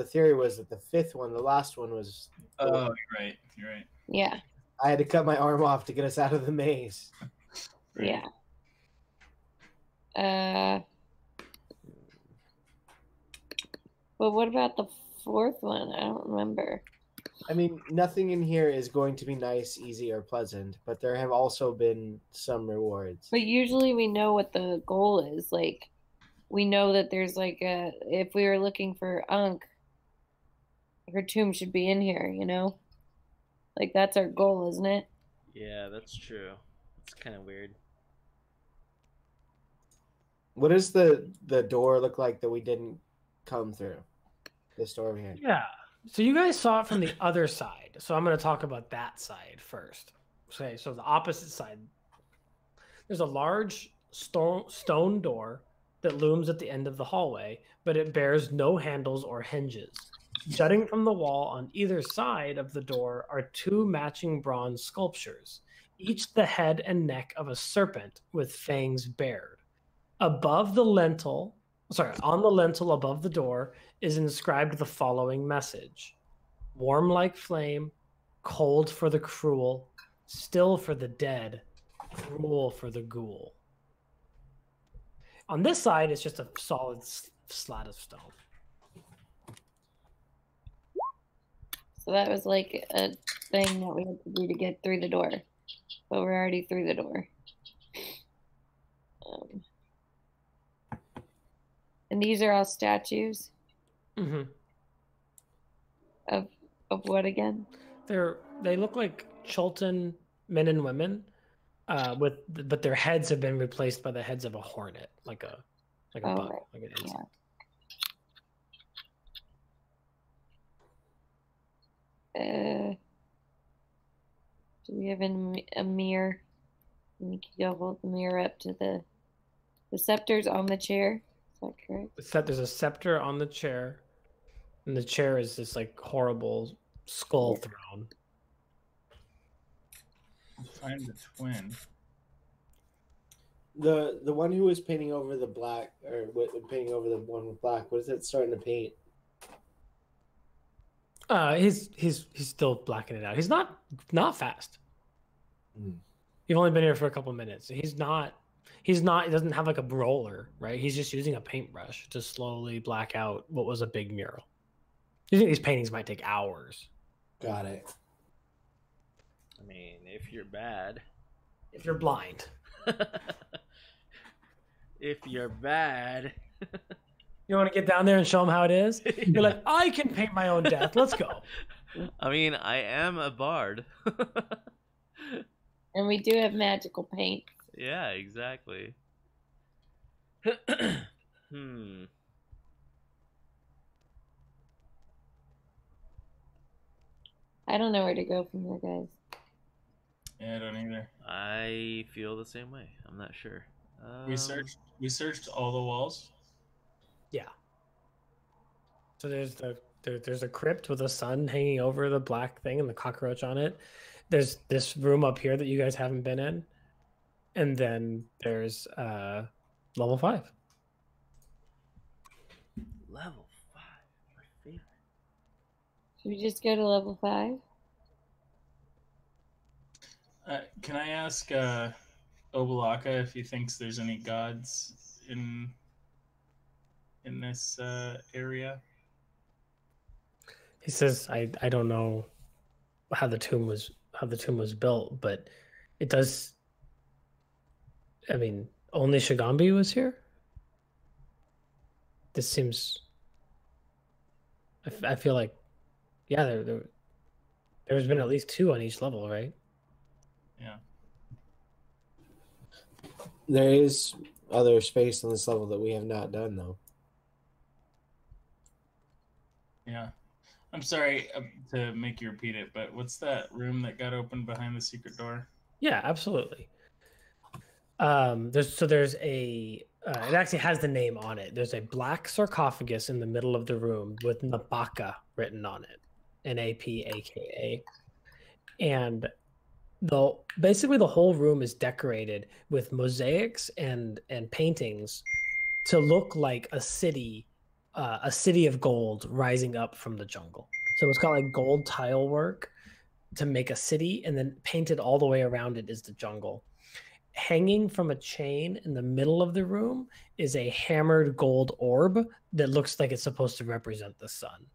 Speaker 2: theory was that the fifth one, the last one, was.
Speaker 7: Oh, you're right.
Speaker 5: Yeah.
Speaker 2: I had to cut my arm off to get us out of the maze.
Speaker 5: Right. Yeah. But what about the fourth one? I don't remember.
Speaker 2: I mean, nothing in here is going to be nice, easy, or pleasant, but there have also been some rewards.
Speaker 5: But usually we know what the goal is. Like, we know that there's like if we were looking for Ankh, her tomb should be in here, you know? Like, that's our goal, isn't it?
Speaker 6: Yeah, that's true. It's kind of weird.
Speaker 2: What does the door look like that we didn't come through? This door over here.
Speaker 1: Yeah. So you guys saw it from the other side. So I'm going to talk about that side first. Okay, so the opposite side. There's a large stone door that looms at the end of the hallway, but it bears no handles or hinges. Jutting from the wall on either side of the door are two matching bronze sculptures, each the head and neck of a serpent with fangs bared. On the lintel above the door is inscribed the following message: warm like flame, cold for the cruel, still for the dead, cruel for the ghoul. On this side, it's just a solid slat of stone.
Speaker 5: So that was like a thing that we had to do to get through the door. But we're already through the door. And these are all statues?
Speaker 1: Mm-hmm.
Speaker 5: Of what again?
Speaker 1: They look like Chultan men and women, but their heads have been replaced by the heads of a hornet, like a bug,
Speaker 5: right.
Speaker 1: like an insect.
Speaker 5: Yeah. Do we have a mirror? We can go hold the mirror up to the scepter's on the chair. Is that correct?
Speaker 1: There's a scepter on the chair, and the chair is this like horrible skull throne.
Speaker 7: Find the twin.
Speaker 2: The one who was painting over the black, or painting over the one with black, what is it starting to paint?
Speaker 1: He's still blacking it out. He's not fast.
Speaker 2: Mm.
Speaker 1: You've only been here for a couple minutes. He doesn't have like a roller, right? He's just using a paintbrush to slowly black out what was a big mural. You think these paintings might take hours?
Speaker 2: Got it.
Speaker 6: I mean, if you're bad.
Speaker 1: If you're blind.
Speaker 6: If you're bad.
Speaker 1: You want to get down there and show them how it is? You're like, I can paint my own death. Let's go.
Speaker 6: I mean, I am a bard.
Speaker 5: And we do have magical paint.
Speaker 6: Yeah, exactly. Hmm.
Speaker 5: I don't know where to go from here, guys.
Speaker 7: Yeah, I don't either.
Speaker 6: I feel the same way. I'm not sure.
Speaker 7: We searched all the walls.
Speaker 1: Yeah. So there's a crypt with a sun hanging over the black thing and the cockroach on it. There's this room up here that you guys haven't been in, and then there's level 5.
Speaker 6: Level 5, my favorite.
Speaker 5: Should we just go to level 5?
Speaker 7: Can I ask Obalaka if he thinks there's any gods in this area?
Speaker 1: He says, I don't know how the tomb was built, but it does. I mean, only Shigambi was here. This seems. I feel like, yeah, there's been at least 2 on each level, right?
Speaker 7: Yeah.
Speaker 2: There is other space on this level that we have not done, though.
Speaker 7: Yeah. I'm sorry to make you repeat it, but what's that room that got opened behind the secret door?
Speaker 1: Yeah, absolutely. There's a it actually has the name on it. There's a black sarcophagus in the middle of the room with Nabaka written on it, Napaka, and basically the whole room is decorated with mosaics and paintings to look like a city of gold rising up from the jungle. So it's got like gold tile work to make a city, and then painted all the way around it is the jungle. Hanging from a chain in the middle of the room is a hammered gold orb that looks like it's supposed to represent the sun.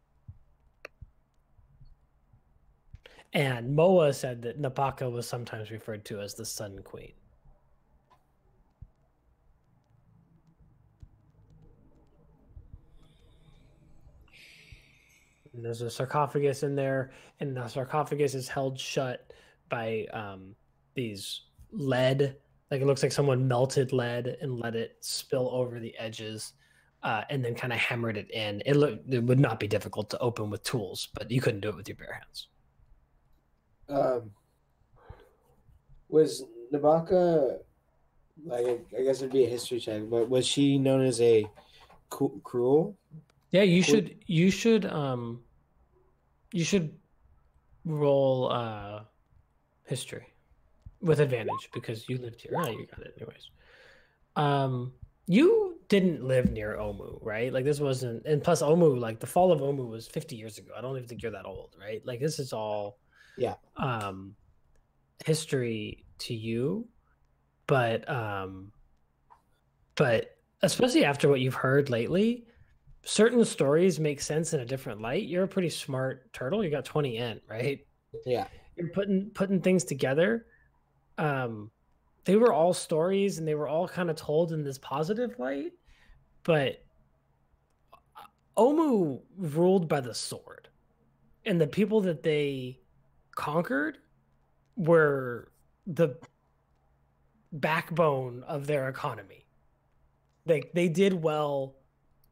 Speaker 1: And Moa said that Napaka was sometimes referred to as the Sun Queen. And there's a sarcophagus in there, and the sarcophagus is held shut by these lead. Like, it looks like someone melted lead and let it spill over the edges, and then kind of hammered it in. It would not be difficult to open with tools, but you couldn't do it with your bare hands.
Speaker 2: Was Nabaka, like, I guess it'd be a history check, but was she known as a cruel?
Speaker 1: Yeah, you should roll history with advantage because you lived here. Oh, you got it anyways. You didn't live near Omu, right? Like, this wasn't, and plus Omu, like, the fall of Omu was 50 years ago. I don't even think you're that old, right? Like, this is all history to you, but especially after what you've heard lately, certain stories make sense in a different light. You're a pretty smart turtle. You got 20 in, right?
Speaker 2: Yeah.
Speaker 1: You're putting things together. They were all stories, and they were all kind of told in this positive light, but Omu ruled by the sword, and the people that they conquered were the backbone of their economy. They did well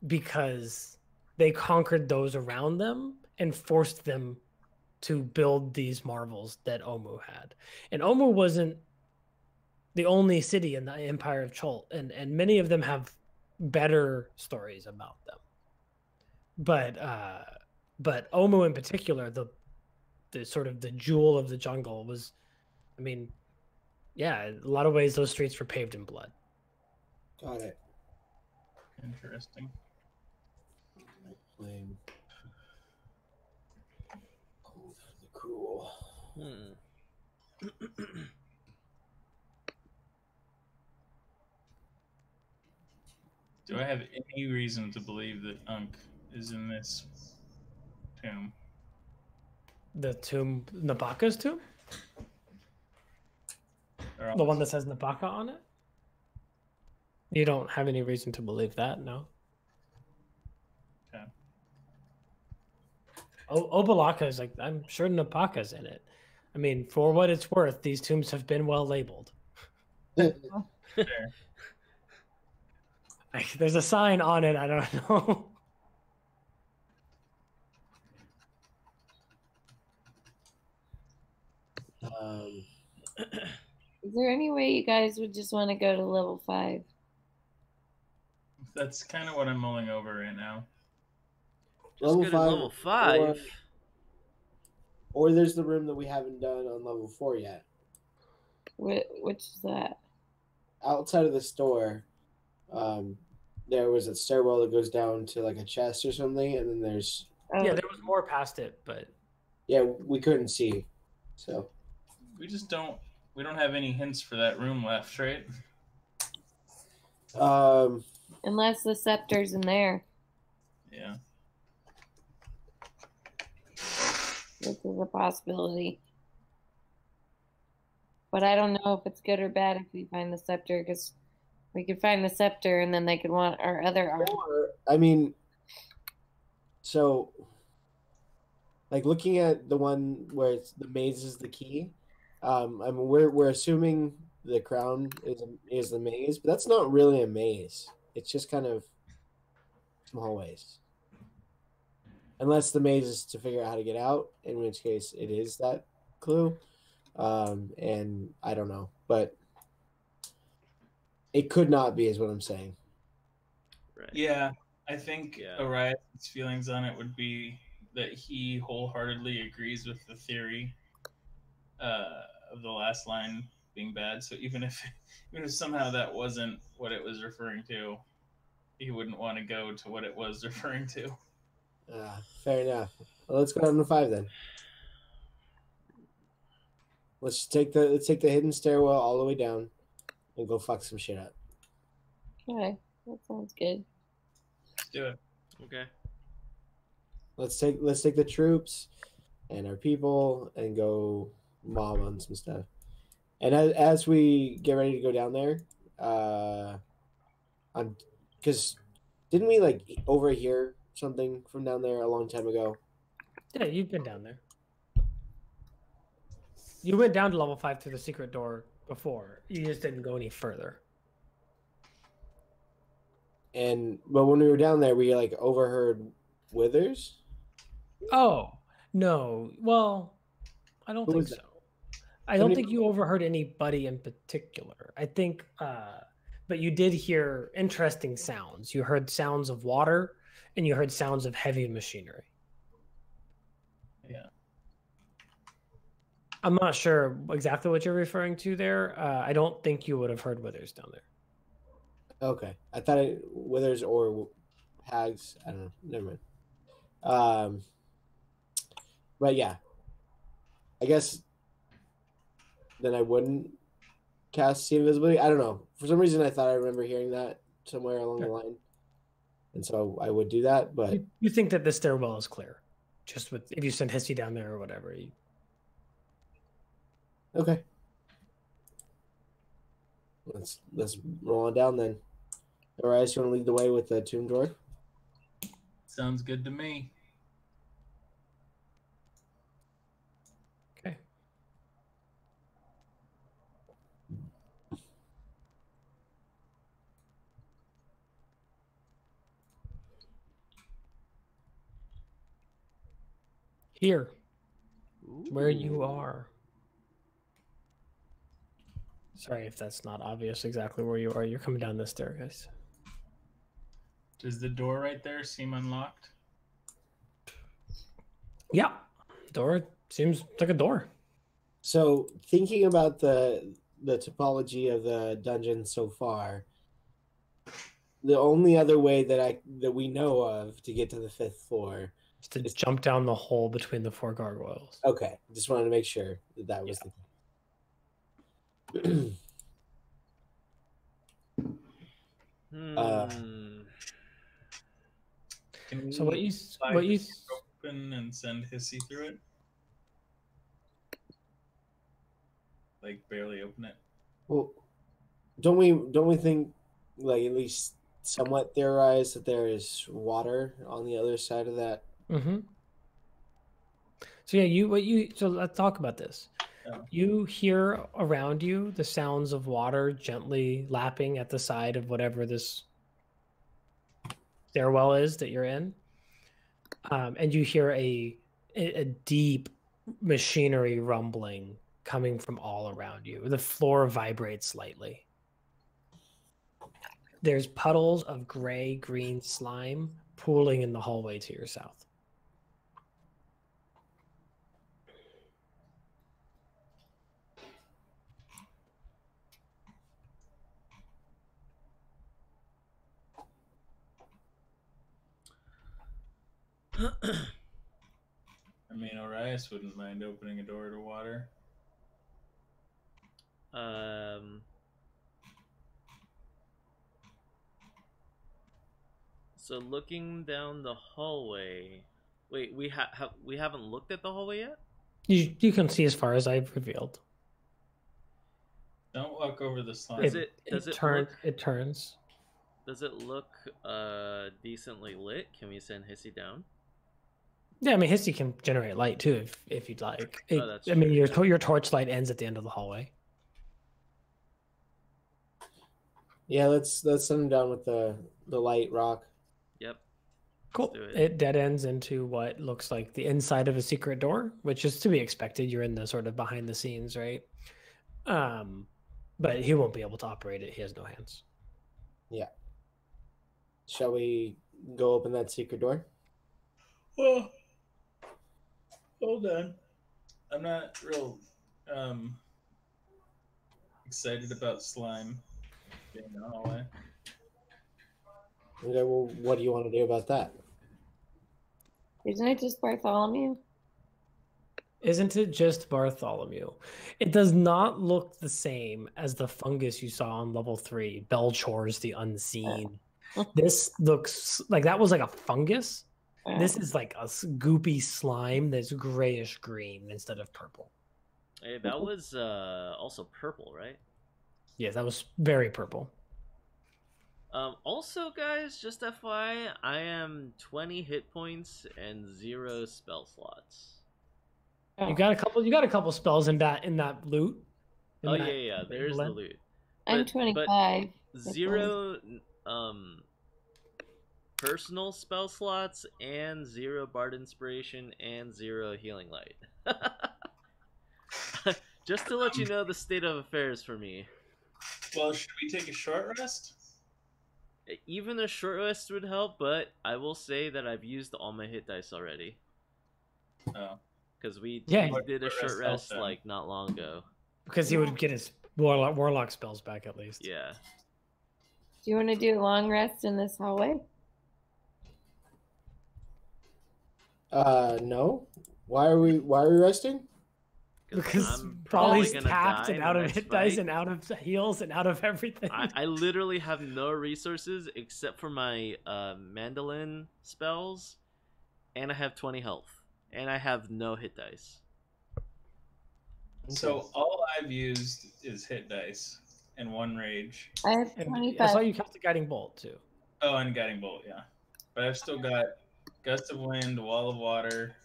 Speaker 1: because they conquered those around them and forced them to build these marvels that Omu had. And Omu wasn't the only city in the Empire of Chult, and many of them have better stories about them. But Omu in particular, the sort of the jewel of the jungle was, I mean, yeah, in a lot of ways those streets were paved in blood.
Speaker 2: Got it.
Speaker 7: Interesting.
Speaker 2: Blame. The cruel.
Speaker 7: Do I have any reason to believe that Unk is in this tomb?
Speaker 1: The tomb, Nabaka's tomb?
Speaker 7: Or
Speaker 1: The one that says Nabaka on it? You don't have any reason to believe that, no?
Speaker 7: Okay.
Speaker 1: Obalaka is like, I'm sure Nabaka's in it. I mean, for what it's worth, these tombs have been well labeled.
Speaker 7: Fair.
Speaker 1: Like, there's a sign on it, I don't know.
Speaker 5: Is there any way you guys would just want to go to level 5?
Speaker 7: That's kind of what I'm mulling over right now.
Speaker 6: Just
Speaker 2: Level
Speaker 6: go to
Speaker 2: 5,
Speaker 6: level 5.
Speaker 2: Or there's the room that we haven't done on level 4 yet.
Speaker 5: Which is that?
Speaker 2: Outside of the store, there was a stairwell that goes down to like a chest or something, and then there's
Speaker 5: Oh,
Speaker 1: Yeah, there was more past it, but
Speaker 2: we couldn't see. So
Speaker 7: We just don't. We don't have any hints for that room left, right?
Speaker 5: unless the scepter's in there,
Speaker 7: Yeah.
Speaker 5: which is a possibility. But I don't know if it's good or bad if we find the scepter, because we could find the scepter and then they could want our other arm.
Speaker 2: or I mean, so like looking at the one where it's the maze is the key. I mean, we're assuming the crown is the maze, but that's not really a maze. It's just kind of some hallways. Unless the maze is to figure out how to get out, in which case it is that clue. And I don't know, but it could not be, is what I'm saying.
Speaker 6: Right.
Speaker 7: Yeah, I think
Speaker 6: Yeah.
Speaker 7: Arias's feelings on it would be that he wholeheartedly agrees with the theory of the last line being bad. So even if somehow that wasn't what it was referring to, he wouldn't want to go to what it was referring to.
Speaker 2: Fair enough. Well, let's go down to 5 then. Let's take the hidden stairwell all the way down and go fuck some shit up.
Speaker 5: Okay, that sounds good.
Speaker 7: Let's do it.
Speaker 6: Okay.
Speaker 2: Let's take the troops and our people and go mob on some stuff. And as we get ready to go down there, because didn't we like overhear something from down there a long time ago?
Speaker 1: yeah, you've been down there. You went down to level 5 through the secret door before. You just didn't go any further.
Speaker 2: But when we were down there, we like overheard Withers.
Speaker 1: Oh, no. Well, I don't
Speaker 2: Who
Speaker 1: think
Speaker 2: was
Speaker 1: so.
Speaker 2: that?
Speaker 1: I don't
Speaker 2: Somebody-
Speaker 1: think you overheard anybody in particular. I think, but you did hear interesting sounds. You heard sounds of water and you heard sounds of heavy machinery.
Speaker 7: Yeah.
Speaker 1: I'm not sure exactly what you're referring to there. I don't think you would have heard Withers down there.
Speaker 2: Okay, I thought Withers or Hags. I don't know. Never mind. But yeah, I guess then I wouldn't cast See Invisibility. I don't know. For some reason, I thought I remember hearing that somewhere along the line, and so I would do that. But
Speaker 1: You think that the stairwell is clear, just with if you send Hissy down there or whatever.
Speaker 2: okay, let's roll on down then. All right, so you want to lead the way with the tomb dwarf?
Speaker 7: Sounds good to me.
Speaker 1: Okay. Here, where you are. Sorry if that's not obvious exactly where you are. You're coming down this staircase.
Speaker 7: Does the door right there seem unlocked?
Speaker 1: Yeah, door seems like a door.
Speaker 2: So thinking about the topology of the dungeon so far, the only other way that we know of to get to the 5th floor
Speaker 1: Just to jump down the hole between the 4 gargoyles.
Speaker 2: Okay, just wanted to make sure that was the case.
Speaker 6: Hmm.
Speaker 7: Can we
Speaker 1: So what you
Speaker 7: open and send Hissy through it? Like barely open it.
Speaker 2: Well, don't we think, like, at least somewhat theorize that there is water on the other side of that?
Speaker 1: Mm-hmm. So yeah, so let's talk about this.
Speaker 7: Oh.
Speaker 1: You hear around you the sounds of water gently lapping at the side of whatever this stairwell is that you're in. And you hear a deep machinery rumbling coming from all around you. The floor vibrates slightly. There's puddles of gray-green slime pooling in the hallway to your south.
Speaker 7: I mean, Orias wouldn't mind opening a door to water.
Speaker 6: So looking down the hallway. Wait, we haven't looked at the hallway yet?
Speaker 1: You can see as far as I've revealed.
Speaker 7: Don't walk over the slime.
Speaker 1: It turns.
Speaker 6: Does it look decently lit? Can we send Hissy down?
Speaker 1: Yeah, I mean, Hissy can generate light too, if you'd like.
Speaker 6: That's
Speaker 1: I mean,
Speaker 6: true.
Speaker 1: your torchlight ends at the end of the hallway.
Speaker 2: Yeah, let's send him down with the light rock.
Speaker 6: Yep.
Speaker 1: Cool.
Speaker 6: do it.
Speaker 1: It dead ends into what looks like the inside of a secret door, which is to be expected. You're in the sort of behind the scenes, right? But he won't be able to operate it. He has no hands.
Speaker 2: Yeah. Shall we go open that secret door?
Speaker 7: Well, hold on. I'm not real excited about slime being in the hallway.
Speaker 2: Okay, well, what do you want to do about that?
Speaker 5: Isn't it just Bartholomew?
Speaker 1: Isn't it just Bartholomew? It does not look the same as the fungus you saw on level 3, Belchor's the Unseen. This looks like that was like a fungus. This is like a goopy slime that's grayish green instead of purple.
Speaker 6: Hey, that was also purple, right?
Speaker 1: Yeah, that was very purple.
Speaker 6: Also, guys, just FYI, I am 20 hit points and 0 spell slots.
Speaker 1: You got a couple spells in that loot.
Speaker 6: Yeah. There's the loot.
Speaker 5: I'm 25.
Speaker 6: But 0 personal spell slots and 0 bard inspiration and 0 healing light. Just to let you know the state of affairs for me.
Speaker 7: Well, should we take a short rest?
Speaker 6: Even a short rest would help, but I will say that I've used all my hit dice already.
Speaker 7: Oh.
Speaker 6: Because we
Speaker 1: Yeah.
Speaker 6: did a short rest like not long ago.
Speaker 1: Because he would get his warlock spells back at least.
Speaker 6: Yeah.
Speaker 5: Do you want to do a long rest in this hallway?
Speaker 2: No. Why are we resting?
Speaker 1: Because
Speaker 6: I'm
Speaker 1: Polly's
Speaker 6: gonna
Speaker 1: tapped
Speaker 6: die
Speaker 1: and
Speaker 6: in
Speaker 1: out
Speaker 6: the
Speaker 1: of
Speaker 6: next
Speaker 1: hit dice
Speaker 6: fight.
Speaker 1: and out of heals and out of everything.
Speaker 6: I literally have no resources except for my mandolin spells, and I have 20 health, and I have no hit dice.
Speaker 7: So all I've used is hit dice and 1 rage.
Speaker 5: I have
Speaker 1: And
Speaker 5: 25.
Speaker 1: I saw you cast the guiding bolt too.
Speaker 7: Oh, and Guiding Bolt, yeah. But I've still got Gust of Wind, Wall of Water,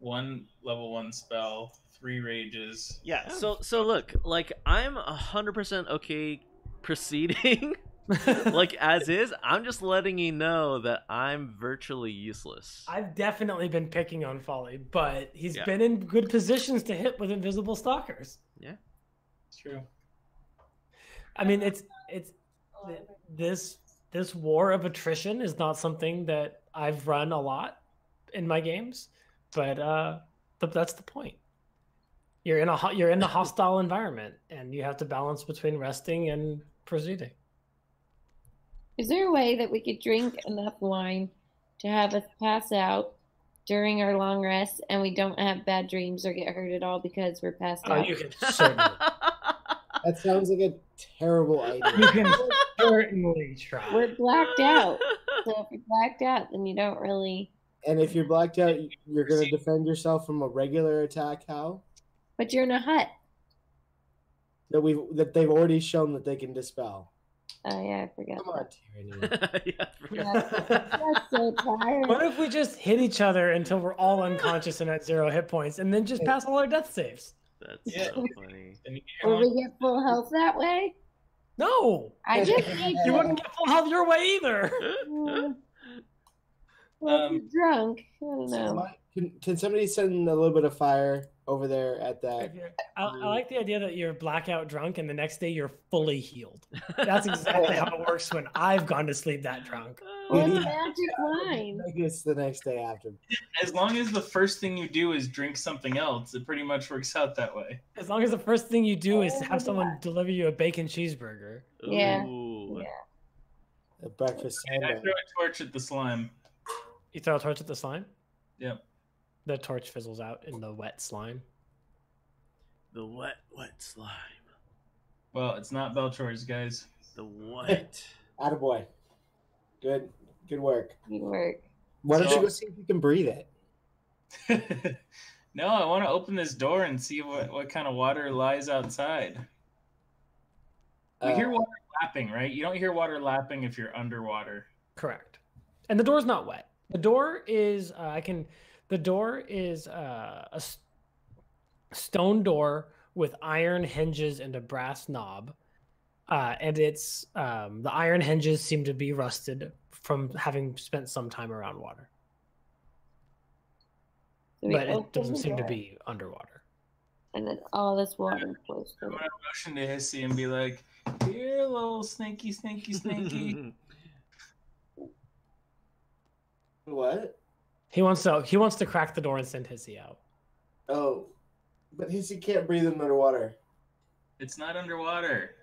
Speaker 7: 1 level 1 spell, 3 rages.
Speaker 6: Yeah. So look, like I'm 100% okay proceeding, like as is. I'm just letting you know that I'm virtually useless.
Speaker 1: I've definitely been picking on Folly, but he's
Speaker 6: Yeah.
Speaker 1: been in good positions to hit with invisible stalkers.
Speaker 6: Yeah.
Speaker 7: It's true.
Speaker 1: I mean, it's this war of attrition is not something that I've run a lot in my games, but that's the point. You're in a hostile environment, and you have to balance between resting and proceeding.
Speaker 5: Is there a way that we could drink enough wine to have us pass out during our long rest and we don't have bad dreams or get hurt at all because we're passed out?
Speaker 1: You can certainly,
Speaker 2: That sounds like a terrible
Speaker 1: you
Speaker 2: idea.
Speaker 1: can certainly try.
Speaker 5: We're blacked out. So if you're blacked out, then you don't really
Speaker 2: And if you're blacked out, you're going to defend yourself from a regular attack. How?
Speaker 5: But you're in a hut.
Speaker 2: That they've already shown that they can dispel.
Speaker 5: Oh yeah, I forgot.
Speaker 2: Come on, Tyranny.
Speaker 5: That's so tired.
Speaker 1: What if we just hit each other until we're all unconscious and at 0 hit points, and then just pass all our death saves?
Speaker 6: That's so funny.
Speaker 5: Will we get full health that way?
Speaker 1: No,
Speaker 5: I just need
Speaker 1: you
Speaker 5: to.
Speaker 1: wouldn't get full health your way either.
Speaker 5: Well, if you're drunk, I don't know.
Speaker 2: Can somebody send a little bit of fire over there at that?
Speaker 1: I like the idea that you're blackout drunk and the next day you're fully healed. That's exactly how it works when I've gone to sleep that drunk.
Speaker 5: What's magic wine?
Speaker 2: I guess the next day after.
Speaker 7: As long as the first thing you do is drink something else, it pretty much works out that way.
Speaker 1: As long as the first thing you do is have someone deliver you a bacon cheeseburger.
Speaker 5: Yeah.
Speaker 6: Ooh.
Speaker 2: A breakfast
Speaker 7: I
Speaker 2: sandwich.
Speaker 7: throw a torch at the slime.
Speaker 1: You throw a torch at the slime?
Speaker 7: Yep.
Speaker 1: The torch fizzles out in the wet slime.
Speaker 6: The wet slime.
Speaker 7: Well, it's not Belchor's, guys.
Speaker 6: The wet.
Speaker 2: Attaboy. Good work.
Speaker 5: Good work.
Speaker 2: Why don't
Speaker 7: So-
Speaker 2: you go see if you can breathe it?
Speaker 7: No, I want to open this door and see what kind of water lies outside. We hear water lapping, right? You don't hear water lapping if you're underwater.
Speaker 1: Correct. And the door's not wet. The door is a stone door with iron hinges and a brass knob. And it's the iron hinges seem to be rusted from having spent some time around water.
Speaker 5: So we
Speaker 1: But it
Speaker 5: open
Speaker 1: doesn't
Speaker 5: the
Speaker 1: seem to
Speaker 5: door,
Speaker 1: be underwater.
Speaker 5: And then all this water flows
Speaker 7: I'm
Speaker 5: through.
Speaker 7: gonna motion to Hissy and be like, "Here, little snaky, snaky, snaky."
Speaker 2: What?
Speaker 1: He wants to crack the door and send Hissy out.
Speaker 2: Oh, but Hissy can't breathe in underwater.
Speaker 7: It's not underwater.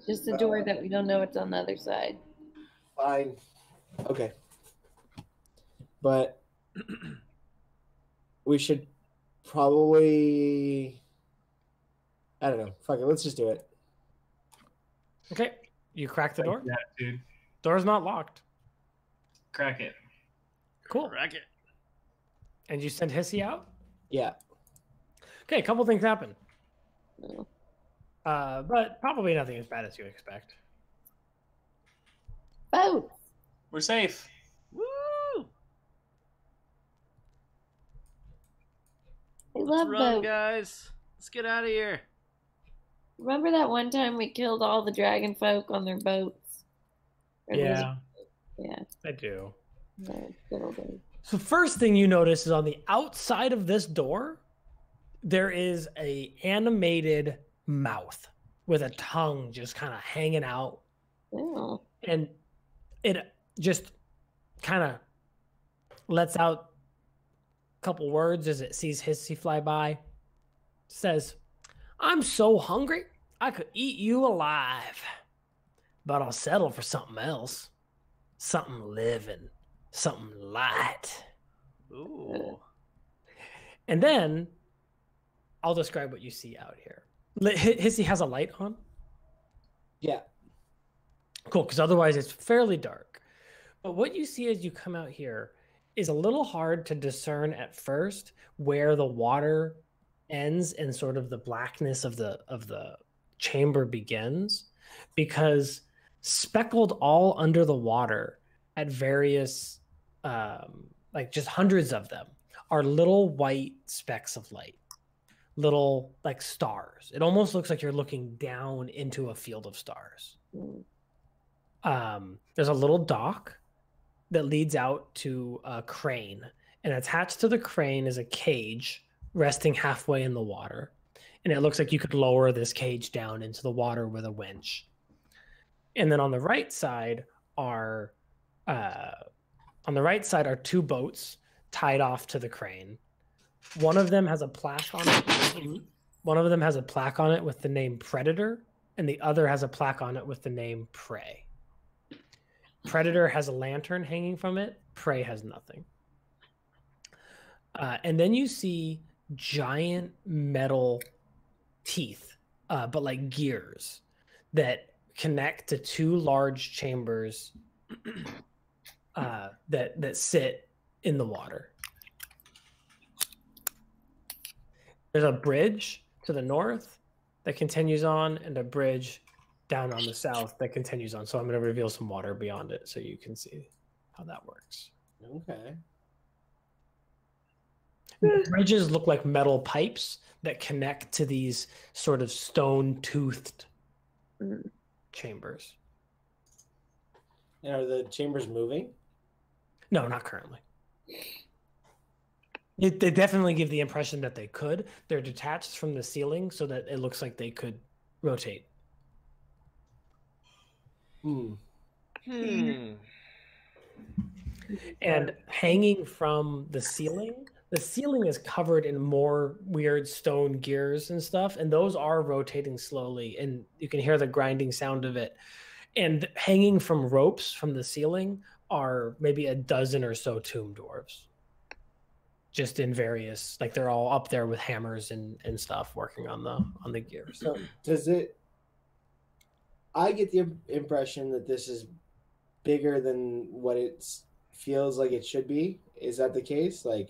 Speaker 5: Just a door that we don't know what's on the other side.
Speaker 2: Fine. Okay. But we should probably. I don't know. Fuck it. Let's just do it.
Speaker 1: Okay. You crack the door.
Speaker 7: Yeah, dude.
Speaker 1: Door's not locked.
Speaker 7: Crack it.
Speaker 1: Cool.
Speaker 6: Crack it.
Speaker 1: And you send Hissy out?
Speaker 2: Yeah.
Speaker 1: Okay, a couple things happen.
Speaker 5: No.
Speaker 1: But probably nothing as bad as you expect.
Speaker 5: Boat.
Speaker 7: We're safe.
Speaker 6: Woo!
Speaker 5: I
Speaker 6: Let's
Speaker 5: love
Speaker 6: run,
Speaker 5: boats.
Speaker 6: guys. Let's get out of here.
Speaker 5: Remember that one time we killed all the dragon folk on their boats? Or
Speaker 1: Yeah,
Speaker 5: Yeah.
Speaker 1: I do.
Speaker 5: No, good old days.
Speaker 1: So first thing you notice is on the outside of this door, there is a animated mouth with a tongue just kind of hanging out,
Speaker 5: Oh.
Speaker 1: and it just kind of lets out a couple words as it sees Hissy fly by. Says, "I'm so hungry, I could eat you alive, but I'll settle for something else, something living, something light."
Speaker 6: Ooh.
Speaker 1: And then I'll describe what you see out here. Hissy has a light on.
Speaker 2: Yeah.
Speaker 1: Cool, because otherwise it's fairly dark. But what you see as you come out here is a little hard to discern at first where the water ends and sort of the blackness of the chamber begins, because speckled all under the water at various like just hundreds of them are little white specks of light, little like stars. It almost looks like you're looking down into a field of stars. There's a little dock that leads out to a crane, and attached to the crane is a cage resting halfway in the water. And it looks like you could lower this cage down into the water with a winch. And then on the right side are two boats tied off to the crane. One of them has a plaque on it. One of them has a plaque on it with the name Predator, and the other has a plaque on it with the name Prey. Predator has a lantern hanging from it. Prey has nothing. And then you see giant metal teeth, but like gears that connect to two large chambers that sit in the water. There's a bridge to the north that continues on, and a bridge down on the south that continues on. So I'm going to reveal some water beyond it so you can see how that works.
Speaker 2: Okay.
Speaker 1: The bridges look like metal pipes that connect to these sort of stone-toothed chambers.
Speaker 2: And are the chambers moving?
Speaker 1: No, not currently. They definitely give the impression that they could. They're detached from the ceiling so that it looks like they could rotate. And hanging from the ceiling is covered in more weird stone gears and stuff, and those are rotating slowly, and you can hear the grinding sound of it. And hanging from ropes from the ceiling are maybe a dozen or so tomb dwarves. Just in various, like they're all up there with hammers and stuff working on the gears.
Speaker 2: So does it? I get the impression that this is bigger than what it feels like it should be. Is that the case? Like,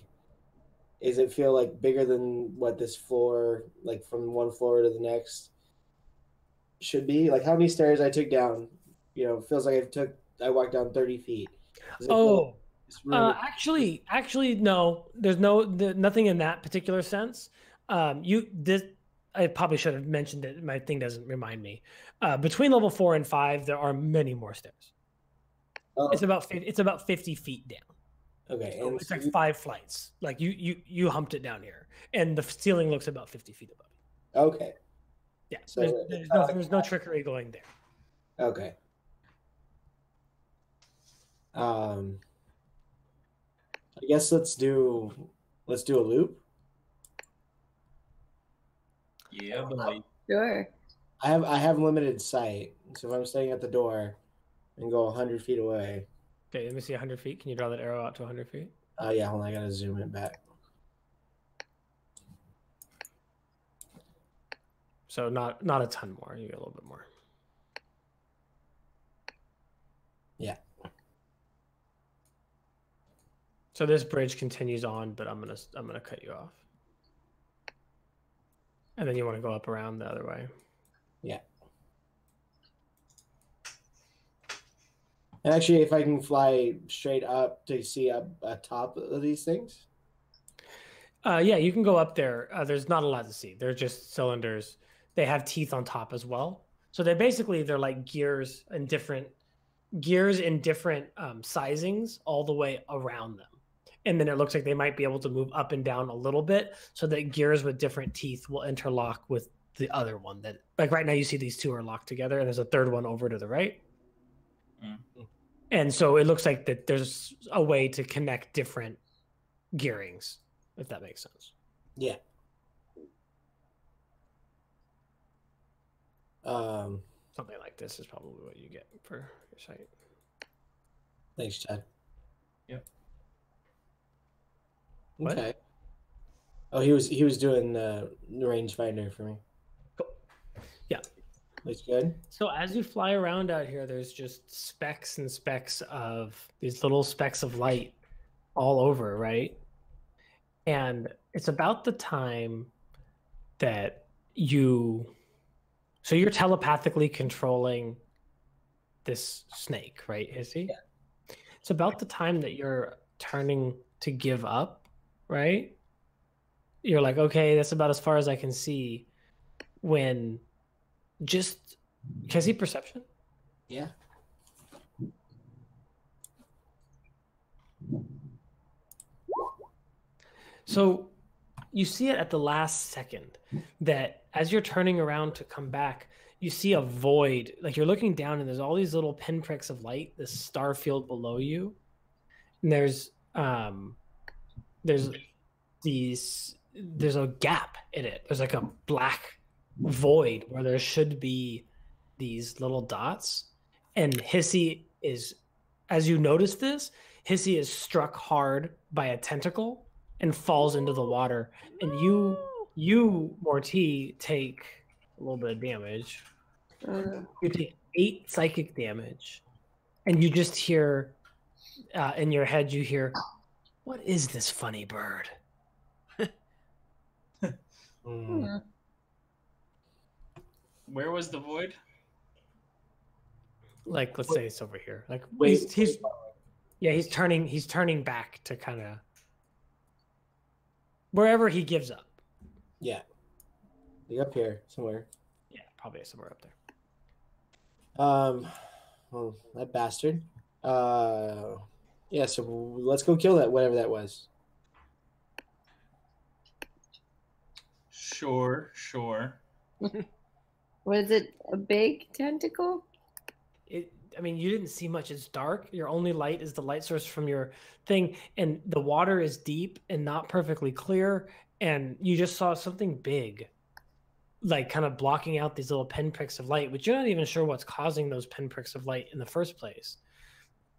Speaker 2: does it feel like bigger than what this floor, like from one floor to the next, should be? Like how many stairs I took down? You know, feels like I walked down 30 feet.
Speaker 1: Oh. Actually, no. There's nothing in that particular sense. I probably should have mentioned it. My thing doesn't remind me. Between level 4 and 5, there are many more stairs. It's about 50 feet down.
Speaker 2: Okay,
Speaker 1: so it's like 5 flights. Like you humped it down here, and the ceiling looks about 50 feet above you.
Speaker 2: Okay.
Speaker 1: Yeah. So there's no trickery going there.
Speaker 2: Okay. I guess let's do a loop.
Speaker 7: Yeah, buddy.
Speaker 5: Sure.
Speaker 2: I have limited sight, so if I'm staying at the door and go 100 feet away.
Speaker 1: Okay, let me see 100 feet. Can you draw that arrow out to 100 feet?
Speaker 2: Yeah, hold on, I gotta zoom it back.
Speaker 1: So not a ton more. You get a little bit more.
Speaker 2: Yeah.
Speaker 1: So this bridge continues on, but I'm gonna cut you off. And then you want to go up around the other way.
Speaker 2: Yeah. And actually, if I can fly straight up to see up top of these things.
Speaker 1: Yeah, you can go up there. There's not a lot to see. They're just cylinders. They have teeth on top as well. So they're like gears in different sizings all the way around them. And then it looks like they might be able to move up and down a little bit so that gears with different teeth will interlock with the other one. That, like right now you see these two are locked together and there's a third one over to the right. Mm-hmm. And so it looks like that there's a way to connect different gearings, if that makes sense.
Speaker 2: Yeah.
Speaker 1: Something like this is probably what you get for your site.
Speaker 2: Thanks, Chad.
Speaker 7: Yep.
Speaker 2: Okay.
Speaker 1: What?
Speaker 2: Oh, he was doing the rangefinder for me.
Speaker 1: Cool. Yeah.
Speaker 2: Looks good.
Speaker 1: So as you fly around out here, there's just specks and specks of these little specks of light all over, right? And it's about the time that you're telepathically controlling this snake, right, Hissy? Yeah. It's about the time that you're turning to give up, right? You're like, okay, that's about as far as I can see. When can I see perception?
Speaker 2: Yeah.
Speaker 1: So you see it at the last second that as you're turning around to come back, you see a void. Like you're looking down and there's all these little pinpricks of light, this star field below you. And there's a gap in it. There's like a black void where there should be these little dots. And Hissy is, as you notice this, Hissy is struck hard by a tentacle and falls into the water. And you Mortee, take a little bit of damage. You take 8 psychic damage. And you just hear in your head you hear, "What is this funny bird?"
Speaker 7: Where was the void?
Speaker 1: Like, let's say it's over here. Like,
Speaker 2: Wait,
Speaker 1: he's turning back to kind of wherever he gives up.
Speaker 2: Yeah. Like up here somewhere.
Speaker 1: Yeah, probably somewhere up there.
Speaker 2: Well, that bastard. Yeah, so let's go kill that, whatever that was.
Speaker 7: Sure.
Speaker 5: Was it a big tentacle?
Speaker 1: I mean, you didn't see much. It's dark. Your only light is the light source from your thing, and the water is deep and not perfectly clear. And you just saw something big, like kind of blocking out these little pinpricks of light, which you're not even sure what's causing those pinpricks of light in the first place.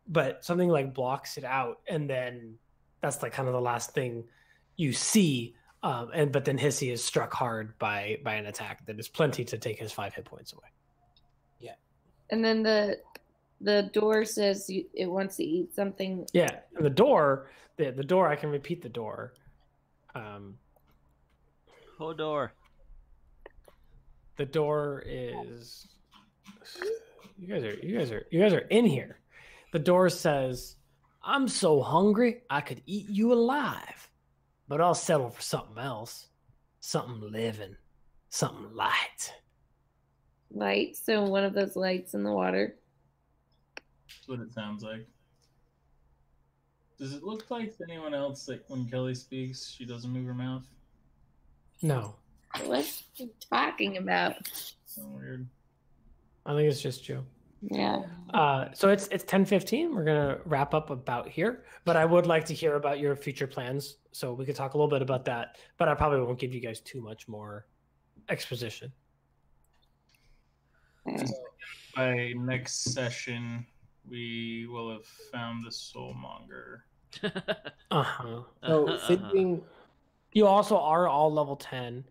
Speaker 1: But something like blocks it out, and then that's like kind of the last thing you see. But then Hissy is struck hard by an attack that is plenty to take his 5 hit points away.
Speaker 2: Yeah.
Speaker 5: And then the door says it wants to eat something.
Speaker 1: Yeah, and the door. I can repeat the door.
Speaker 6: Whole door.
Speaker 1: The door is. You guys are in here. The door says, "I'm so hungry I could eat you alive, but I'll settle for something else, something living, something light."
Speaker 5: Light, so one of those lights in the water.
Speaker 7: That's what it sounds like. Does it look like to anyone else like when Kelly speaks, she doesn't move her mouth?
Speaker 1: No,
Speaker 5: What's he talking about?
Speaker 7: So weird.
Speaker 1: I think it's just Joe.
Speaker 5: Yeah.
Speaker 1: So it's 10:15. We're gonna wrap up about here, but I would like to hear about your future plans, so we could talk a little bit about that. But I probably won't give you guys too much more exposition.
Speaker 7: By next session, we will have found the soulmonger.
Speaker 2: So thinking,
Speaker 1: You also are all level 10.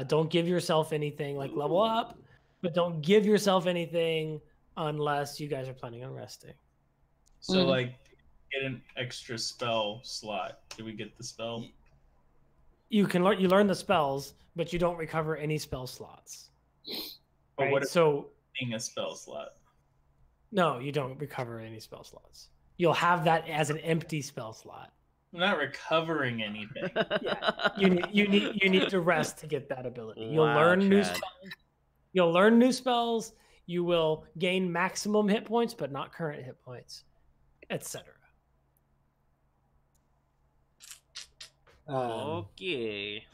Speaker 1: Don't give yourself anything like level up, but don't give yourself anything unless you guys are planning on resting.
Speaker 7: So, like, get an extra spell slot. Do we get the spell?
Speaker 1: You learn the spells, but you don't recover any spell slots.
Speaker 7: But what
Speaker 1: Right?
Speaker 7: if
Speaker 1: So
Speaker 7: being a spell slot?
Speaker 1: no, you don't recover any spell slots. You'll have that as an empty spell slot.
Speaker 7: I'm not recovering anything.
Speaker 1: You need to rest to get that ability. You'll
Speaker 6: Wow,
Speaker 1: learn new
Speaker 6: Chad.
Speaker 1: spells. You'll learn new spells. You will gain maximum hit points, but not current hit points, etc.
Speaker 6: Okay.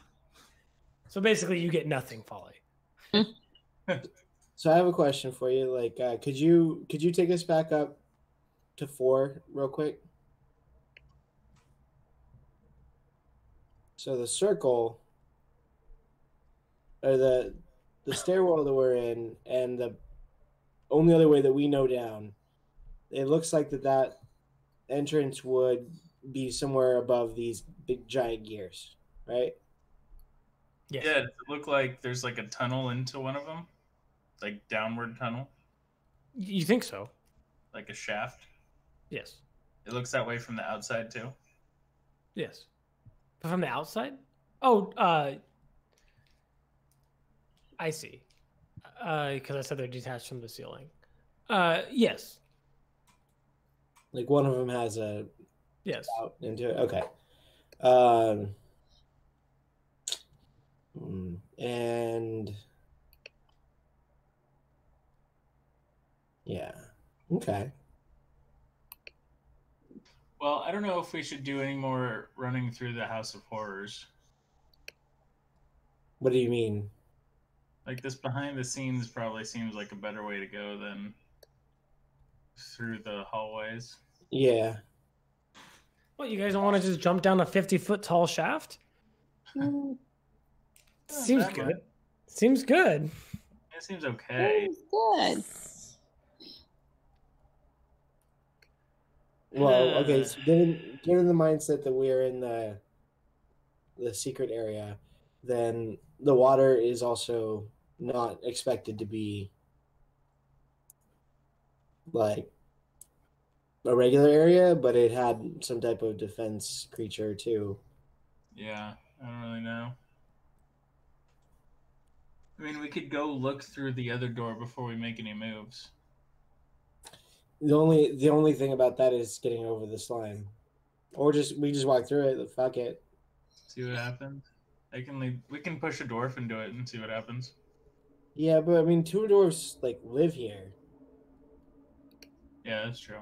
Speaker 1: So basically, you get nothing, Folly.
Speaker 2: so I have a question for you. Like, could you take us back up to 4 real quick? So the circle, or the stairwell that we're in, and the only other way that we know down, it looks like that entrance would be somewhere above these big giant gears, right?
Speaker 1: Yes.
Speaker 7: Yeah, does it look like there's like a tunnel into one of them? Like downward tunnel?
Speaker 1: You think so?
Speaker 7: Like a shaft?
Speaker 1: Yes.
Speaker 7: It looks that way from the outside too.
Speaker 1: Yes. But from the outside? Oh, I see. Because I said they're detached from the ceiling. Yes.
Speaker 2: Like one of them has a
Speaker 1: Yes.
Speaker 2: out into it. Okay. And yeah. Okay.
Speaker 7: Well, I don't know if we should do any more running through the House of Horrors.
Speaker 2: What do you mean?
Speaker 7: Like this behind the scenes probably seems like a better way to go than through the hallways.
Speaker 2: Yeah.
Speaker 1: What, you guys don't want to just jump down a 50-foot tall shaft? Seems
Speaker 7: that
Speaker 1: good.
Speaker 7: much.
Speaker 1: Seems good.
Speaker 7: It seems okay.
Speaker 5: Good.
Speaker 2: Well, okay. So given the mindset that we are in the secret area, then the water is also not expected to be like a regular area, but it had some type of defense creature too.
Speaker 7: Yeah, I don't really know. I mean, we could go look through the other door before we make any moves.
Speaker 2: The only thing about that is getting over the slime, or we just walk through it. Fuck it.
Speaker 7: See what happens. I can leave. We can push a dwarf into it and see what happens.
Speaker 2: Yeah, but I mean, 2 dwarves like live here.
Speaker 7: Yeah, that's true.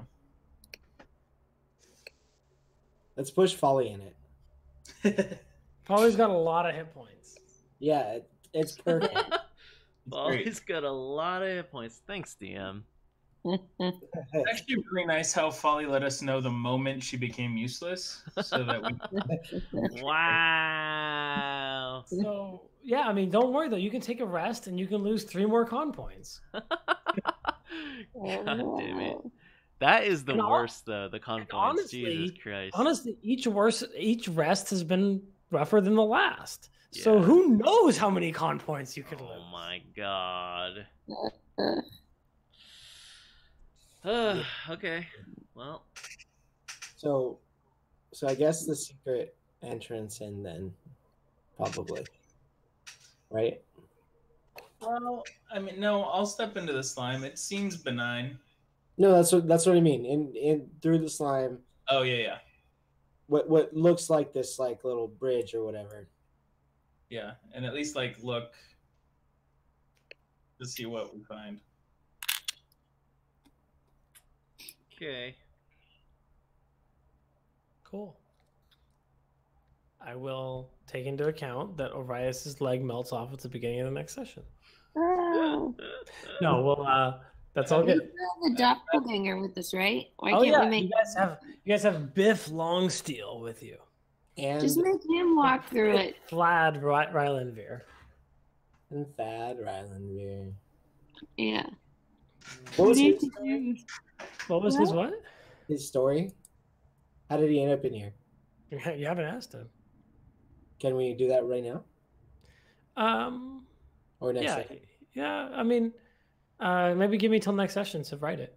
Speaker 2: Let's push Folly in it.
Speaker 1: Folly's got a lot of hit points.
Speaker 2: Yeah, it's perfect.
Speaker 6: Well, he's got a lot of hit points. Thanks, DM.
Speaker 7: It's actually really nice how Folly let us know the moment she became useless, so that we.
Speaker 6: Wow.
Speaker 1: So yeah, I mean, don't worry though. You can take a rest and you can lose 3 more con points.
Speaker 6: God damn it. That is the worst, though. The con points.
Speaker 1: Honestly,
Speaker 6: Jesus Christ.
Speaker 1: Honestly, each rest has been rougher than the last.
Speaker 6: Yeah.
Speaker 1: So who knows how many con points you could lose?
Speaker 6: Oh my god. Okay. Well.
Speaker 2: So I guess the secret entrance in then, probably, right?
Speaker 7: Well, I mean, no. I'll step into the slime. It seems benign.
Speaker 2: No, that's what I mean. In through the slime.
Speaker 7: Oh yeah.
Speaker 2: What looks like this like little bridge or whatever.
Speaker 7: Yeah, and at least like look to see what we find.
Speaker 6: Okay.
Speaker 1: Cool. I will take into account that Orias's leg melts off at the beginning of the next session.
Speaker 5: Oh.
Speaker 1: No, well, that's all
Speaker 5: We
Speaker 1: good.
Speaker 5: have the doppelganger with us, right? Why
Speaker 1: Oh
Speaker 5: can't
Speaker 1: yeah,
Speaker 5: we make
Speaker 1: you guys have Biff Longsteel with you.
Speaker 2: And
Speaker 5: just make him walk through it?
Speaker 1: Vlad Rylandveer.
Speaker 2: and Thad Rylandveer.
Speaker 5: Yeah.
Speaker 2: What was
Speaker 5: We need
Speaker 2: his
Speaker 5: to
Speaker 2: story?
Speaker 5: use-
Speaker 1: What was his what?
Speaker 2: His story? How did he end up in here?
Speaker 1: You haven't asked him.
Speaker 2: Can we do that right now or next
Speaker 1: Yeah,
Speaker 2: session?
Speaker 1: yeah. I mean, maybe give me till next session to write it.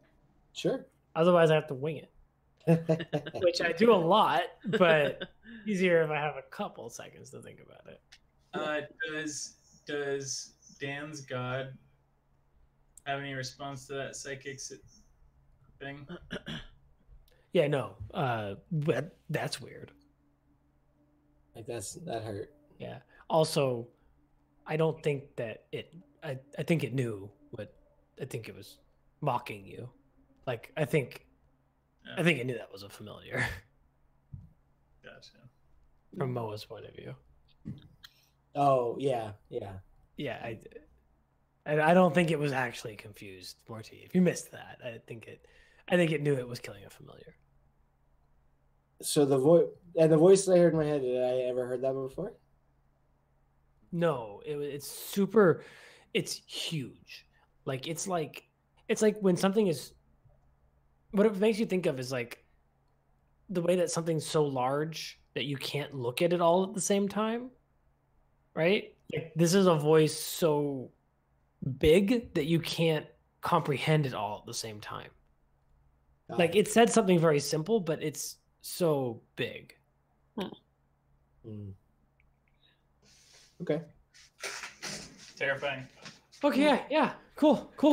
Speaker 2: Sure.
Speaker 1: Otherwise, I have to wing it, which I do a lot, but easier if I have a couple seconds to think about it.
Speaker 7: Does Dan's god have any response to that psychic thing?
Speaker 1: Yeah, no. But that's weird.
Speaker 2: Like that hurt.
Speaker 1: Yeah. Also, I don't think that it. I think it knew what. I think it was mocking you. Like I think it knew that was a familiar.
Speaker 7: Gotcha.
Speaker 1: From Moa's point of view.
Speaker 2: Oh yeah.
Speaker 1: Yeah, I don't think it was actually confused, Mortee. If you missed that, I think it knew it was killing a familiar.
Speaker 2: So the voice that I heard in my head, did I ever heard that before?
Speaker 1: No, it's super. It's huge. It's like when something is. What it makes you think of is like the way that something's so large that you can't look at it all at the same time, right? Like this is a voice so big that you can't comprehend it all at the same time. Like it said something very simple, but it's so big.
Speaker 2: Okay.
Speaker 7: Terrifying.
Speaker 1: Okay, yeah. Cool.
Speaker 6: Cool.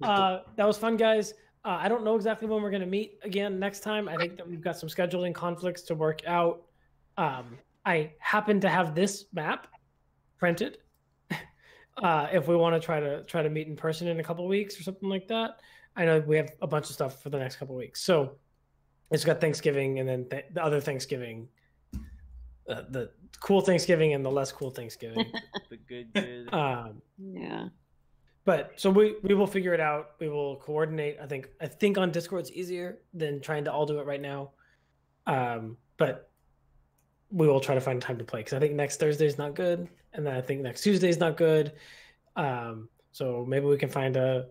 Speaker 1: That was fun, guys. I don't know exactly when we're going to meet again next time. I think that we've got some scheduling conflicts to work out. I happen to have this map printed. If we want to try to meet in person in a couple of weeks or something like that. I know we have a bunch of stuff for the next couple of weeks. So it's got Thanksgiving and then the other Thanksgiving, the cool Thanksgiving and the less cool Thanksgiving.
Speaker 6: The good.
Speaker 5: Yeah.
Speaker 1: But so we will figure it out. We will coordinate. I think on Discord's easier than trying to all do it right now. But we will try to find time to play because I think next Thursday is not good, and then I think next Tuesday is not good. So maybe we can find a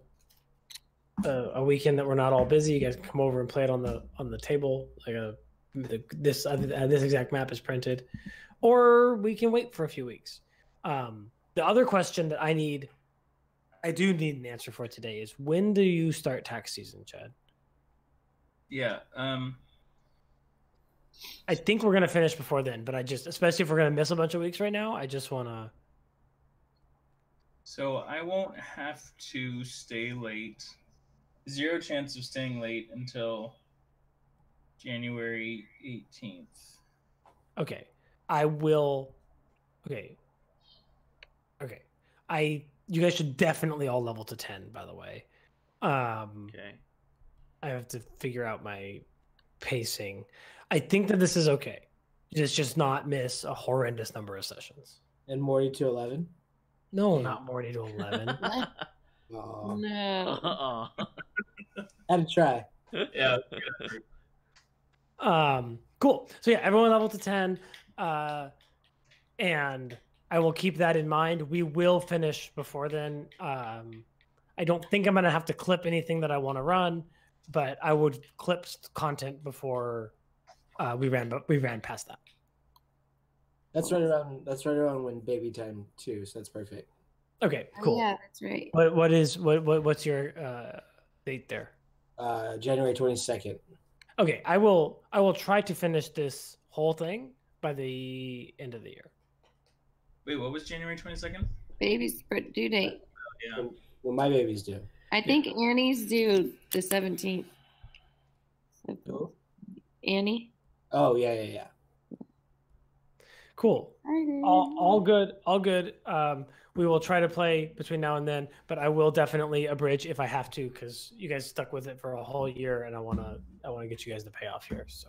Speaker 1: weekend that we're not all busy. You guys can come over and play it on the table. Like this exact map is printed, or we can wait for a few weeks. The other question that I need I do need an answer for today. Is when do you start tax season, Chad?
Speaker 7: Yeah.
Speaker 1: I think we're gonna finish before then, but especially if we're gonna miss a bunch of weeks right now, I just wanna.
Speaker 7: So I won't have to stay late. 0 chance of staying late until January 18th.
Speaker 1: Okay, I will. Okay. You guys should definitely all level to 10. By the way.
Speaker 6: Okay.
Speaker 1: I have to figure out my pacing. I think that this is okay. Just not miss a horrendous number of sessions.
Speaker 2: And Morty to 11.
Speaker 1: No, not Morty to 11.
Speaker 2: Oh,
Speaker 5: No.
Speaker 2: had to try.
Speaker 7: Yeah.
Speaker 1: Cool. So yeah, everyone level to 10. And I will keep that in mind. We will finish before then. I don't think I'm gonna have to clip anything that I want to run, but I would clip content before we ran past that.
Speaker 2: That's right around when baby time too, so that's perfect.
Speaker 1: Okay,
Speaker 5: Oh,
Speaker 1: cool.
Speaker 5: yeah, that's right.
Speaker 1: What's your date there?
Speaker 2: January 22nd.
Speaker 1: Okay, I will try to finish this whole thing by the end of the year.
Speaker 7: Wait, what was January 22nd?
Speaker 5: Baby's due date.
Speaker 7: Yeah.
Speaker 2: Well, my baby's due.
Speaker 5: I think Annie's due the 17th.
Speaker 2: Who?
Speaker 5: Annie?
Speaker 2: Oh yeah.
Speaker 1: Cool. All good. We will try to play between now and then, but I will definitely abridge if I have to, because you guys stuck with it for a whole year, and I wanna get you guys the payoff here. So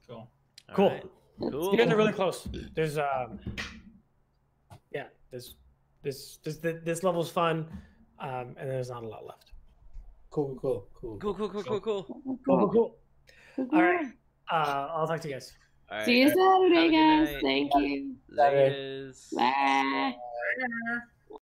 Speaker 7: Cool.
Speaker 1: cool.
Speaker 6: Right. Cool.
Speaker 1: You guys are really close. There's this level's fun, and there's not a lot left.
Speaker 2: Cool.
Speaker 1: Cool. All right. I'll talk to you guys.
Speaker 6: All right.
Speaker 5: See you
Speaker 6: Have a
Speaker 5: Saturday,
Speaker 6: good
Speaker 5: guys.
Speaker 6: night.
Speaker 5: Thank you.
Speaker 6: Laters.
Speaker 5: Bye.
Speaker 7: Bye.